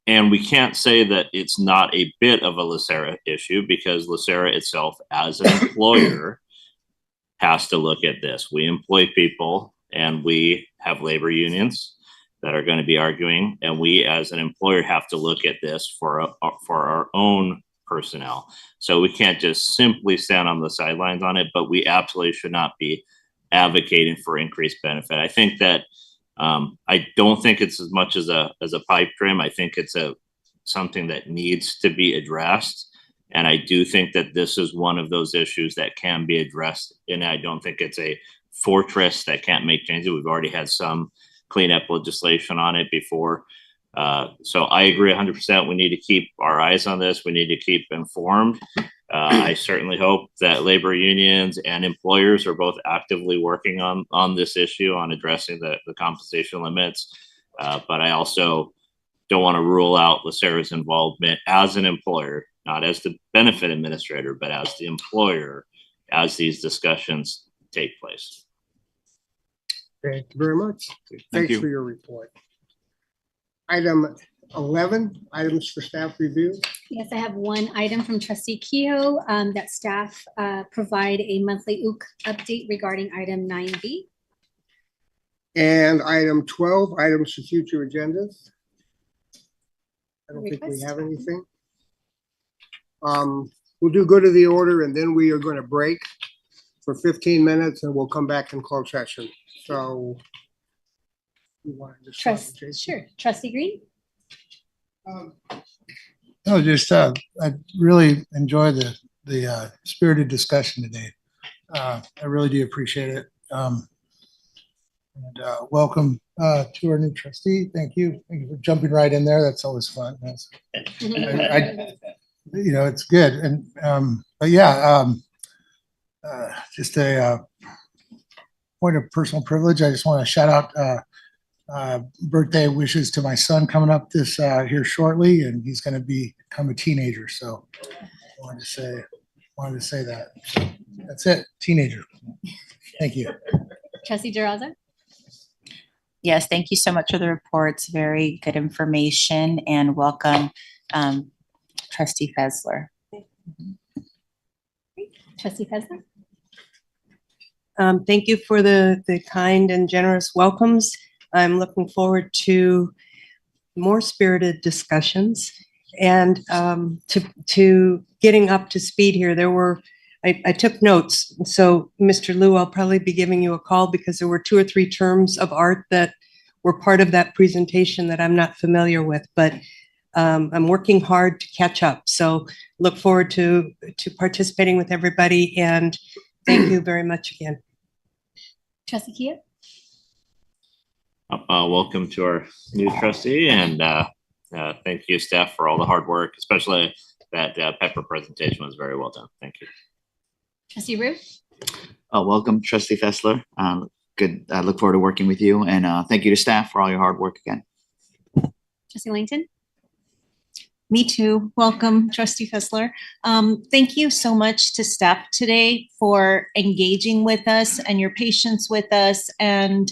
And we can't say that it's not a bit of a LACERA issue, because LACERA itself as an employer has to look at this. We employ people, and we have labor unions that are going to be arguing, and we as an employer have to look at this for our own personnel. So we can't just simply stand on the sidelines on it, but we absolutely should not be advocating for increased benefit. I think that I don't think it's as much as a pipe dream. I think it's something that needs to be addressed. And I do think that this is one of those issues that can be addressed. And I don't think it's a fortress that can't make changes. We've already had some cleanup legislation on it before. So I agree 100%. We need to keep our eyes on this. We need to keep informed. I certainly hope that labor unions and employers are both actively working on this issue, on addressing the compensation limits. But I also don't want to rule out LACERA's involvement as an employer, not as the benefit administrator, but as the employer, as these discussions take place. Thank you very much. Thanks you. for your report. Item 11, items for staff review. Yes, I have one item from Trustee Kehoe that staff provide a monthly OOC update regarding item 9B. And item 12, items for future agendas. I don't think we Request? have anything. We'll do good of the order, and then we are going to break for 15 minutes, and we'll come back in closed session. So you want to just start with Jason? Sure. Trustee Green? No, just I really enjoy the spirited discussion today. I really do appreciate it. And welcome to our new trustee. Thank you. Thank you for jumping right in there. That's always fun. That's, it's good. And but yeah, just a point of personal privilege. I just want to shout out birthday wishes to my son coming up this here shortly, and he's going to become a teenager. So I wanted to say that. So that's it, teenager. Thank you. Trustee DeRosa? Yes, thank you so much for the reports. Very good information, and welcome, Trustee Fessler. Trustee Fessler? Thank you for the kind and generous welcomes. I'm looking forward to more spirited discussions and to getting up to speed here. I took notes. So Mr. Liu, I'll probably be giving you a call because there were 2 or 3 terms of art that were part of that presentation that I'm not familiar with, but I'm working hard to catch up. So look forward to participating with everybody, and thank you very much again. Trustee Kia? Welcome to our new trustee, and thank you, staff, for all the hard work, especially that pepper presentation was very well done. Thank you. Trustee Rue? Welcome, Trustee Fessler. Good. I look forward to working with you, and thank you to staff for all your hard work again. Trustee Langton? Me too. Welcome, Trustee Fessler. Thank you so much to staff today for engaging with us and your patience with us. And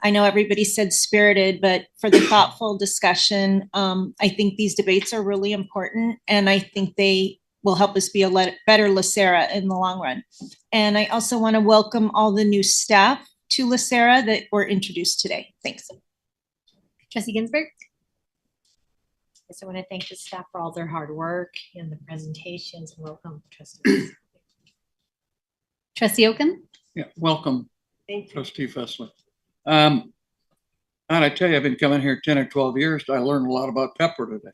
I know everybody said spirited, but for the thoughtful discussion, I think these debates are really important, and I think they will help us be a better LACERA in the long run. And I also want to welcome all the new staff to LACERA that were introduced today. Thanks. Trustee Ginsburg? Yes, I want to thank the staff for all their hard work and the presentations, and welcome trustees. Trustee Oakham? Yeah, welcome, Thank you. trustee Fessler. And I tell you, I've been coming here 10 or 12 years. I learned a lot about pepper today.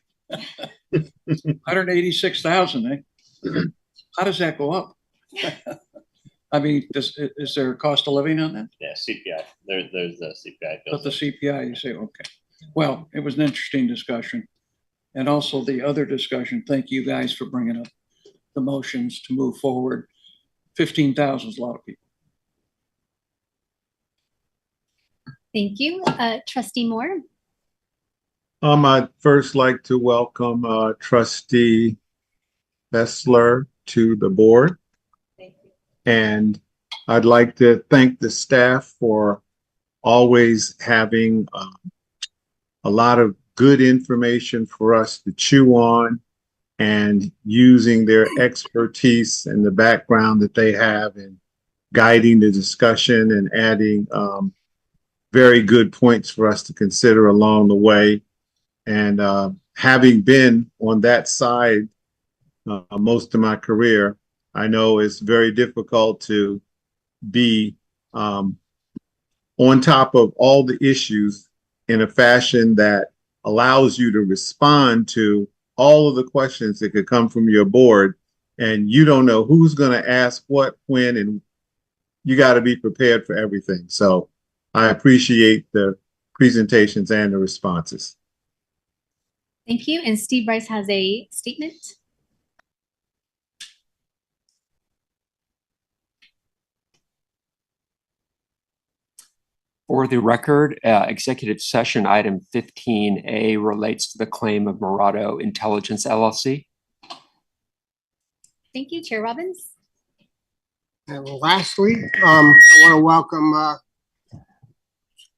186,000, eh? How does that go up? I mean, is there a cost of living on that? Yeah, CPI. There's the CPI. But the CPI, you say, okay. Well, it was an interesting discussion. And also the other discussion, thank you guys for bringing up the motions to move forward. 15,000 is a lot of people. Thank you. Trustee Moore? I'd first like to welcome trustee Fessler to the board. And I'd like to thank the staff for always having a lot of good information for us to chew on and using their expertise and the background that they have in guiding the discussion and adding very good points for us to consider along the way. And having been on that side most of my career, I know it's very difficult to be on top of all the issues in a fashion that allows you to respond to all of the questions that could come from your board. And you don't know who's going to ask what, when, and you got to be prepared for everything. So I appreciate the presentations and the responses. Thank you. And Steve Rice has a statement. For the record, executive session item 15A relates to the claim of Murado Intelligence LLC. Thank you, Chair Robbins. And lastly, I want to welcome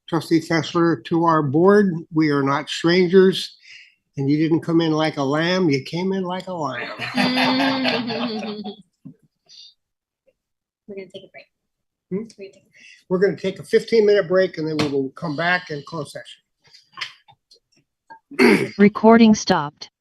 Trustee Fessler to our board. We are not strangers, and you didn't come in like a lamb, you came in like a lion. We're going to take a break. We're going to take a 15-minute break, and then we will come back and close session. Recording stopped.